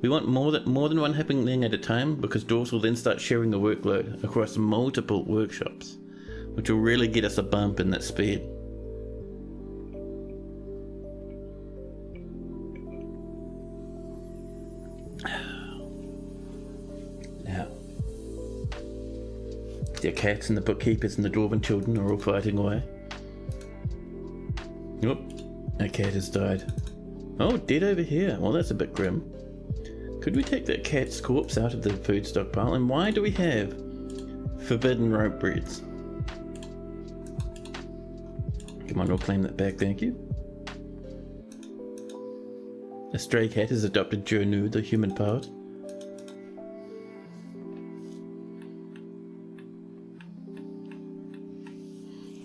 we want more than one happening at a time, because dwarves will then start sharing the workload across multiple workshops, which will really get us a bump in that speed. Now, the cats and the bookkeepers and the dwarven children are all fighting away. Whoop, a cat has died. Oh, dead over here. Well, that's a bit grim. Could we take that cat's corpse out of the food stockpile? And why do we have forbidden rope breeds? Come on, we'll claim that back, thank you. A stray cat has adopted Jonu, the human part.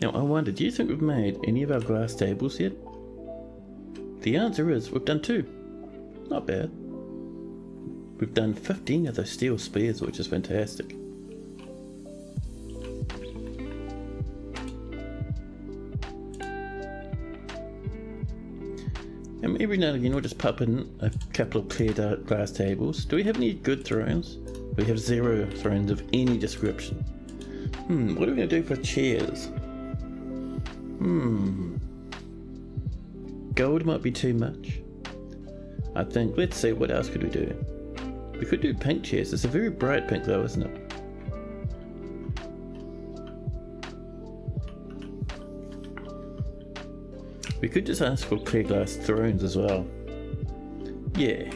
Now, I wonder, do you think we've made any of our glass tables yet? The answer is, we've done 2. Not bad. We've done 15 of those steel spears, which is fantastic. And every now and again we'll just pop in a couple of clear glass tables. Do we have any good thrones? We have 0 thrones of any description. What are we going to do for chairs? Gold might be too much. I think, let's see, what else could we do? We could do pink chairs. It's a very bright pink though, isn't it? We could just ask for clear glass thrones as well. Yeah.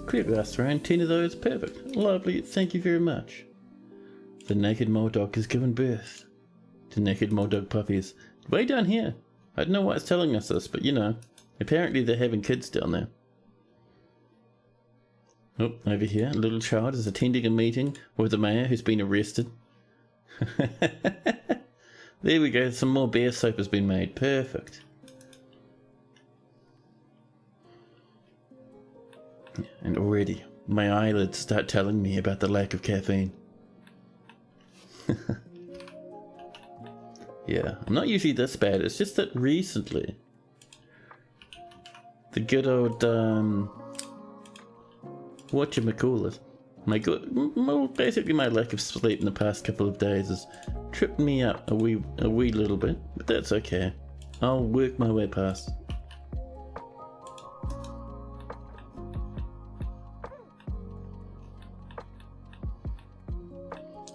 Clear glass throne, 10 of those, perfect. Lovely, thank you very much. The naked Moldog has given birth to naked Moldog puppies. Way down here. I don't know why it's telling us this, but you know, apparently they're having kids down there. Oh, over here, a little child is attending a meeting with the mayor who's been arrested. There we go, some more bear soap has been made. Perfect. And already, my eyelids start telling me about the lack of caffeine. Yeah, I'm not usually this bad, it's just that recently, the good old, whatchamacallit, basically my lack of sleep in the past couple of days has tripped me up a wee little bit, but that's okay. I'll work my way past.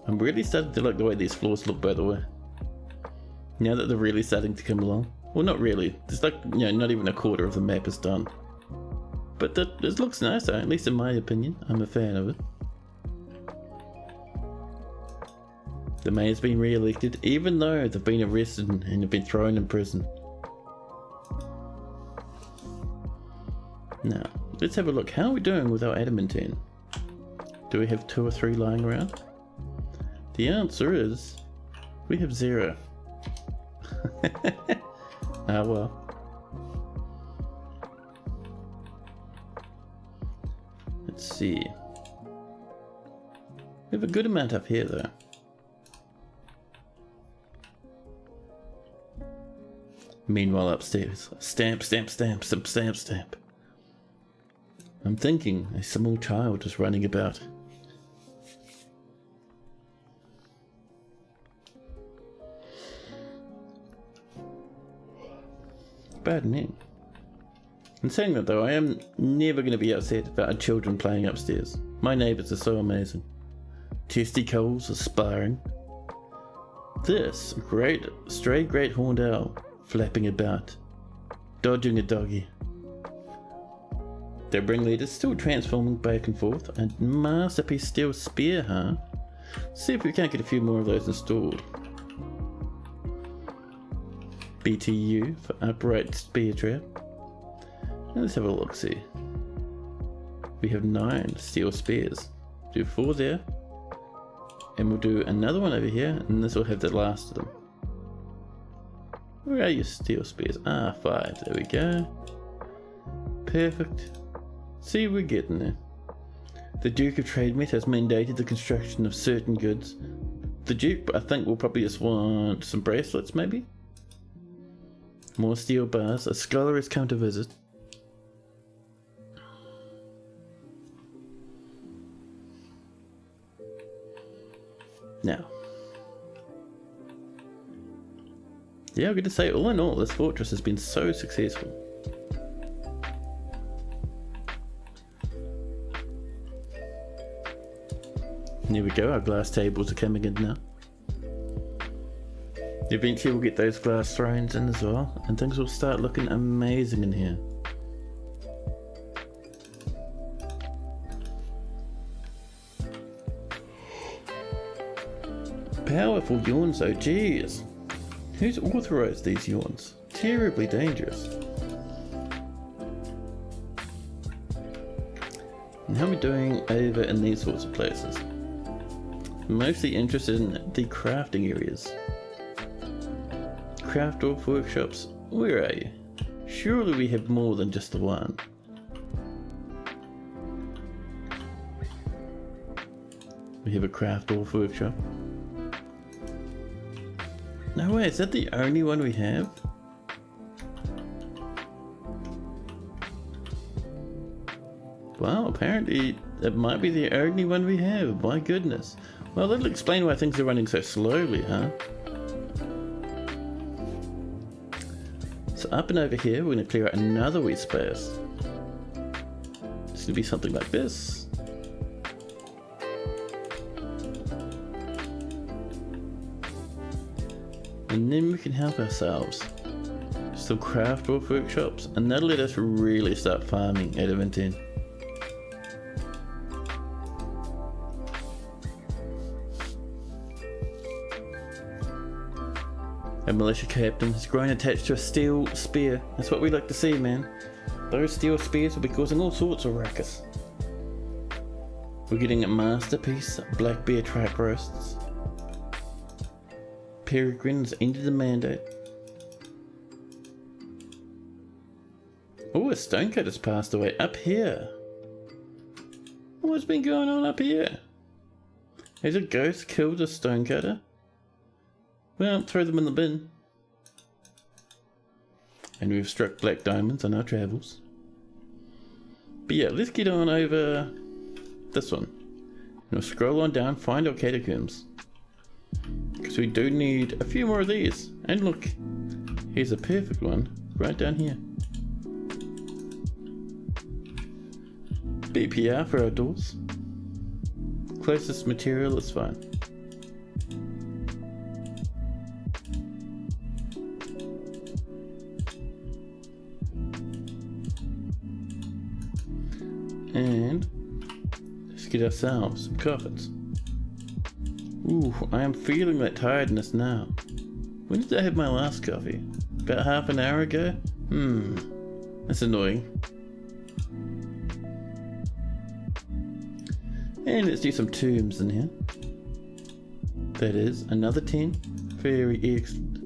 I'm really starting to like the way these floors look, by the way. Now that they're really starting to come along. Well, not really. It's like, you know, not even a quarter of the map is done. But this looks nice though, at least in my opinion. I'm a fan of it. The mayor's been re-elected, even though they've been arrested and have been thrown in prison. Now, let's have a look. How are we doing with our adamantine? Do we have 2 or 3 lying around? The answer is, we have 0. Ah well. Let's see. We have a good amount up here though. Meanwhile upstairs, stamp, stamp, stamp, stamp, stamp, stamp. I'm thinking a small child is running about. bad in here. In saying that though, I am never going to be upset about children playing upstairs. My neighbours are so amazing. Testicles aspiring. This stray great horned owl flapping about, dodging a doggy. Their ringleader still transforming back and forth, and masterpiece steel spear, huh? See if we can't get a few more of those installed. BTU for upright spear trap. And let's have a look, see. We have 9 steel spears. Do 4 there. And we'll do another one over here, and this will have the last of them. Where are your steel spears? Ah, 5. There we go. Perfect. See, we're getting there. The Duke of Trademet has mandated the construction of certain goods. The Duke, I think, will probably just want some bracelets, maybe? More steel bars. A scholar has come to visit. Now, yeah, I'm going to say, all in all, this fortress has been so successful. There we go, our glass tables are coming in now. Eventually we'll get those glass thrones in as well, and things will start looking amazing in here. Powerful yawns though, jeez. Who's authorized these yawns? Terribly dangerous. And how are we doing over in these sorts of places? Mostly interested in the crafting areas. Craft Dwarf workshops, where are you? Surely we have more than just the one. We have a Craft Dwarf workshop. No way, is that the only one we have? Wow, apparently it might be the only one we have, my goodness. Well, that'll explain why things are running so slowly, huh? So up and over here, we're going to clear out another wee space. It's going to be something like this. And then we can help ourselves. Some craft Dwarf workshops, and that'll let us really start farming out of intent. A militia captain has grown attached to a steel spear. That's what we like to see, man. Those steel spears will be causing all sorts of ruckus. We're getting a masterpiece, black bear track roasts. Peregrine's ended the mandate. Oh, a stonecutter has passed away up here. What's been going on up here? Has a ghost killed a stonecutter? Well, throw them in the bin. And we've struck black diamonds on our travels. But yeah, let's get on over this one. And we'll scroll on down, find our catacombs. Because we do need a few more of these. And look, here's a perfect one right down here. BPR for our doors. Closest material is fine. And let's get ourselves some coffins. Ooh, I am feeling that tiredness now. When did I have my last coffee? About half an hour ago? That's annoying. And let's do some tombs in here. That is another 10. Very excellent.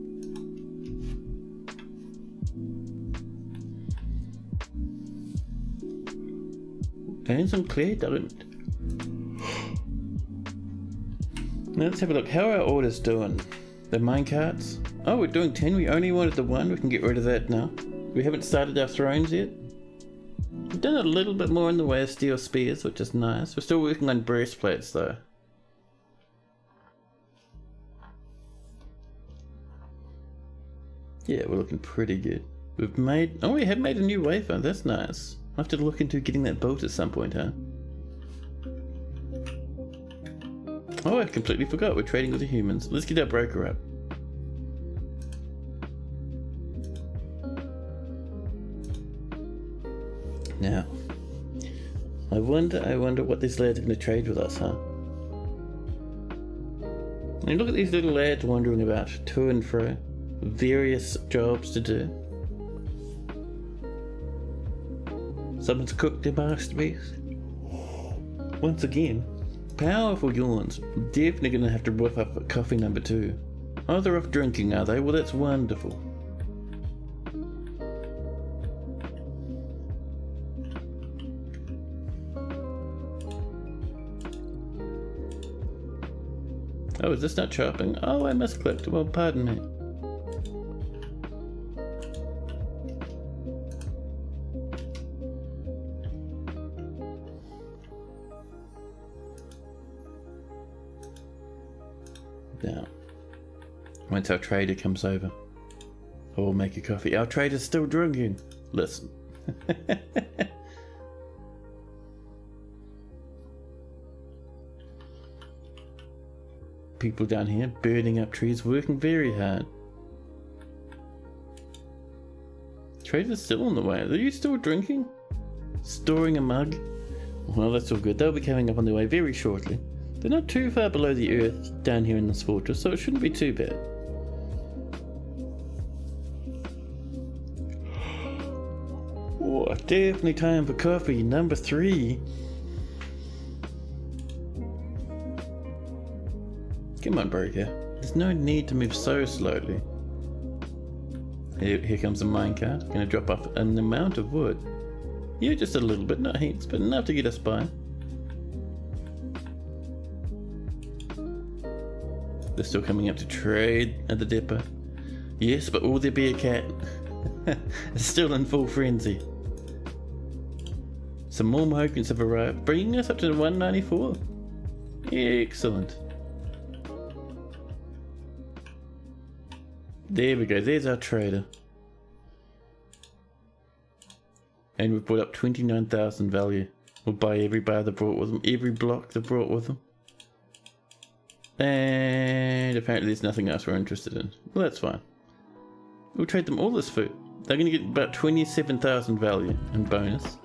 And some clear diamond. Now let's have a look. How are our orders doing? The minecarts? Oh, we're doing 10. We only wanted the 1. We can get rid of that now. We haven't started our thrones yet. We've done a little bit more in the way of steel spears, which is nice. We're still working on breastplates though. Yeah, we're looking pretty good. we have made a new wafer. That's nice. I'll have to look into getting that built at some point, huh? Oh, I completely forgot. We're trading with the humans. Let's get our broker up. Now, I wonder what these lads are going to trade with us, huh? And look at these little lads wandering about, to and fro, various jobs to do. Someone's cooked their masterpiece. Once again, powerful yawns. Definitely going to have to whip up coffee number 2. Oh, they're off drinking, are they? Well, that's wonderful. Oh, is this not chopping? Oh, I misclicked. Well, pardon me. Now, once our trader comes over, we'll make a coffee. Our trader's still drinking. Listen. People down here burning up trees, working very hard. Trader's still on the way. Are you still drinking? Storing a mug? Well, that's all good. They'll be coming up on their way very shortly. They're not too far below the earth down here in this fortress, so it shouldn't be too bad. Oh, definitely time for coffee number 3. Come on, broker. There's no need to move so slowly. Here comes the minecart. Gonna drop off an amount of wood. Yeah, just a little bit, not heaps, but enough to get us by. They're still coming up to trade at the depot. Yes, but will there be a cat? It's still in full frenzy. Some more migrants have arrived, bringing us up to 194. Excellent. There we go, there's our trader. And we've brought up 29,000 value. We'll buy every bar they brought with them, every block they brought with them. And apparently there's nothing else we're interested in. Well, that's fine. We'll trade them all this food. They're going to get about 27,000 value in bonus.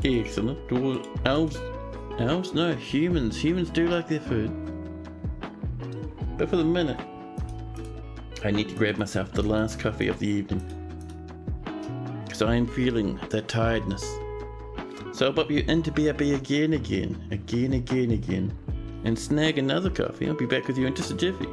Excellent. Elves? No, humans. Humans do like their food. But for the minute, I need to grab myself the last coffee of the evening. Because I am feeling that tiredness. So I'll pop you into BRB again. And snag another coffee. I'll be back with you in just a jiffy.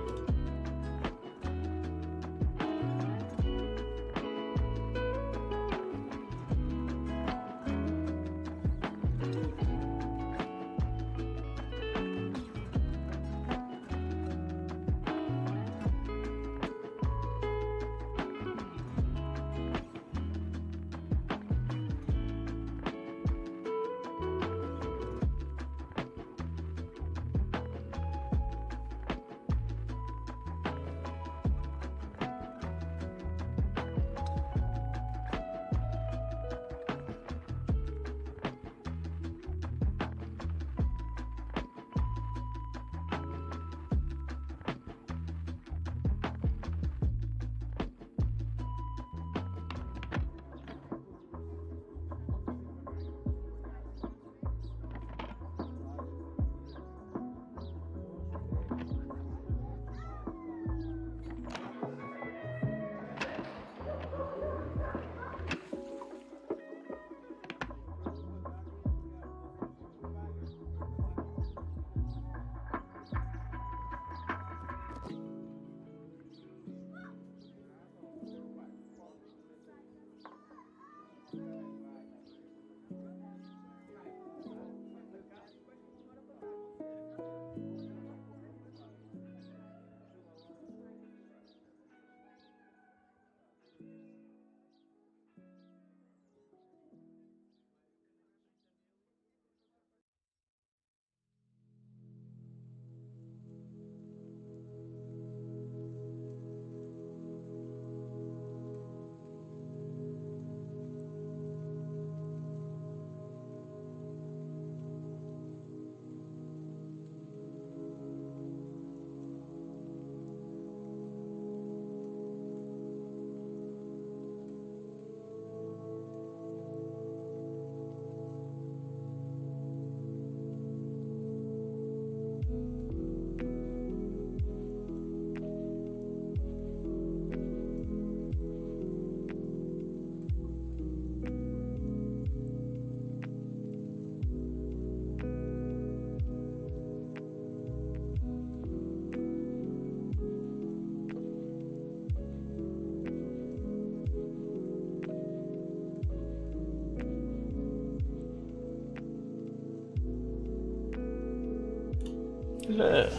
Now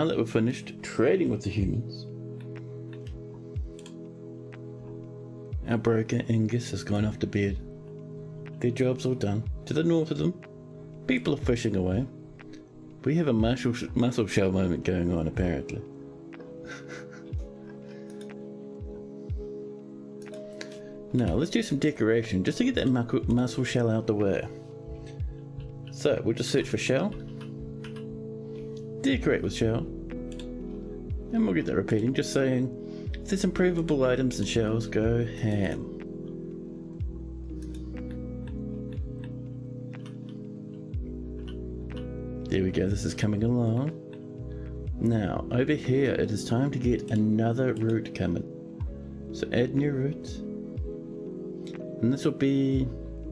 that we're finished trading with the humans, our broker Angus has gone off to bed. Their job's all done. To the north of them, people are fishing away. We have a muscle shell moment going on, apparently. Now, let's do some decoration just to get that muscle shell out the way. So, we'll just search for shell, decorate with shell, and we'll get that repeating, just saying, if there's improvable items and shells, go ham. There we go, this is coming along. Now, over here, it is time to get another route coming. So add new route. And this will be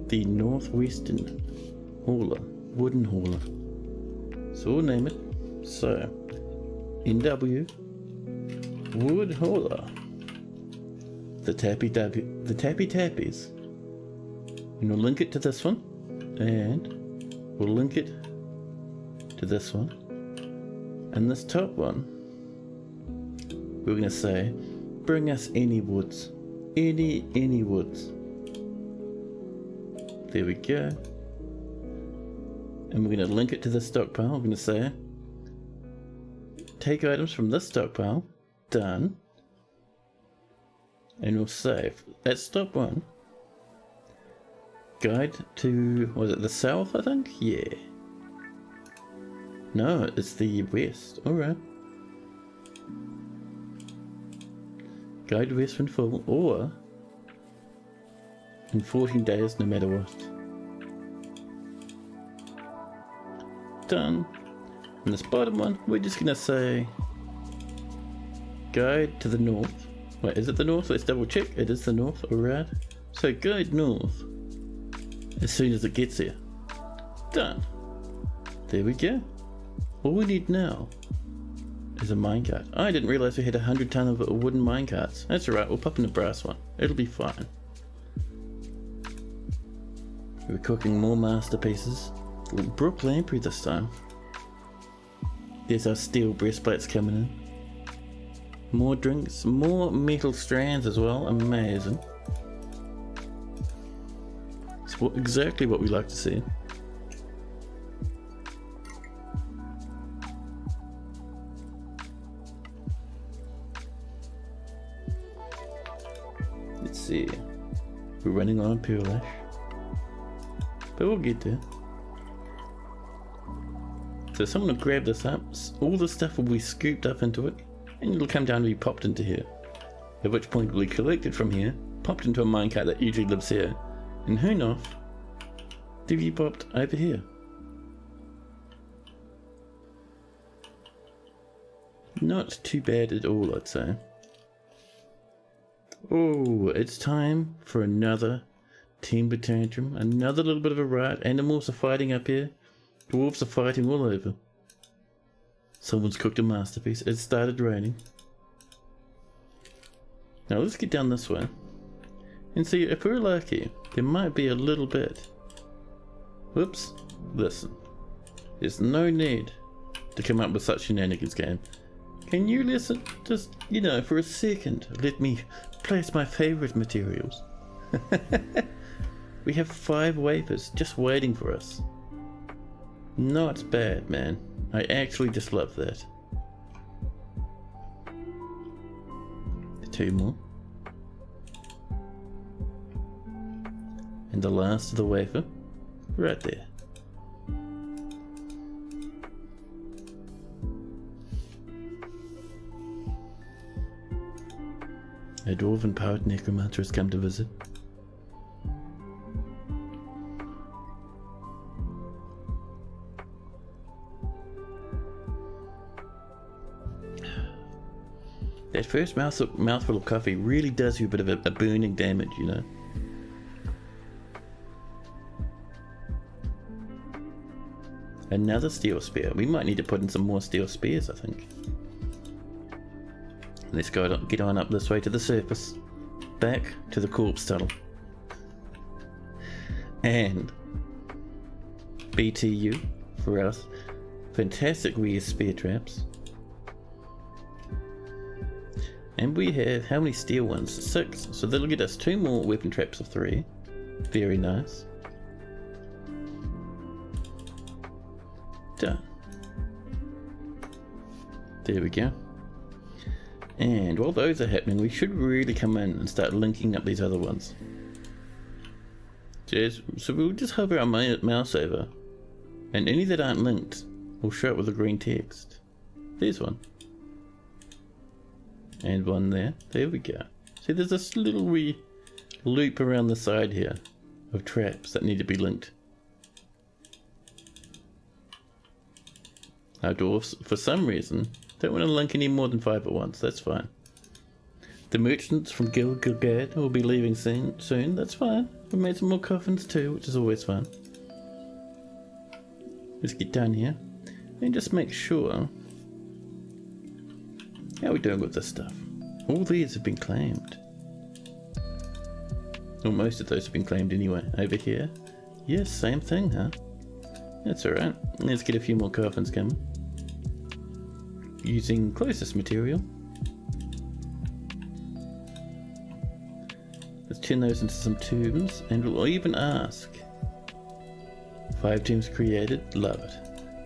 the northwestern hauler, wooden hauler. So we'll name it. So, NW, wood hauler. The tappy tappies. And we'll link it to this one. And we'll link it to this one, and this top one we're going to say, bring us any woods, any woods. There we go. And we're going to link it to the stockpile. We're going to say, take items from this stockpile. Done. And we'll save. That's stop one. Guide to, was it the south, I think? Yeah. No, it's the west. Alright. Guide west when full, or in 14 days, no matter what. Done. And this bottom one, we're just gonna say guide to the north. Wait, is it the north? Let's double check. It is the north, alright. So guide north as soon as it gets there. Done. There we go. All we need now is a minecart. I didn't realise we had 100 ton of wooden minecarts. That's alright, we'll pop in a brass one. It'll be fine. We're cooking more masterpieces. Brook lamprey this time. There's our steel breastplates coming in. More drinks, more metal strands as well. Amazing. It's exactly what we like to see. Let's see. We're running on a pearl ash, but we'll get there. So someone will grab this up, all the stuff will be scooped up into it, and it'll come down to be popped into here. At which point it'll be collected from here, popped into a minecart that usually lives here, and who knows, to be popped over here. Not too bad at all, I'd say. Oh, it's time for another timber tantrum, another little bit of a riot. Animals are fighting up here. Dwarves are fighting all over. Someone's cooked a masterpiece. It started raining. Now let's get down this way and see if we're lucky. There might be a little bit. Whoops. Listen. There's no need to come up with such shenanigans, game. Can you listen? Just, you know, for a second. Let me place my favorite materials. We have 5 wafers just waiting for us. Not bad, man. I actually just love that. 2 more. And the last of the wafer, right there. A dwarven powered necromancer has come to visit. That first mouthful of coffee really does you a bit of a burning damage, you know. Another steel spear. We might need to put in some more steel spears, I think. Let's go get on up this way to the surface. Back to the corpse tunnel. And BTU, for us. Fantastic rare spear traps. And we have, how many steel ones? 6. So that'll get us 2 more weapon traps of 3. Very nice. Done. There we go. And while those are happening, we should really come in and start linking up these other ones. So we'll just hover our mouse over, and any that aren't linked will show up with a green text. There's one. And one there. There we go. See, there's this little wee loop around the side here of traps that need to be linked. Our dwarfs, for some reason, don't want to link any more than 5 at once. That's fine. The merchants from Gilgad will be leaving soon. That's fine. We made some more coffins too, which is always fun. Let's get down here and just make sure. How are we doing with this stuff? All these have been claimed. Well, most of those have been claimed anyway. Over here. Yes, same thing, huh? That's alright. Let's get a few more coffins coming. Using closest material. Let's turn those into some tombs, and we'll even ask. 5 tombs created, love it.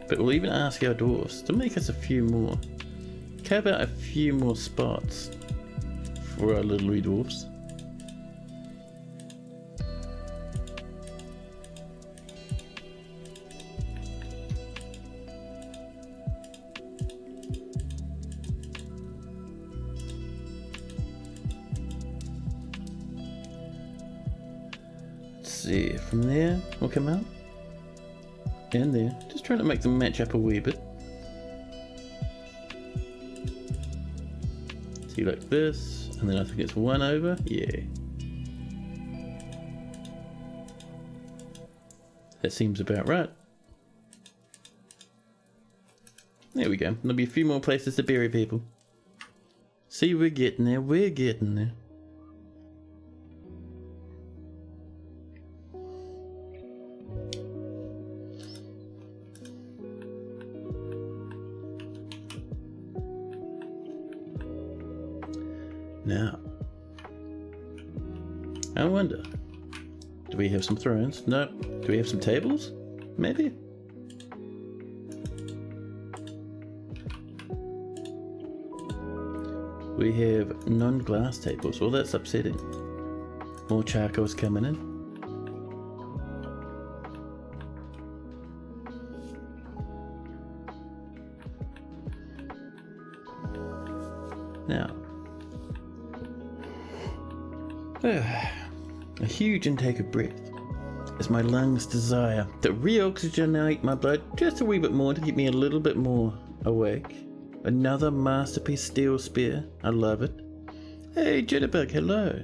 But we'll even ask our dwarfs to make us a few more. Carve out a few more spots for our little wee dwarfs. See, from there we'll come out and there, just trying to make them match up a wee bit. See, like this, and then I think it's 1 over, yeah. That seems about right. There we go, there'll be a few more places to bury people. See, we're getting there, we're getting there. Now, I wonder, do we have some thrones? No. Do we have some tables? Maybe? We have non-glass tables. Well, that's upsetting. More charcoal's coming in. Now, a huge intake of breath as my lungs desire to re-oxygenate my blood just a wee bit more to keep me a little bit more awake. Another masterpiece steel spear. I love it. Hey, Jitterbug, hello.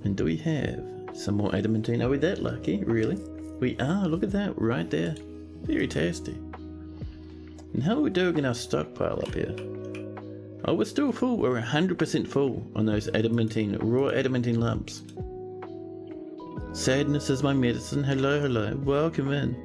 And do we have some more adamantine? Are we that lucky? Really? We are. Look at that right there. Very tasty. And how are we doing in our stockpile up here? Oh, we're still full. We're 100% full on those adamantine, raw adamantine lumps. Sadness is my medicine. Hello, hello. Welcome in.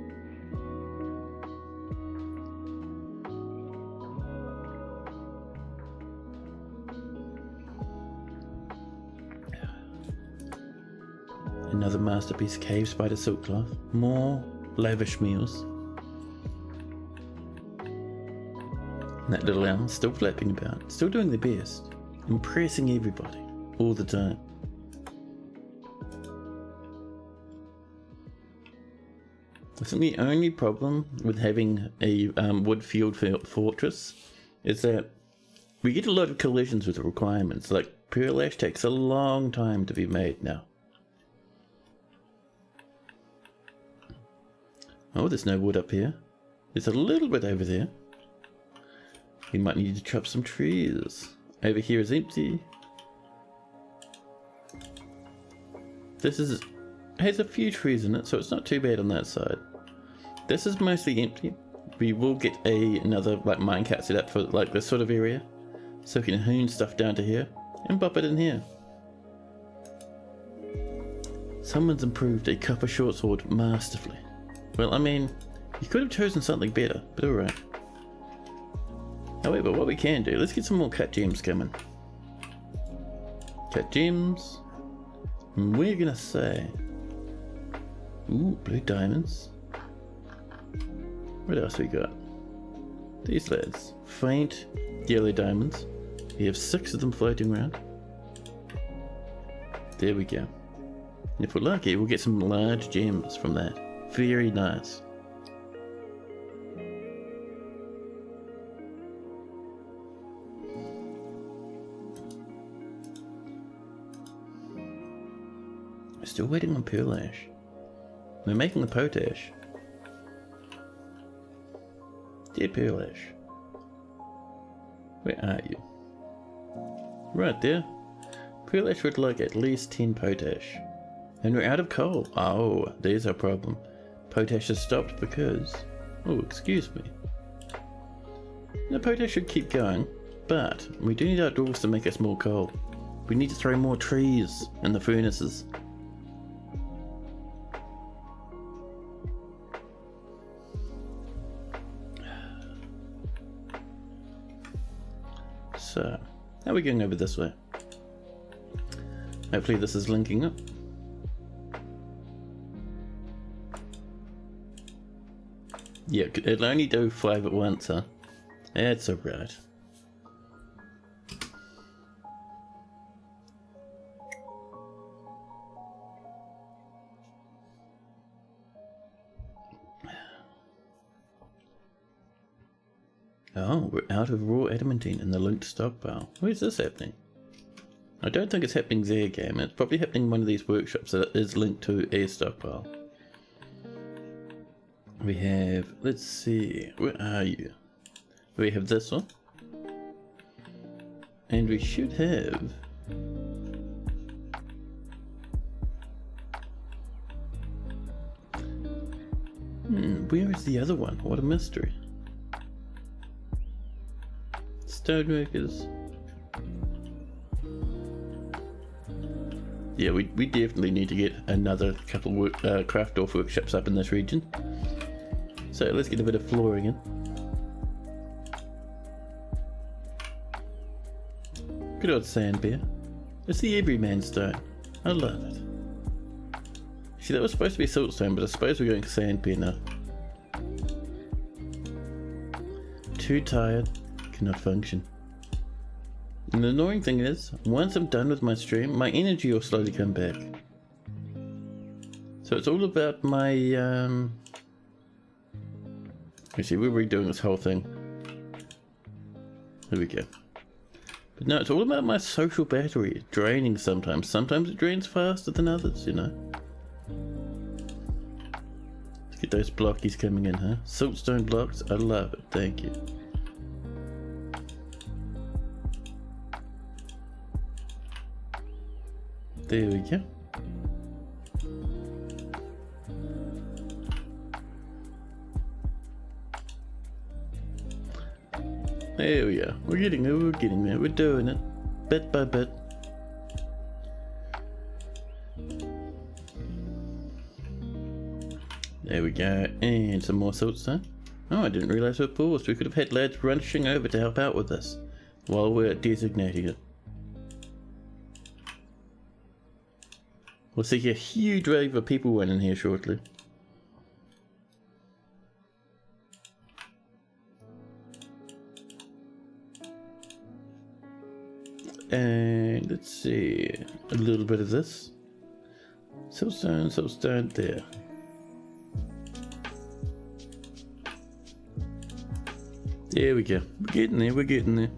Another masterpiece cave spider silk cloth. More lavish meals. That little owl still flapping about, still doing their best, impressing everybody, all the time. I think the only problem with having a wood field fortress is that we get a lot of collisions with the requirements, like pearl ash takes a long time to be made now. Oh, there's no wood up here. There's a little bit over there. We might need to chop some trees. Over here is empty. This has a few trees in it, so it's not too bad on that side. This is mostly empty. We will get another like minecart set up for like this sort of area, so we can hoon stuff down to here and pop it in here. Someone's improved a copper short sword masterfully. Well, I mean, you could have chosen something better, but alright. However, what we can do, let's get some more cut gems coming. Cut gems. And we're gonna say... Ooh, blue diamonds. What else we got? These lads. Faint yellow diamonds. We have 6 of them floating around. There we go. If we're lucky, we'll get some large gems from that. Very nice. Still waiting on pearl ash. We're making the potash. Dear pearl ash. Where are you? Right there. Pearl ash would like at least 10 potash. And we're out of coal. Oh, there's our problem. Potash has stopped because... Oh, excuse me. The potash should keep going, but we do need our dwarves to make us more coal. We need to throw more trees in the furnaces. So, how are we going over this way? Hopefully this is linking up. Yeah, it'll only do 5 at once, huh? That's alright. Oh, we're out of raw adamantine in the linked stockpile. Where's this happening? I don't think it's happening there, game. It's probably happening in one of these workshops that is linked to a stockpile. We have, let's see, where are you? We have this one. And we should have... where is the other one? What a mystery. Stoneworkers. Yeah, we definitely need to get another couple craft dwarf workshops up in this region. So let's get a bit of flooring in. Good old sand bear. It's the everyman stone. I love it. See, that was supposed to be siltstone, but I suppose we're going to sand bear now. Too tired. Cannot function. And the annoying thing is, once I'm done with my stream, my energy will slowly come back. So it's all about my actually, we're redoing this whole thing. There we go. But no, it's all about my social battery draining sometimes. Sometimes it drains faster than others, you know. Let's get those blockies coming in, huh? Siltstone blocks, I love it, thank you. There we go. There we are. We're getting there, we're getting there. We're doing it. Bit by bit. There we go. And some more siltstone. Oh, I didn't realise we paused. We could have had lads rushing over to help out with this while we're designating it. We'll see a huge wave of people went in here shortly. And let's see, a little bit of this. Siltstone there. There we go. We're getting there, we're getting there.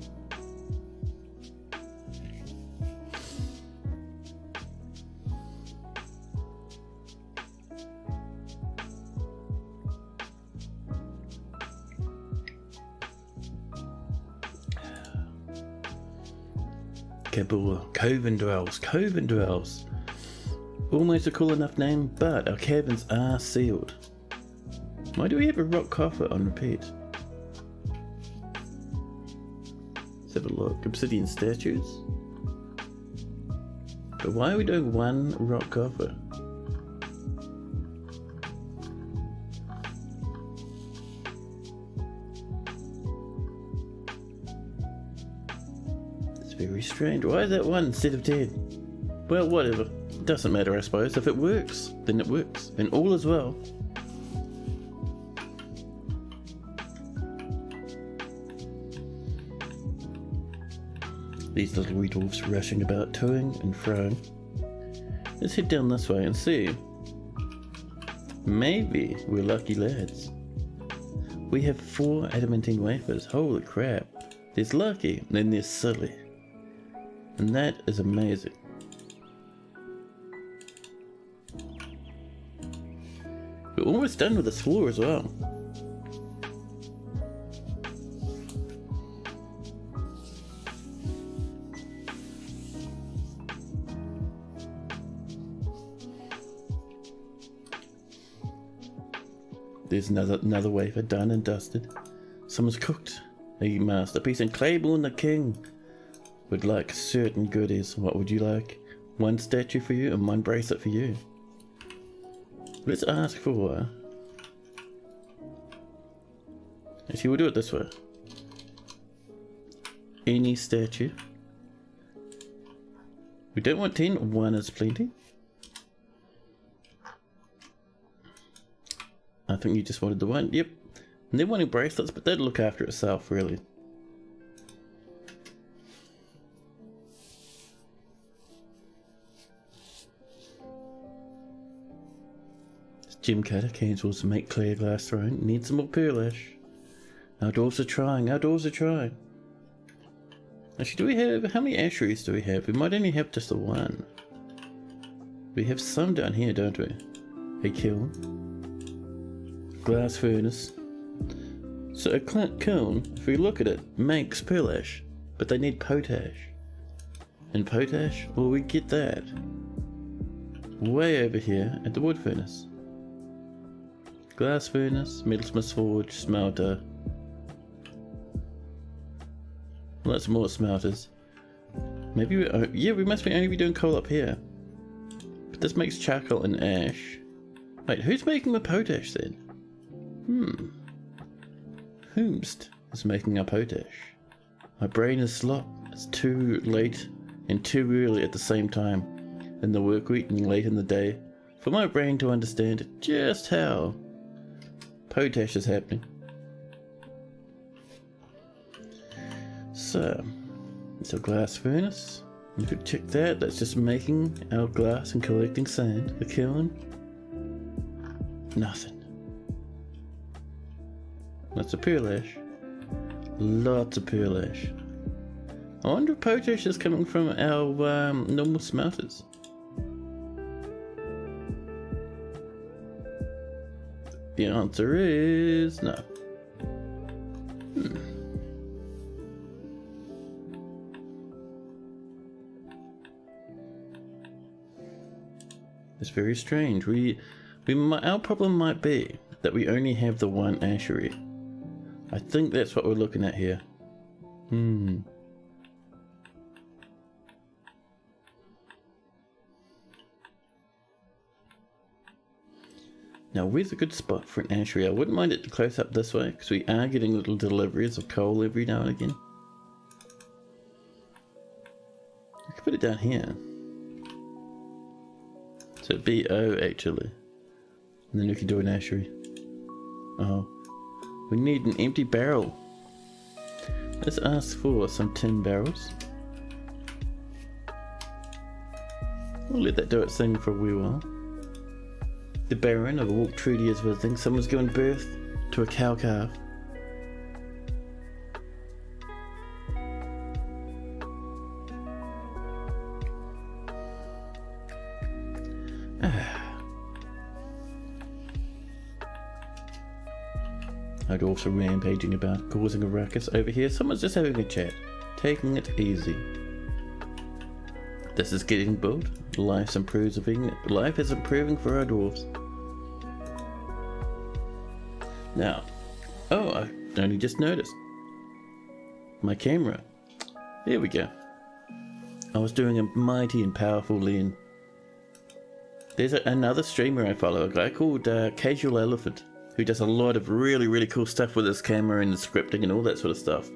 Coven Dwells. Almost a cool enough name, but our cabins are sealed. Why do we have a rock coffer on repeat? Let's have a look. Obsidian statues. But why are we doing one rock coffer? Very strange. Why is that 1 instead of 10? Well, whatever. Doesn't matter, I suppose. If it works, then it works. And all is well. These little wee dwarfs rushing about, toing and froing. Let's head down this way and see. Maybe we're lucky lads. We have 4 adamantine wafers. Holy crap. There's lucky, and then there's silly. And that is amazing. We're almost done with this floor as well. There's another wafer done and dusted. Someone's cooked a masterpiece, and Claiborne the King would like certain goodies. What would you like? 1 statue for you and 1 bracelet for you. Let's ask for... Actually, we'll do it this way. Any statue. We don't want 10, 1 is plenty. I think you just wanted the 1, yep. And they're wanting bracelets, but that'll look after itself, really. Gem cutter cancels to make clear glass throne. Need some more pearl ash. Our dwarves are trying, our dwarves are trying. Actually, do we have, how many asheries do we have? We might only have just the 1. We have some down here, don't we? A kiln. Glass furnace. So a kiln, if we look at it, makes pearl ash, but they need potash. And potash, well, we get that way over here at the wood furnace. Glass furnace, metalsmith's forge, smelter. Well, that's more smelters. Maybe we must be only be doing coal up here. But this makes charcoal and ash. Wait, who's making the potash then? Whomst is making our potash? My brain is slop. It's too late and too early at the same time in the work week and late in the day for my brain to understand just how potash is happening. So, it's a glass furnace. You could check that. That's just making our glass and collecting sand. The kiln. Nothing. Lots of pearl ash. Lots of pearl ash. I wonder if potash is coming from our normal smelters. The answer is no. It's very strange. Our problem might be that we only have the 1 ashery. I think that's what we're looking at here. Now, where's a good spot for an ashery? I wouldn't mind it close up this way, because we are getting little deliveries of coal every now and again. I could put it down here. So it'd be O, actually. And then we can do an ashery. Oh. We need an empty barrel. Let's ask for some tin barrels. We'll let that do its thing for a wee while. The Baron of Walk Trudy is visiting. Someone's given birth to a cow calf. I'd also rampaging about, causing a ruckus over here. Someone's just having a chat, taking it easy. This is getting built. Life is improving for our dwarves. Now, oh, I only just noticed my camera. There we go. I was doing a mighty and powerful lean. There's another streamer I follow, a guy called Casual Elephant, who does a lot of really cool stuff with his camera and the scripting and all that sort of stuff.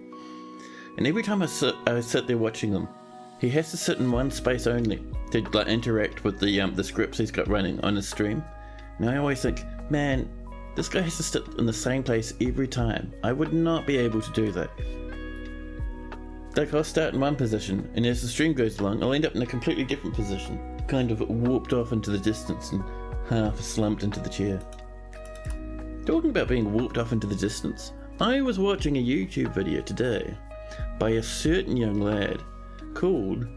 and every time I sit there watching him, he has to sit in one space only to like interact with the scripts he's got running on his stream. And I always think, man, this guy has to sit in the same place every time. I would not be able to do that. Like, I'll start in one position, and as the stream goes along, I'll end up in a completely different position, kind of warped off into the distance and half slumped into the chair. Talking about being warped off into the distance, I was watching a YouTube video today by a certain young lad called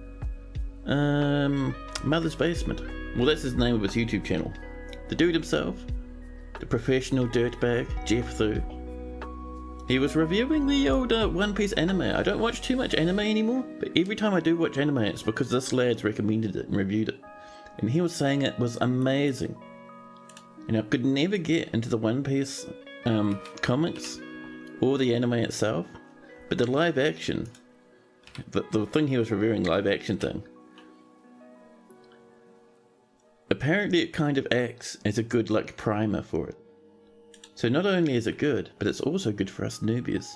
Mother's Basement. Well, that's his name of his YouTube channel. The dude himself, the professional dirtbag, Jeff Thu. He was reviewing the old One Piece anime. I don't watch too much anime anymore, but every time I do watch anime, it's because this lad's recommended it and reviewed it. And he was saying it was amazing. And I could never get into the One Piece comics or the anime itself, but the live action, the thing he was reviewing, live action thing, apparently it kind of acts as a good like primer for it. So not only is it good, but it's also good for us newbies.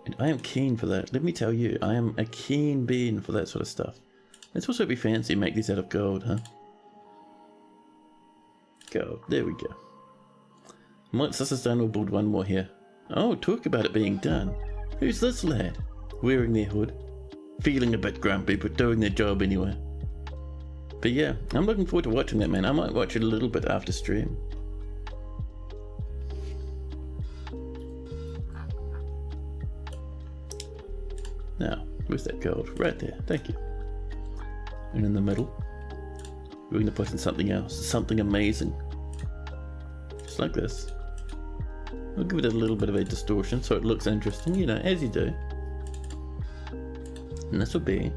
And I am keen for that. Let me tell you, I am a keen bean for that sort of stuff. Let's also be fancy and make these out of gold, huh? Gold, there we go. Once this is done, we'll build one more here. Oh, talk about it being done. Who's this lad? Wearing their hood. Feeling a bit grumpy, but doing their job anyway. But yeah, I'm looking forward to watching that, man. I might watch it a little bit after stream. Now, where's that gold? Right there, thank you. And in the middle, we're going to put in something else, something amazing. Just like this. We'll give it a little bit of a distortion so it looks interesting, you know, as you do. And this will be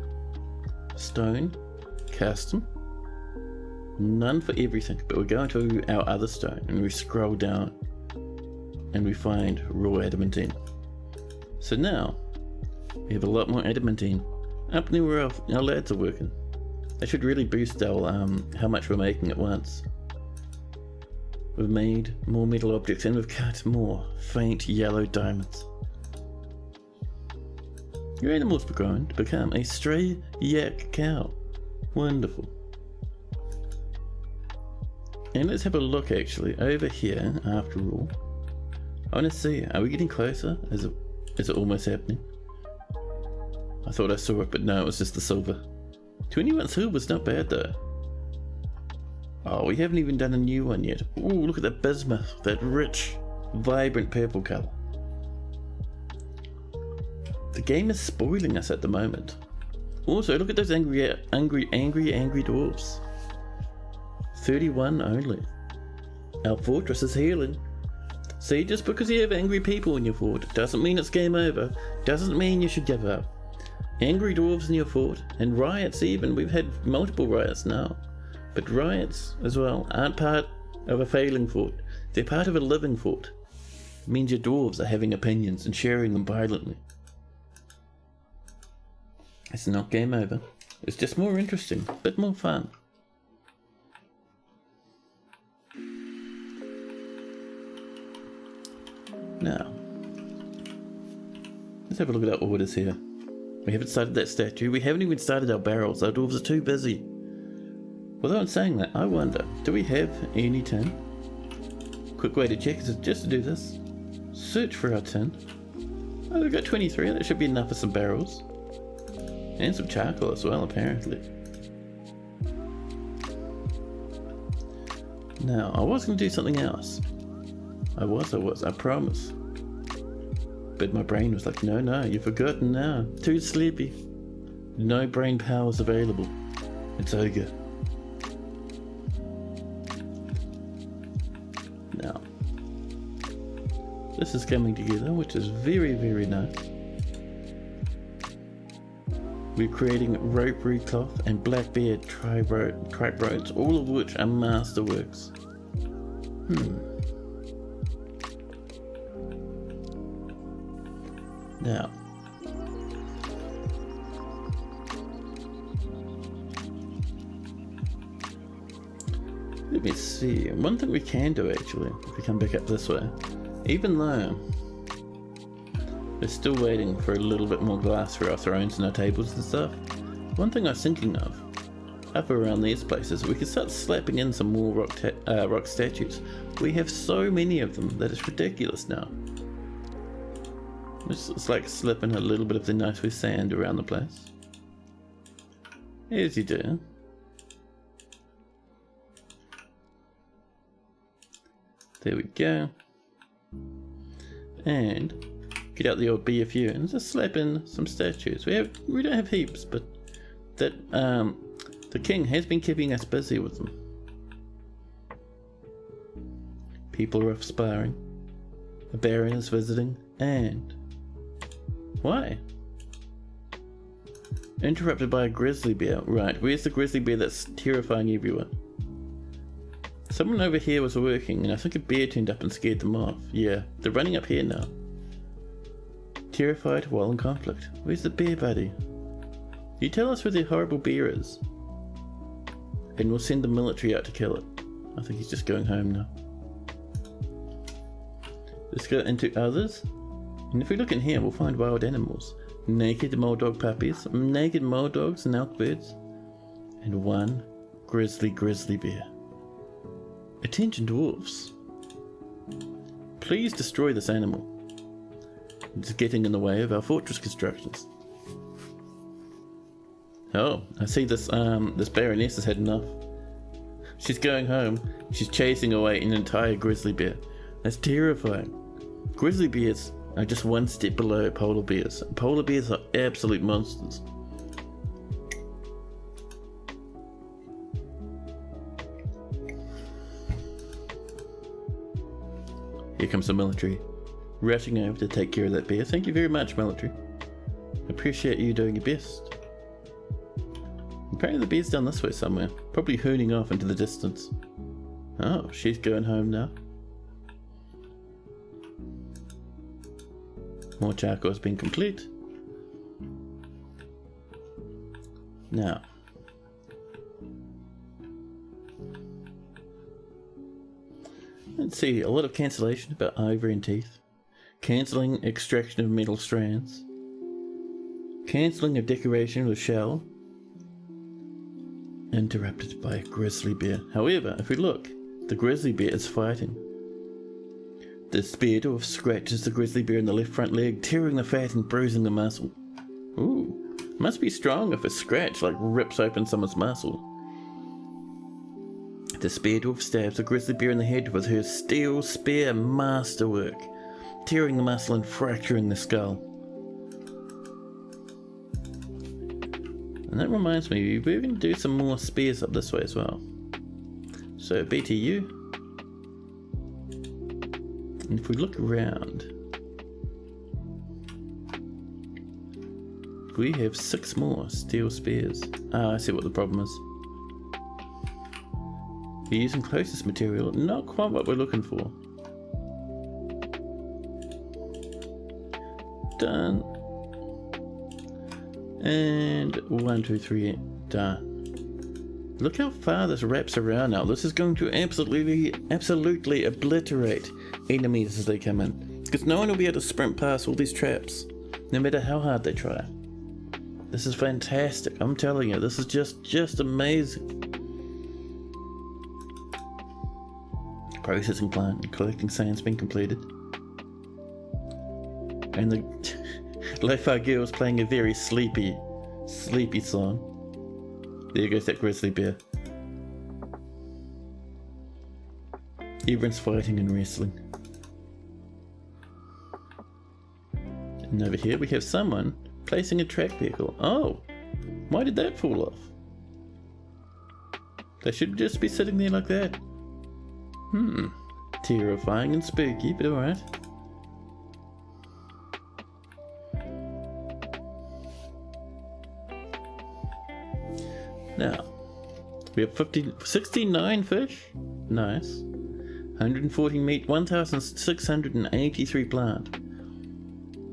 stone, custom, none for everything, but we go into our other stone and we scroll down and we find raw adamantine. So now, we have a lot more adamantine up near where our lads are working. That should really boost our how much we're making at once. We've made more metal objects and we've cut more faint yellow diamonds. Your animals were grown to become a stray yak cow. Wonderful. And let's have a look actually over here after all. I want to see, are we getting closer? Is it almost happening? I thought I saw it, but no, it was just the silver. 21 silver's not bad though. Oh, we haven't even done a new one yet. Ooh, look at that bismuth, that rich, vibrant purple colour. The game is spoiling us at the moment. Also, look at those angry dwarves. 31 only. Our fortress is healing. See, just because you have angry people in your fort doesn't mean it's game over. Doesn't mean you should give up. Angry dwarves in your fort, and riots even. We've had multiple riots now. But riots, as well, aren't part of a failing fort. They're part of a living fort. It means your dwarves are having opinions and sharing them violently. It's not game over. It's just more interesting, a bit more fun. Now, let's have a look at our orders here. We haven't started that statue. We haven't even started our barrels. Our dwarves are too busy. Although I'm saying that, I wonder, do we have any tin? Quick way to check is just to do this. Search for our tin. Oh, we've got 23. That should be enough for some barrels. And some charcoal as well, apparently. Now, I was going to do something else. I was, I promise. But my brain was like, no, you've forgotten now. Too sleepy. No brain powers available. It's over. Now, this is coming together, which is very, very nice. We're creating ropery cloth and blackbeard tripe roads, all of which are masterworks. Now, let me see. One thing we can do actually, if we come back up this way, even though We're still waiting for a little bit more glass for our thrones and our tables and stuff. One thing I was thinking of, up around these places, we could start slapping in some more rock statues. We have so many of them that it's ridiculous now. It's like slipping a little bit of the nice with sand around the place. As you do. There we go. And get out the old BFU and just slap in some statues. We don't have heaps, but that the king has been keeping us busy with them. People are off sparring. A baron is visiting, and why? Interrupted by a grizzly bear. Right, where's the grizzly bear that's terrifying everyone? Someone over here was working, and I think a bear turned up and scared them off. Yeah, they're running up here now. Terrified while in conflict. Where's the bear, buddy? You tell us where the horrible bear is, and we'll send the military out to kill it. I think he's just going home now. Let's go into others. And if we look in here, we'll find wild animals. Naked moldog puppies, naked moldogs and elk birds, and one grizzly bear. Attention dwarves. Please destroy this animal. It's getting in the way of our fortress constructions. Oh, I see this baroness has had enough. She's going home. She's chasing away an entire grizzly bear. That's terrifying. Grizzly bears are just one step below polar bears. Polar bears are absolute monsters. Here comes the military, rushing over to take care of that bear. Thank you very much, military. Appreciate you doing your best. Apparently the bear's down this way somewhere, probably hooning off into the distance. Oh, she's going home now. More charcoal's been complete. Now, let's see, a lot of cancellation about ivory and teeth. Cancelling extraction of metal strands. Cancelling of decoration with shell. Interrupted by a grizzly bear. However, if we look, the grizzly bear is fighting. The spear dwarf scratches the grizzly bear in the left front leg, tearing the fat and bruising the muscle. Ooh, must be strong if a scratch like rips open someone's muscle. The spear dwarf stabs the grizzly bear in the head with her steel spear masterwork, tearing the muscle and fracturing the skull. And that reminds me, we're going to do some more spears up this way as well. So BTU. And if we look around, we have 6 more steel spears. Ah, I see what the problem is. We're using closest material, not quite what we're looking for. Done. And 1, 2, 3, done. Look how far this wraps around now. This is going to absolutely obliterate enemies as they come in. Because no one will be able to sprint past all these traps, no matter how hard they try. This is fantastic. I'm telling you, this is just amazing. Processing plant and collecting sand's been completed. And the Lofi Girl is playing a very sleepy song. There goes that grizzly bear. Everyone's fighting and wrestling. And over here we have someone placing a track vehicle. Oh, why did that fall off? They should just be sitting there like that. Terrifying and spooky, but alright. Now, we have 69 fish. Nice. 140 meat, 1,683 plant.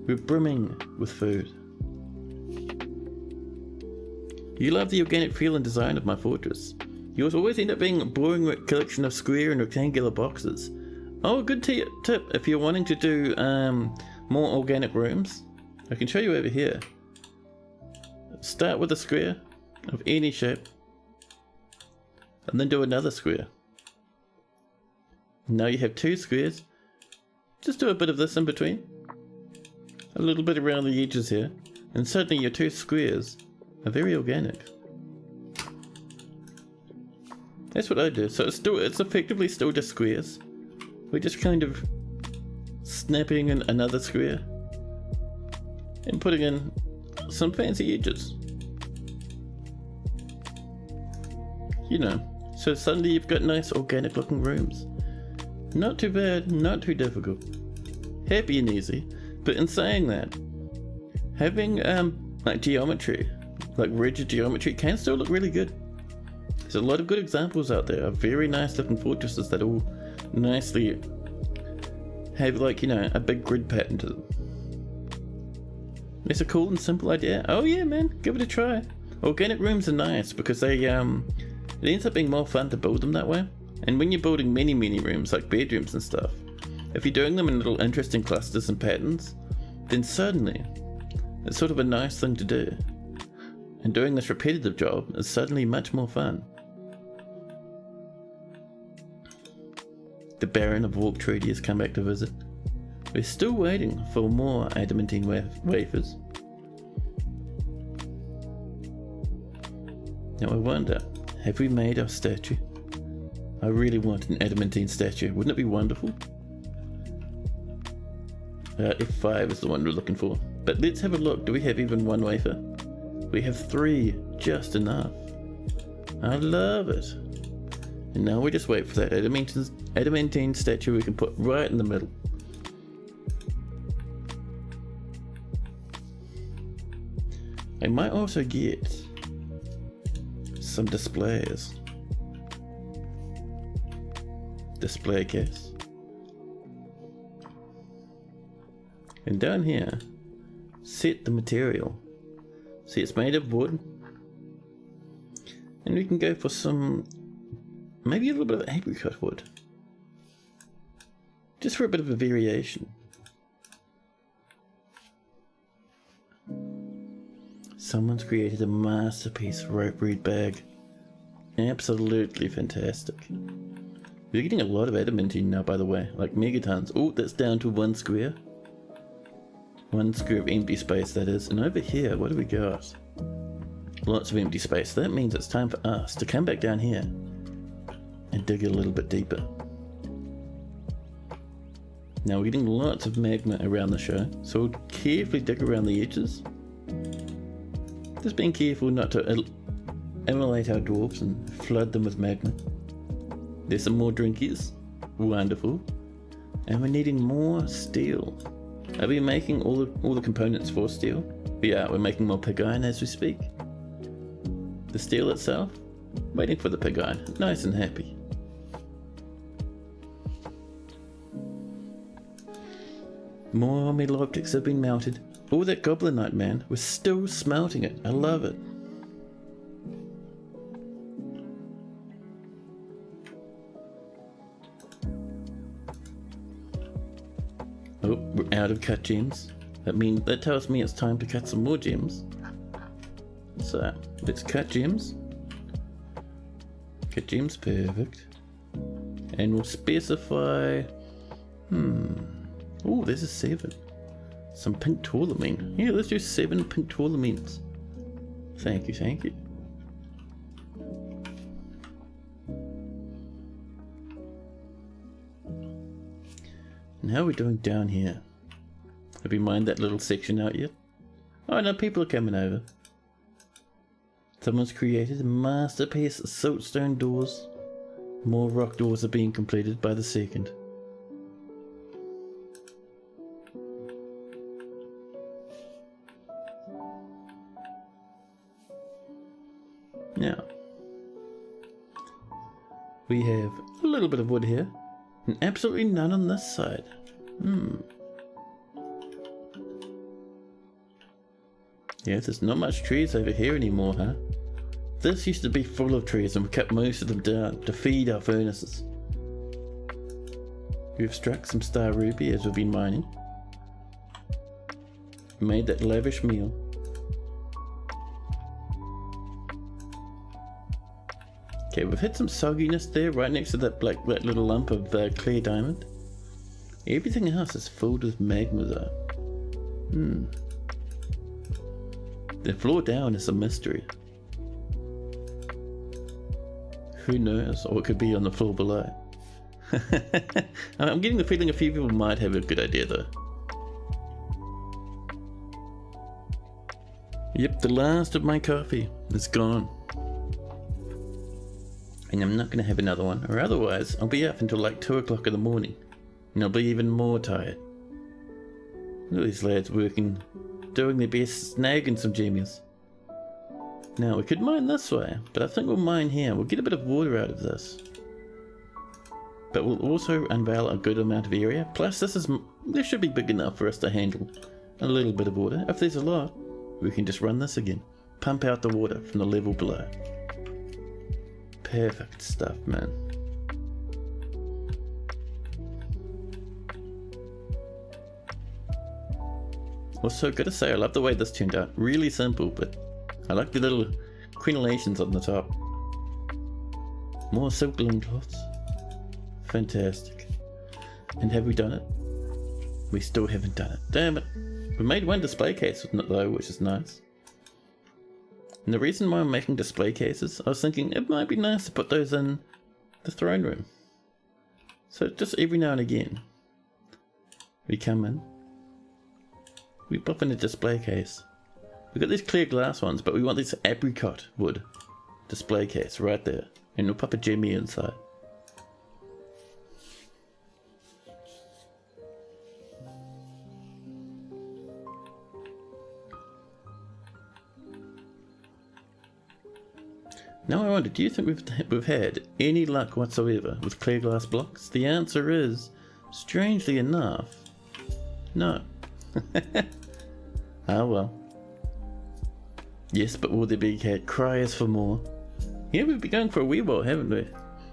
We're brimming with food. You love the organic feel and design of my fortress. Yours always end up being a boring collection of square and rectangular boxes. Oh, a good tip if you're wanting to do more organic rooms, I can show you over here. Start with a square of any shape, and then do another square. Now you have 2 squares. Just do a bit of this in between, a little bit around the edges here, and suddenly your 2 squares are very organic. That's what I do. So it's effectively still just squares. We're just kind of snapping in another square and putting in some fancy edges. You know, so suddenly you've got nice organic looking rooms. Not too bad, not too difficult. Happy and easy. But in saying that, having like geometry, like rigid geometry, can still look really good. There's a lot of good examples out there of very nice looking fortresses that all nicely have, like, you know, a big grid pattern to them. It's a cool and simple idea. Oh yeah, man, give it a try. Organic rooms are nice because they it ends up being more fun to build them that way. And when you're building many rooms, like bedrooms and stuff, if you're doing them in little interesting clusters and patterns, then suddenly it's sort of a nice thing to do. And doing this repetitive job is suddenly much more fun. The Baron of Warp Treaty has come back to visit. We're still waiting for more adamantine wafers. Now I wonder, have we made our statue? I really want an adamantine statue. Wouldn't it be wonderful? F5 is the one we're looking for. But let's have a look. Do we have even 1 wafer? We have 3, just enough. I love it. And now we just wait for that adamantine statue we can put right in the middle. I might also get some displays. Display case. And down here, set the material. See, it's made of wood. And we can go for some, maybe a little bit of apricot wood. Just for a bit of a variation. Someone's created a masterpiece rope reed bag. Absolutely fantastic. We're getting a lot of adamantine now, by the way, like megatons. Oh, that's down to 1 square. 1 square of empty space, that is. And over here, what do we got? Lots of empty space. That means it's time for us to come back down here and dig a little bit deeper. Now we're getting lots of magma around the show, so we'll carefully dig around the edges. Just being careful not to immolate our dwarves and flood them with magma. There's some more drinkies. Wonderful. And we're needing more steel. Are we making all the components for steel? Yeah, we're making more pig iron as we speak. The steel itself, waiting for the pig iron. Nice and happy. More metal objects have been melted. Oh, that goblinite, man. We're still smelting it. I love it. Oh, we're out of cut gems. That tells me it's time to cut some more gems. So, let's cut gems. Cut gems, perfect. And we'll specify... Oh, there's a 7. Some pink tourmaline. Yeah, let's do 7 pink tourmalines. Thank you, thank you. And how are we doing down here? Have we mined that little section out yet? Oh no, people are coming over. Someone's created a masterpiece of siltstone doors. More rock doors are being completed by the second. Now, we have a little bit of wood here, and absolutely none on this side. Yeah, there's not much trees over here anymore, huh? This used to be full of trees and we cut most of them down to feed our furnaces. We've struck some star ruby as we've been mining. made that lavish meal. Okay, we've had some sogginess there right next to that that little lump of clear diamond. Everything else is filled with magma though. The floor down is a mystery. Who knows what could be on the floor below? I'm getting the feeling a few people might have a good idea though. Yep, the last of my coffee is gone. And I'm not going to have another one, or otherwise I'll be up until like 2 o'clock in the morning. And I'll be even more tired. Look at these lads working, doing their best, snagging some gemius. Now we could mine this way, but I think we'll mine here. We'll get a bit of water out of this. But we'll also unveil a good amount of area. Plus this should be big enough for us to handle a little bit of water. If there's a lot, we can just run this again. Pump out the water from the level below. Perfect stuff, man. Also, gotta say, I love the way this turned out. Really simple, but I like the little crenellations on the top. More silk linen cloths. Fantastic. And have we done it? We still haven't done it. Damn it. We made one display case with it though, which is nice. And the reason why I'm making display cases, I was thinking it might be nice to put those in the throne room. So just every now and again, we come in, we pop in a display case. We've got these clear glass ones, but we want this apricot wood display case right there. And we'll pop a gemmy inside. Now I wonder, do you think we've had any luck whatsoever with clear glass blocks? The answer is, strangely enough, no. Ah well. Yes, but will there be cries for more? Yeah, we've been going for a wee while, haven't we?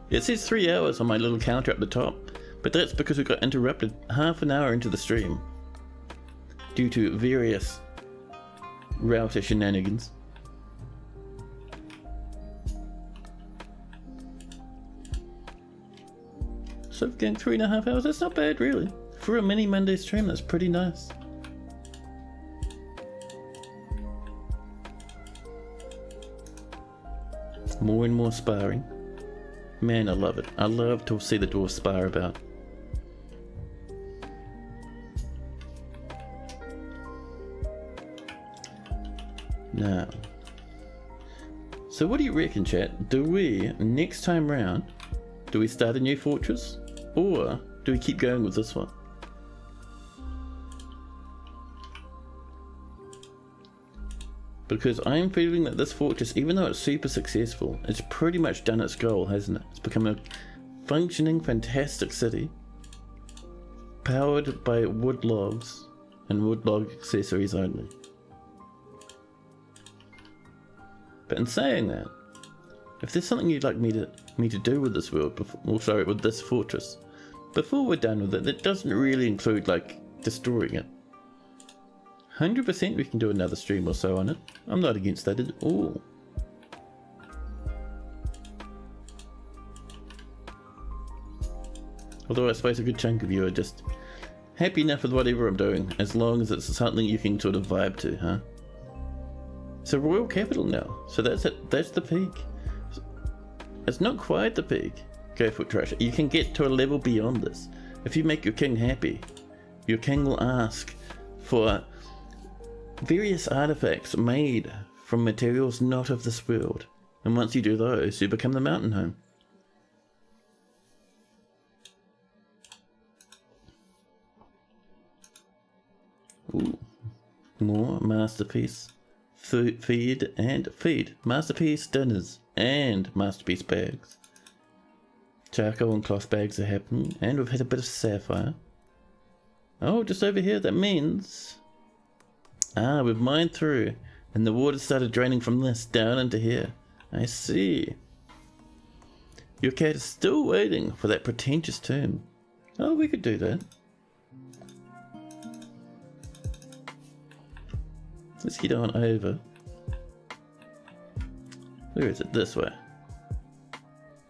It says 3 hours on my little counter at the top, but that's because we got interrupted half an hour into the stream due to various router shenanigans. So we're getting 3.5 hours, that's not bad really. For a mini Monday stream, that's pretty nice. More and more sparring. Man, I love it. I love to see the dwarves spar about. Now, so what do you reckon, chat? Do we, next time round, do we start a new fortress? Or do we keep going with this one? Because I'm feeling that this fortress, even though it's super successful, it's pretty much done its goal, hasn't it? It's become a functioning, fantastic city, powered by wood logs and wood log accessories only. But in saying that, if there's something you'd like me to do with this world, with this fortress, before we're done with it, that doesn't really include like destroying it. 100% we can do another stream or so on it. I'm not against that at all. Although I suppose a good chunk of you are just happy enough with whatever I'm doing, as long as it's something you can sort of vibe to, huh? It's a royal capital now, so that's it. That's the peak. It's not quite the peak. Go for it, Trash. You can get to a level beyond this. If you make your king happy, your king will ask for various artifacts made from materials not of this world. And once you do those, you become the mountain home. Ooh. More masterpiece. Feed. Masterpiece dinners and masterpiece bags. Charcoal and cloth bags are happening, and we've had a bit of sapphire. Oh, just over here, that means... Ah, we've mined through, and the water started draining from this down into here. I see. Your cat is still waiting for that pretentious tomb. Oh, we could do that. Let's head on over. Where is it? This way.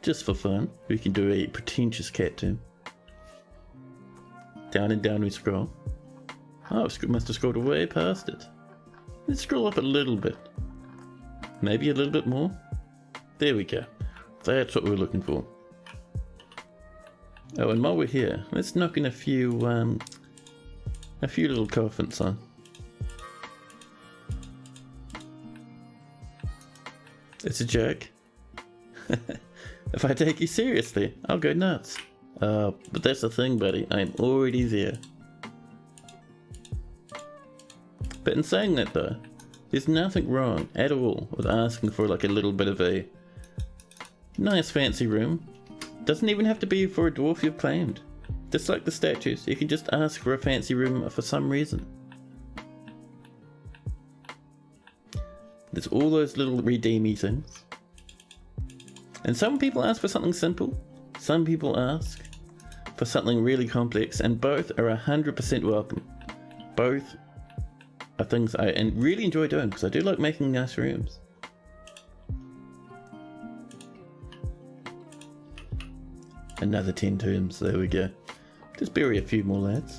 Just for fun, we can do a pretentious cat turn. Down and down we scroll. Oh, I must have scrolled way past it. Let's scroll up a little bit. Maybe a little bit more. There we go. That's what we're looking for. Oh, and while we're here, let's knock in a few little coffins on. It's a joke. If I take you seriously, I'll go nuts. But that's the thing, buddy. I'm already there. But in saying that though, there's nothing wrong at all with asking for like a little bit of a nice fancy room. Doesn't even have to be for a dwarf you've claimed. Just like the statues, you can just ask for a fancy room for some reason. There's all those little redeemy things. And some people ask for something simple, some people ask for something really complex, and both are 100% welcome. Both are things I really enjoy doing because I do like making nice rooms. Another 10 tombs, there we go. Just bury a few more lads.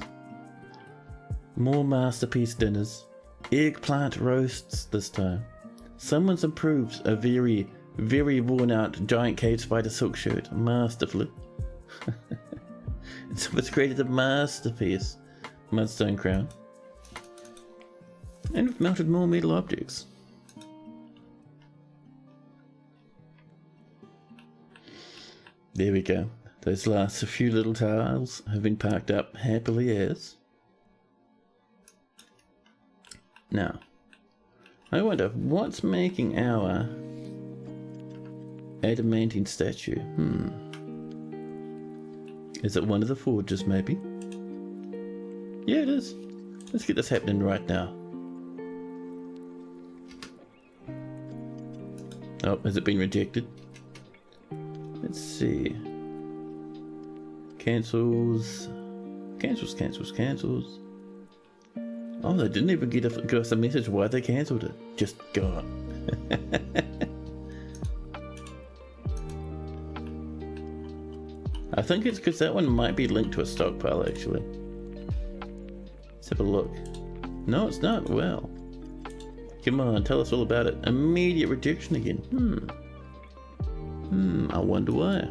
More masterpiece dinners. Eggplant roasts this time. Someone's improved a very, very worn out giant cave spider silk shirt masterfully. And someone's created a masterpiece mudstone crown. And we've melted more metal objects. There we go. Those last few little tiles have been parked up happily as. Now, I wonder what's making our adamantine statue. Is it one of the forges maybe? Yeah, it is. Let's get this happening right now. Oh, has it been rejected? Let's see. Cancels. Oh, they didn't even give us a message why they cancelled it. Just gone. I think it's because that one might be linked to a stockpile actually. Let's have a look. No, it's not. Well. Come on, tell us all about it. Immediate rejection again. I wonder why.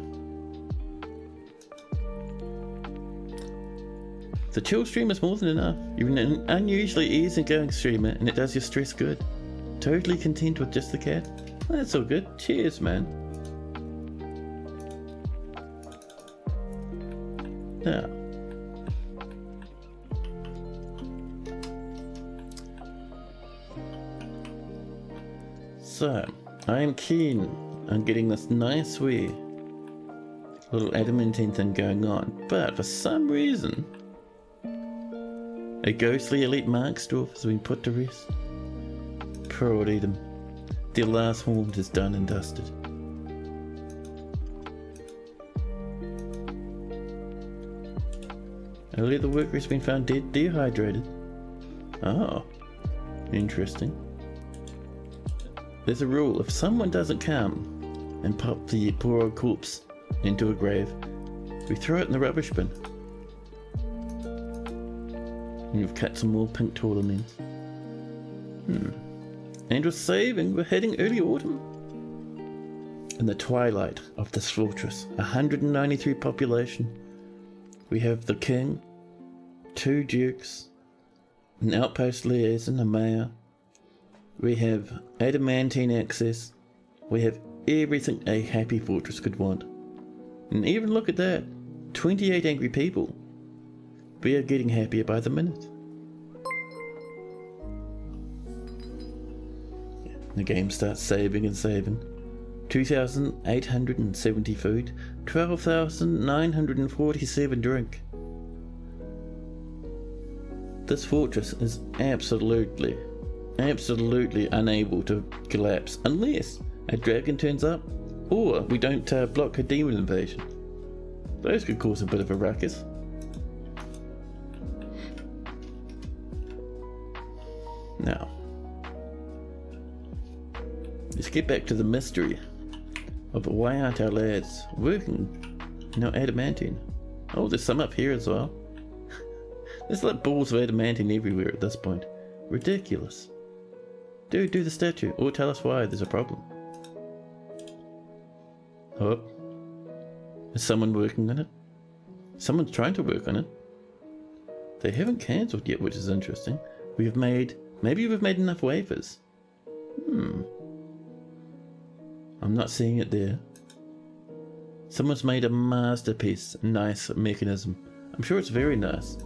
The chill stream is more than enough. You're an unusually easygoing streamer and it does your stress good. Totally content with just the cat. That's all good. Cheers, man. Now. So, I am keen on getting this nice wee little adamantine thing going on, but for some reason a ghostly elite Mark's dwarf has been put to rest. Poor old Edom. Their last haunt is done and dusted. A leather worker has been found dead, dehydrated. Oh, interesting. There's a rule, if someone doesn't come and pop the poor old corpse into a grave, we throw it in the rubbish bin. And you've cut some more pink tournaments. And we're saving, we're heading early autumn. In the twilight of this fortress, 193 population. We have the king, 2 dukes, an outpost liaison, a mayor. We have adamantine access. We have everything a happy fortress could want. And even look at that, 28 angry people. We are getting happier by the minute. The game starts saving and saving. 2,870 food, 12,947 drink. This fortress is absolutely unable to collapse unless a dragon turns up or we don't block a demon invasion. Those could cause a bit of a ruckus. Now, Let's get back to the mystery of why aren't our lads working no adamantine. Oh, there's some up here as well. There's like balls of adamantine everywhere at this point. Ridiculous. Dude, do the statue, or tell us why there's a problem. Oh. Is someone working on it? Someone's trying to work on it. They haven't cancelled yet, which is interesting. Maybe we've made enough wafers. I'm not seeing it there. Someone's made a masterpiece. Nice mechanism. I'm sure it's very nice.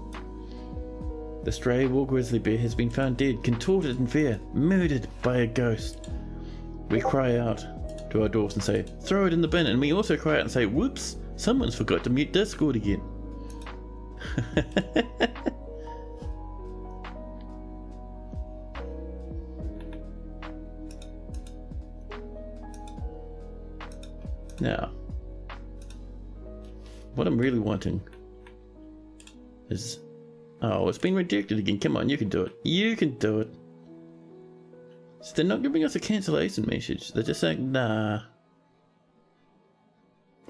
The stray war grizzly bear has been found dead, contorted in fear, murdered by a ghost. We cry out to our dwarves and say, throw it in the bin, and we also cry out and say, whoops, someone's forgot to mute Discord again. Now, what I'm really wanting is... Oh, it's been rejected again. Come on, you can do it. You can do it. So they're not giving us a cancellation message. They're just saying, nah.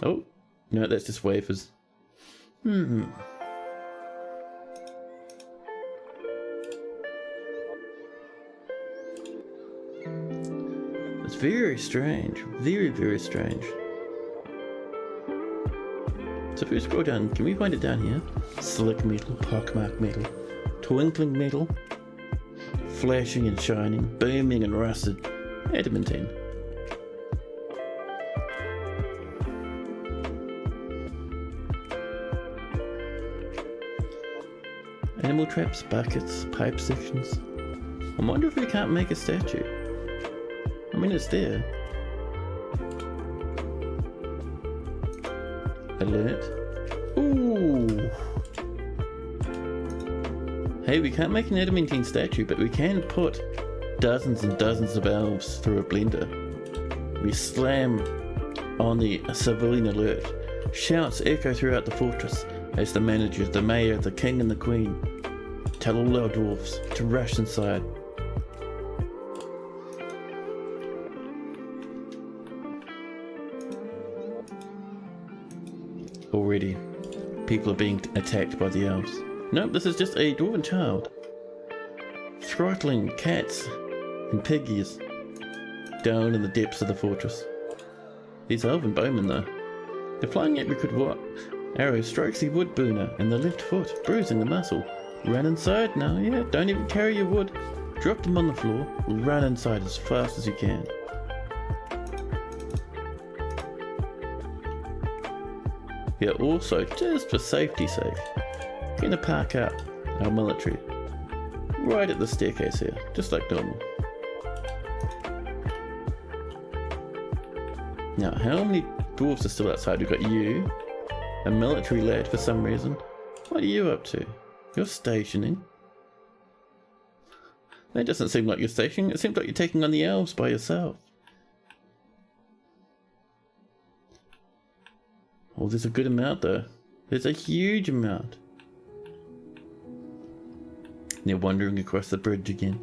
Oh, no, that's just wafers. It's very strange. Very, very strange. So if we scroll down, can we find it down here? Slick metal, pockmark metal, twinkling metal, flashing and shining, booming and rusted, adamantine. Animal traps, buckets, pipe sections. I wonder if we can't make a statue. I mean, it's there. Alert. Ooh. Hey, we can't make an adamantine statue, but we can put dozens and dozens of elves through a blender. We slam on the civilian alert. Shouts echo throughout the fortress as the manager, the mayor, the king and the queen tell all our dwarves to rush inside. Already, people are being attacked by the elves. Nope, this is just a dwarven child. Throttling cats and piggies down in the depths of the fortress. These elven bowmen though. The flying apricot arrow strikes the wood burner in the left foot, bruising the muscle. Run inside now, yeah, don't even carry your wood. Drop them on the floor, run inside as fast as you can. We are also, just for safety's sake, going to park up our military right at the staircase here, just like normal. Now, how many dwarves are still outside? We've got you, a military lad for some reason. What are you up to? You're stationing. That doesn't seem like you're stationing. It seems like you're taking on the elves by yourself. Oh, there's a good amount though. There's a huge amount. They're wandering across the bridge again.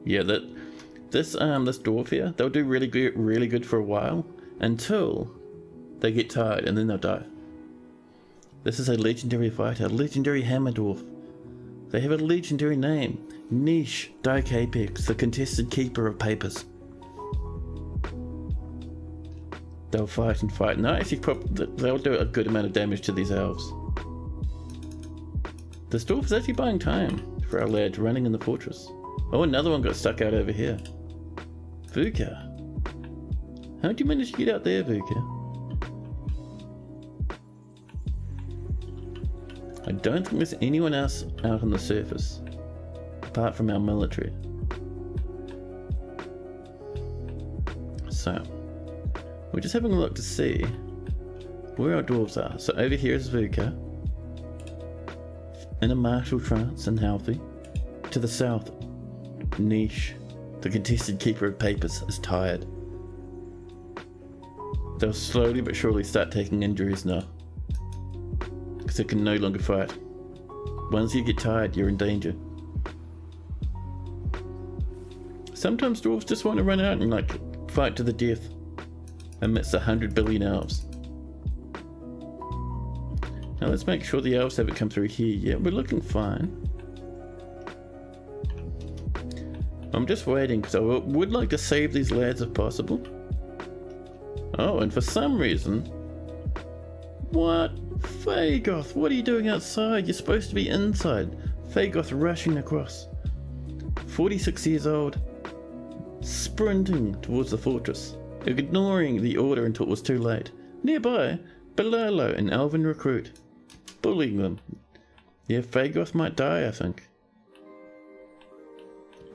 Yeah, this dwarf here, they'll do really good for a while until they get tired and then they'll die. This is a legendary fighter, a legendary hammer dwarf. They have a legendary name, Niche Dyke Apex, the contested keeper of papers. They'll fight and fight. No, actually, they'll do a good amount of damage to these elves. This dwarf is actually buying time for our lad running in the fortress. Oh, another one got stuck out over here. Vuka. How'd you manage to get out there, Vuka? I don't think there's anyone else out on the surface, apart from our military. So, we're just having a look to see where our dwarves are. So over here is Vuka, in a martial trance and healthy. To the south, Niche, the contested keeper of papers, is tired. They'll slowly but surely start taking injuries now, because they can no longer fight. Once you get tired, you're in danger. Sometimes dwarves just want to run out and like fight to the death amidst 100 billion elves. Now let's make sure the elves haven't come through here yet. We're looking fine. I'm just waiting because I would like to save these lads if possible. Oh, and for some reason... What? Fagoth, what are you doing outside? You're supposed to be inside. Fagoth rushing across. 46 years old. Sprinting towards the fortress. Ignoring the order until it was too late. Nearby, Balalo, an elven recruit. Bullying them. Yeah, Fagoth might die, I think.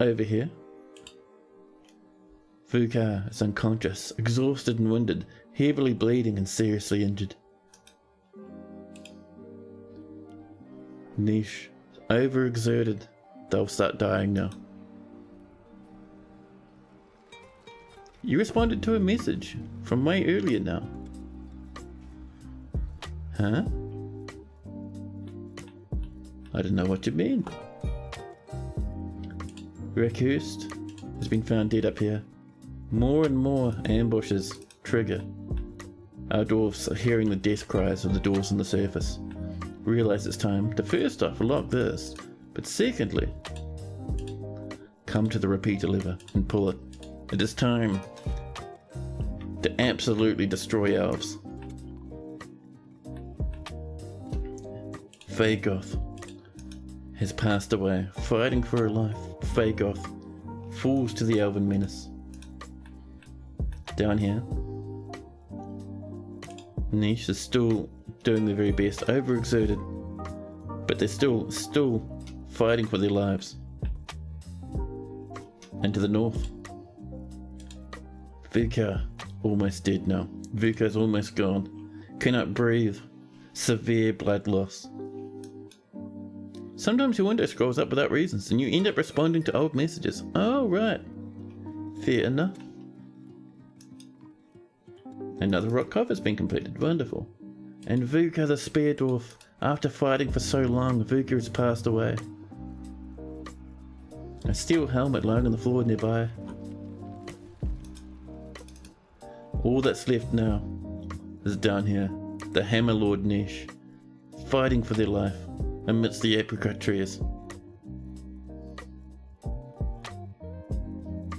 Over here. Vukar is unconscious, exhausted and wounded, heavily bleeding and seriously injured. Niche, overexerted. They'll start dying now. You responded to a message from way earlier now. Huh? I don't know what you mean. Rackhurst has been found dead up here. More and more ambushes trigger. Our dwarves are hearing the death cries of the dwarves on the surface. Realize it's time to first off lock this, but secondly, come to the repeater lever and pull it. It is time to absolutely destroy elves. Fagoth has passed away, fighting for her life. Fagoth falls to the elven menace. Down here, Niche is still doing their very best, overexerted, but they're still fighting for their lives. And to the north, Vukar almost dead now. Vukar's almost gone. Cannot breathe. Severe blood loss. Sometimes your window scrolls up without reasons and you end up responding to old messages. Oh, right. Fair enough. Another rock cover's been completed. Wonderful. And Vukar the spear dwarf. After fighting for so long, Vukar has passed away. A steel helmet lying on the floor nearby. All that's left now is down here. The Hammer Lord Nesh. Fighting for their life amidst the apricot trees.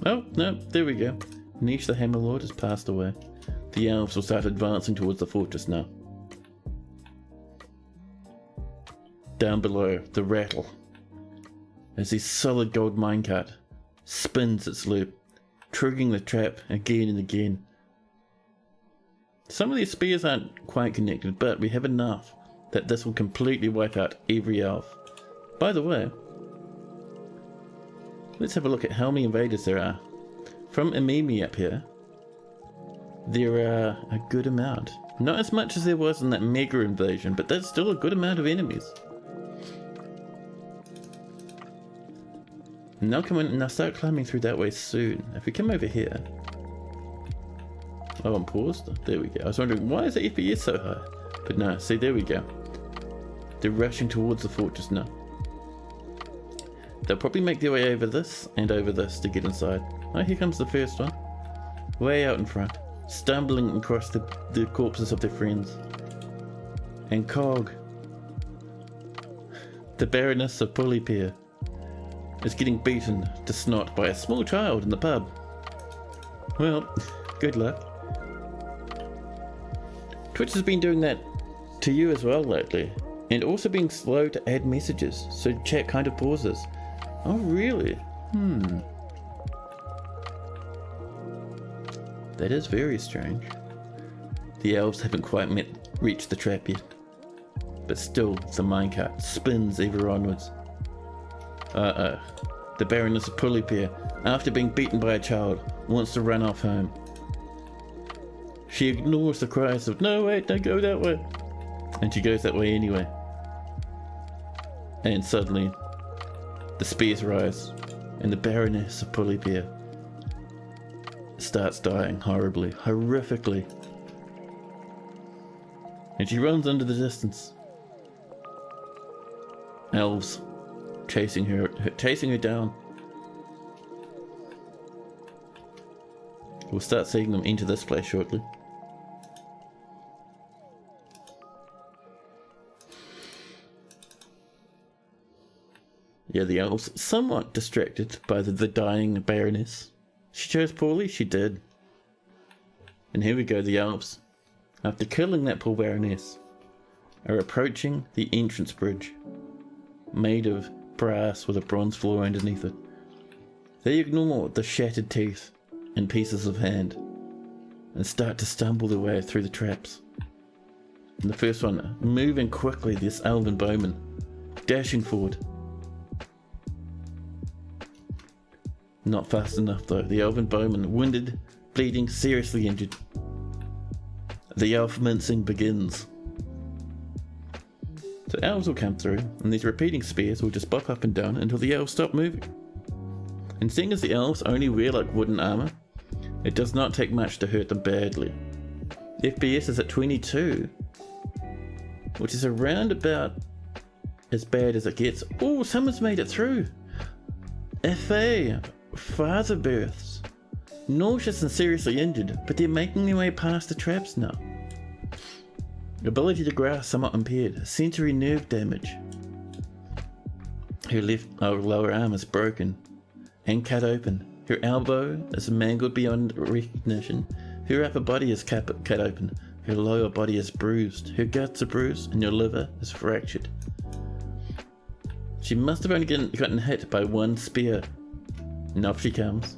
Oh, no, there we go. Nesh the Hammer Lord has passed away. The elves will start advancing towards the fortress now. Down below, the rattle. As the solid gold minecart spins its loop, triggering the trap again and again. Some of these spears aren't quite connected, but we have enough that this will completely wipe out every elf. By the way, let's have a look at how many invaders there are. From Imimi up here, there are a good amount. Not as much as there was in that mega invasion, but that's still a good amount of enemies. Now come in and I'll start climbing through that way soon. If we come over here. Oh, I'm paused. There we go. I was wondering, why is the FPS so high? But no, see, there we go. They're rushing towards the fortress now. They'll probably make their way over this and over this to get inside. Oh, here comes the first one. Way out in front. Stumbling across the corpses of their friends. And Cog, the Baroness of Polypier, is getting beaten to snot by a small child in the pub. Well, good luck. Twitch has been doing that to you as well lately, and also being slow to add messages, so chat kind of pauses. Oh really? That is very strange. The elves haven't quite reached the trap yet, but still the minecart spins ever onwards. The Baroness of Polypier, after being beaten by a child, wants to run off home. She ignores the cries of, no wait, don't go that way. And she goes that way anyway. And suddenly, the spears rise, and the Baroness of Polypier starts dying horribly, horrifically. And she runs into the distance. Elves chasing her down. We'll start seeing them enter this place shortly. Yeah, the elves somewhat distracted by the dying Baroness. She chose poorly, she did. And here we go, the elves, after killing that poor Baroness, are approaching the entrance bridge, made of brass with a bronze floor underneath it. They ignore the shattered teeth and pieces of hand, and start to stumble their way through the traps. And the first one, moving quickly, this elven bowman, dashing forward. Not fast enough though. The elven bowman, winded, bleeding, seriously injured. The elf mincing begins. So elves will come through, and these repeating spears will just bop up and down until the elves stop moving. And seeing as the elves only wear like wooden armor, it does not take much to hurt them badly. FPS is at 22, which is around about as bad as it gets. Oh, someone's made it through. FA, father births. Nauseous and seriously injured, but they're making their way past the traps now. Ability to grasp somewhat impaired. Sensory nerve damage. Her lower arm is broken and cut open. Her elbow is mangled beyond recognition. Her upper body is cut open. Her lower body is bruised. Her guts are bruised and her liver is fractured. She must have only gotten hit by one spear. And off she comes.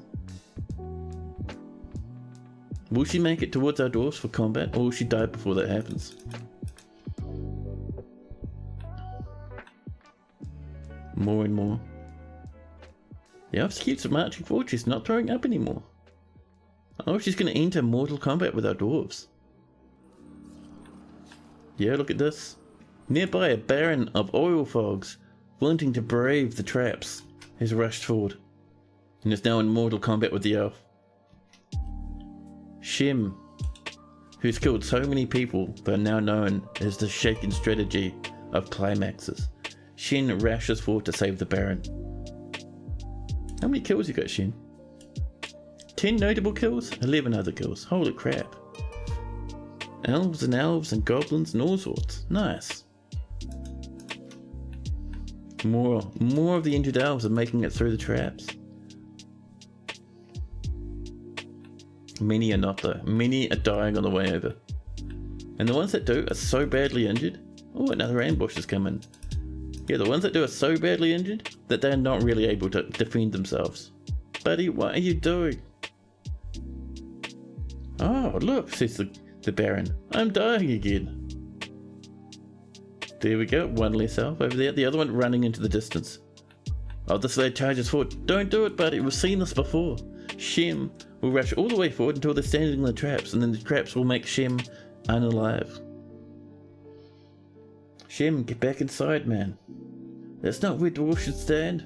Will she make it towards our dwarves for combat, or will she die before that happens? More and more. The elf keeps marching forward, she's not throwing up anymore. Oh, she's going to enter mortal combat with our dwarves. Yeah, look at this. Nearby, a baron of oil fogs, wanting to brave the traps, has rushed forward, and is now in mortal combat with the elf. Shem, who's killed so many people that are now known as the shaken strategy of climaxes. Shen rushes forward to save the Baron. How many kills you got, Shen? 10 notable kills? 11 other kills. Holy crap. Elves and goblins and all sorts. Nice. More of the injured elves are making it through the traps. Many are not though. Many are dying on the way over. And the ones that do are so badly injured. Oh, another ambush has come in. Yeah, the ones that do are so badly injured that they're not really able to defend themselves. Buddy, what are you doing? Oh, look, says the Baron. I'm dying again. There we go, one less elf over there. The other one running into the distance. Oh, this lad charges forward. Don't do it, buddy. We've seen this before. Shem will rush all the way forward until they're standing in the traps, and then the traps will make Shem unalive. Shem, get back inside, man. That's not where dwarves should stand.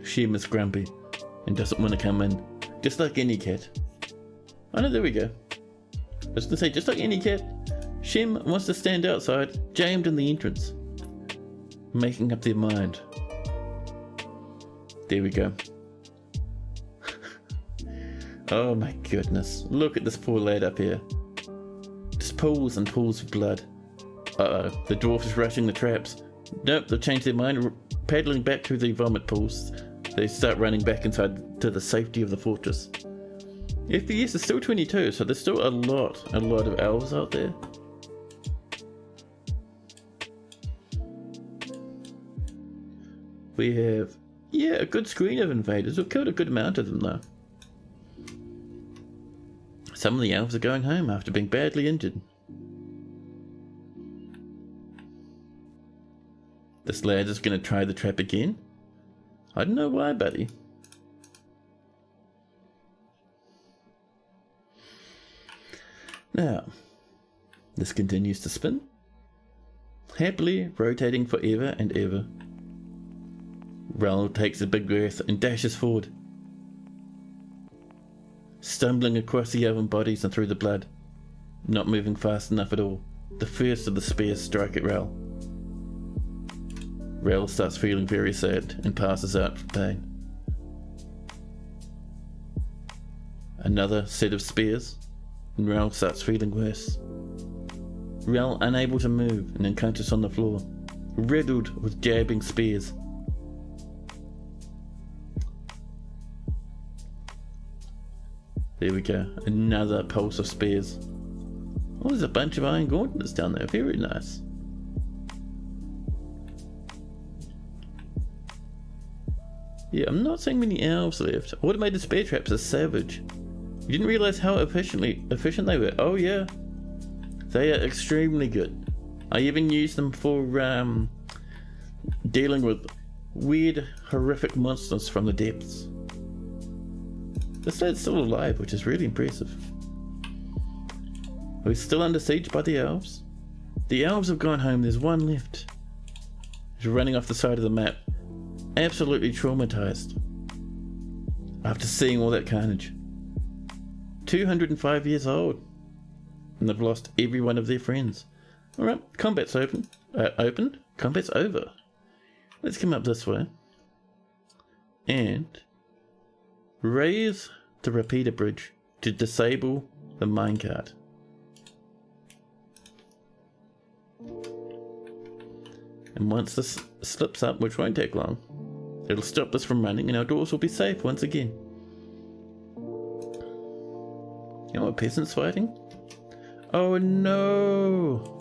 Shem is grumpy and doesn't want to come in, just like any cat. Oh no, there we go. I was going to say, just like any cat, Shem wants to stand outside, jammed in the entrance, making up their mind. There we go. Oh my goodness. Look at this poor lad up here. Just pools and pools of blood. Uh-oh, the dwarf is rushing the traps. Nope, they've changed their mind, paddling back through the vomit pools. They start running back inside to the safety of the fortress. FPS is still 22, so there's still a lot of elves out there. We have, yeah, a good screen of invaders. We've killed a good amount of them though. Some of the elves are going home after being badly injured. This lad is going to try the trap again. I don't know why, buddy. Now, this continues to spin, happily rotating forever and ever. Rel takes a big breath and dashes forward, stumbling across the elven bodies and through the blood, not moving fast enough at all. The first of the spears strike at Rel. Rel starts feeling very sad and passes out from pain. Another set of spears, and Rel starts feeling worse. Rel unable to move and unconscious on the floor, riddled with jabbing spears. There we go, another pulse of spears. Oh, there's a bunch of iron gauntlets down there, very nice. Yeah, I'm not seeing many elves left. Automated spear traps are savage. You didn't realise how efficient they were. Oh yeah, they are extremely good. I even use them for dealing with weird, horrific monsters from the depths. This lad's still alive, which is really impressive. We're still under siege by the elves. The elves have gone home, there's one left. He's running off the side of the map. Absolutely traumatized after seeing all that carnage. 205 years old, and they've lost every one of their friends. Alright, combat's opened. Combat's over. Let's come up this way and raise the repeater bridge to disable the minecart. And once this slips up, which won't take long, it'll stop this from running and our doors will be safe once again. You know what, peasants fighting? Oh no!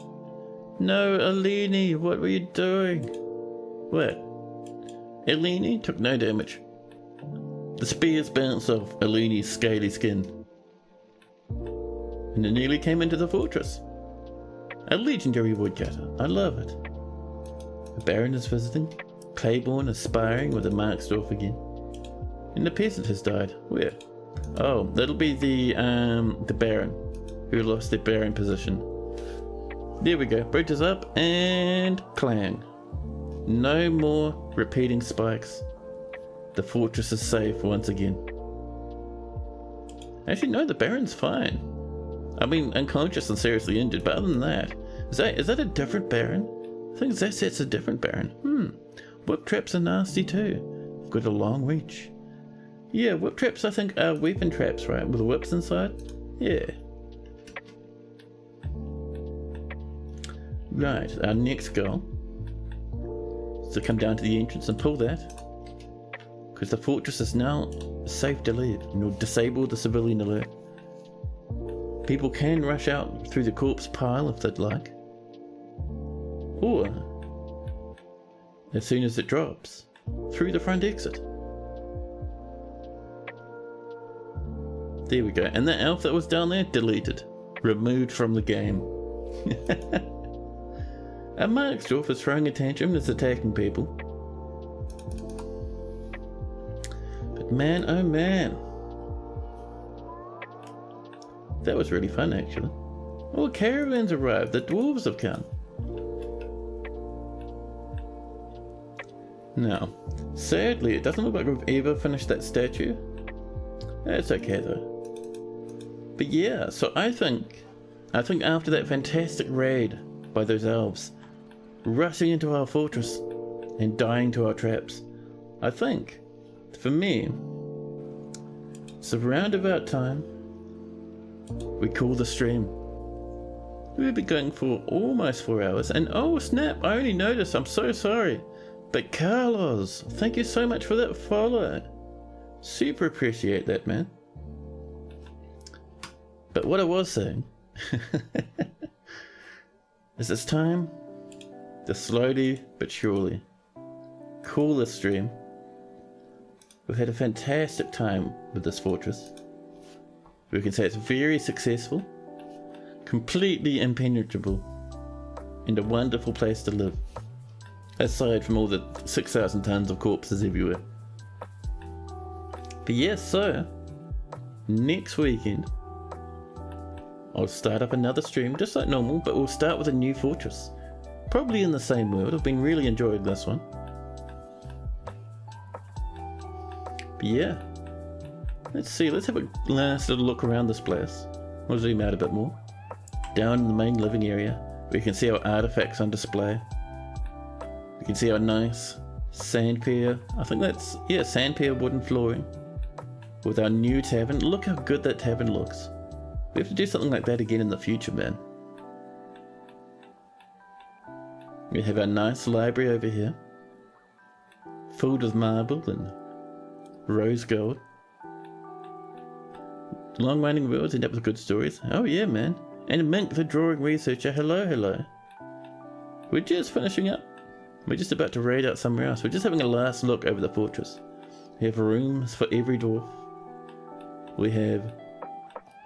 No, Eleni, what were you doing? What? Eleni took no damage. The spears bounced off Eleni's scaly skin. And it nearly came into the fortress. A legendary woodcutter, I love it. The Baron is visiting, Claiborne is sparring with the Marksdorf again, and the peasant has died. Where? Oh, that'll be the Baron, who lost their Baron position. There we go, bridge is up, and clang. No more repeating spikes. The fortress is safe once again. Actually, no, the Baron's fine. I mean, unconscious and seriously injured, but other than that, is that a different Baron? I think that's a different Baron. Whip traps are nasty too. Got a long reach. Yeah, whip traps I think are weapon traps, right? With the whips inside? Yeah. Right, our next goal is to come down to the entrance and pull that. Because the fortress is now safe to leave. And we'll disable the civilian alert. People can rush out through the corpse pile if they'd like. Or, as soon as it drops, through the front exit. There we go. And that elf that was down there, deleted. Removed from the game. Our Marksdorf is throwing a tantrum and is attacking people. But man, oh man. That was really fun actually. Oh, caravans arrived. The dwarves have come. Now, sadly, it doesn't look like we've ever finished that statue. That's okay though. But yeah, so I think after that fantastic raid by those elves, rushing into our fortress and dying to our traps, I think, for me, it's around about time we call the stream. We've been going for almost 4 hours, and oh snap, I only noticed, I'm so sorry. But Carlos, thank you so much for that follow. Super appreciate that, man. But what I was saying is it's time to slowly but surely call this stream. We've had a fantastic time with this fortress. We can say it's very successful, completely impenetrable, and a wonderful place to live. Aside from all the 6,000 tons of corpses everywhere. But yes, so next weekend I'll start up another stream just like normal, but we'll start with a new fortress. Probably in the same world. I've been really enjoying this one. But yeah, let's see, let's have a last little look around this place. We'll zoom out a bit more. Down in the main living area, we can see our artifacts on display. You can see our nice sand pier. I think that's, yeah, sand pier wooden flooring. with our new tavern. Look how good that tavern looks. We have to do something like that again in the future, man. We have our nice library over here, filled with marble and rose gold. Long running worlds end up with good stories. Oh yeah, man. And Mink, the drawing researcher. Hello, hello. We're just finishing up. We're just about to raid out somewhere else. We're just having a last look over the fortress. We have rooms for every dwarf. We have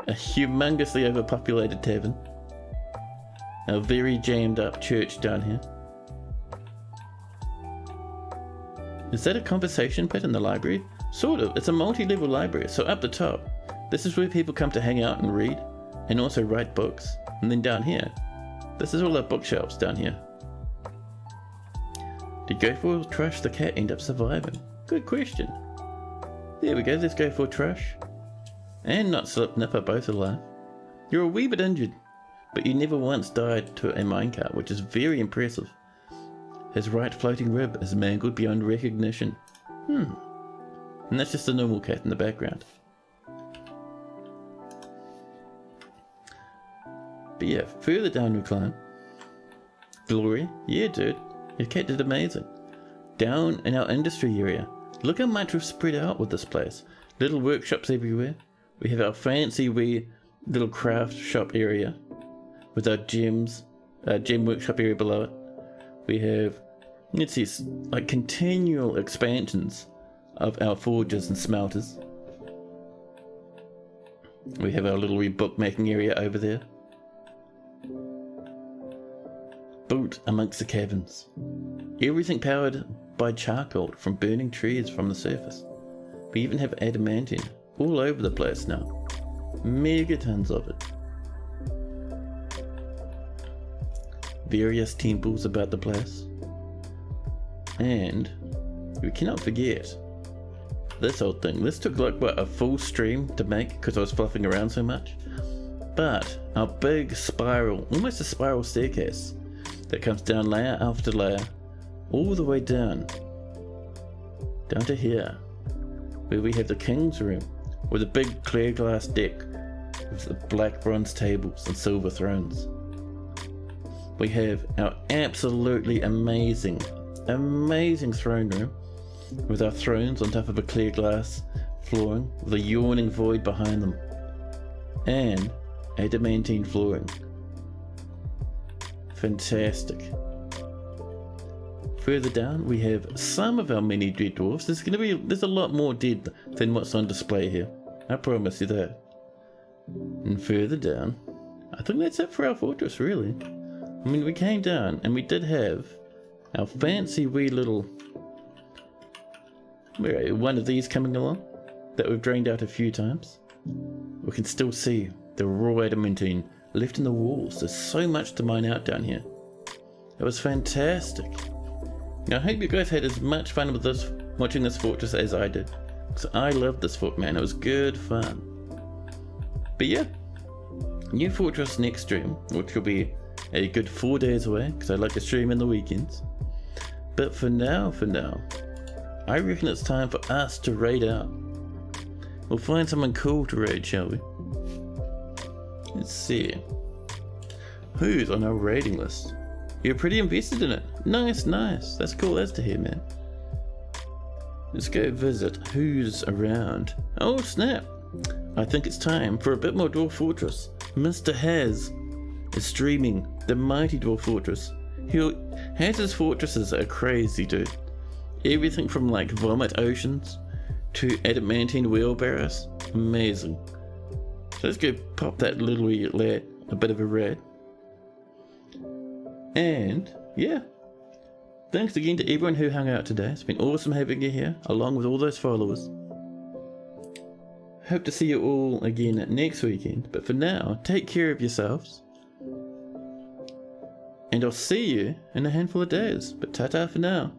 a humongously overpopulated tavern. A very jammed up church down here. Is that a conversation pit in the library? Sort of. It's a multi-level library. So up the top, this is where people come to hang out and read, and also write books. And then down here, this is all our bookshelves down here. Did Go for Trush the cat end up surviving? Good question. There we go, let's go for Trush. And Not Slip Nipper both alive. You're a wee bit injured, but you never once died to a minecart, which is very impressive. His right floating rib is mangled beyond recognition. And that's just a normal cat in the background. But yeah, further down we climb. Glory, yeah dude, your cat did amazing. Down in our industry area, look how much we've spread out with this place. Little workshops everywhere. We have our fancy wee little craft shop area with our gems, gem workshop area below it. We have, let's see, like continual expansions of our forges and smelters. We have our little wee bookmaking area over there. Built amongst the caverns. Everything powered by charcoal from burning trees from the surface. We even have adamantine all over the place now. Megatons of it. Various temples about the place. And we cannot forget this old thing. This took like what, a full stream to make because I was fluffing around so much. But our big spiral, almost a spiral staircase that comes down layer after layer, all the way down to here, where we have the king's room with a big clear glass deck with the black bronze tables and silver thrones. We have our absolutely amazing throne room with our thrones on top of a clear glass flooring with a yawning void behind them, and adamantine flooring. Fantastic. Further down we have some of our mini dead dwarfs. There's a lot more dead than what's on display here, I promise you that. And further down, I think that's it for our fortress really. I mean, we came down and we did have our fancy wee little, one of these coming along that we've drained out a few times. We can still see the raw adamantine left in the walls. There's so much to mine out down here. It was fantastic. Now I hope you guys had as much fun with this, watching this fortress as I did. Because I loved this fort, man. It was good fun. But yeah, new fortress next stream, which will be a good 4 days away, because I like to stream in the weekends. But for now, I reckon it's time for us to raid out. We'll find someone cool to raid, shall we? Let's see. Who's on our raiding list? You're pretty invested in it. Nice. That's cool. That's to hear, man. Let's go visit who's around. Oh, snap. I think it's time for a bit more Dwarf Fortress. Mr. Haz is streaming the mighty Dwarf Fortress. Haz's fortresses are crazy, dude. Everything from like vomit oceans to adamantine wheelbarrows. Amazing. So let's go pop that little wee lad a bit of a red. And yeah, thanks again to everyone who hung out today. It's been awesome having you here, along with all those followers. Hope to see you all again next weekend, but for now, take care of yourselves. And I'll see you in a handful of days, but ta-ta for now.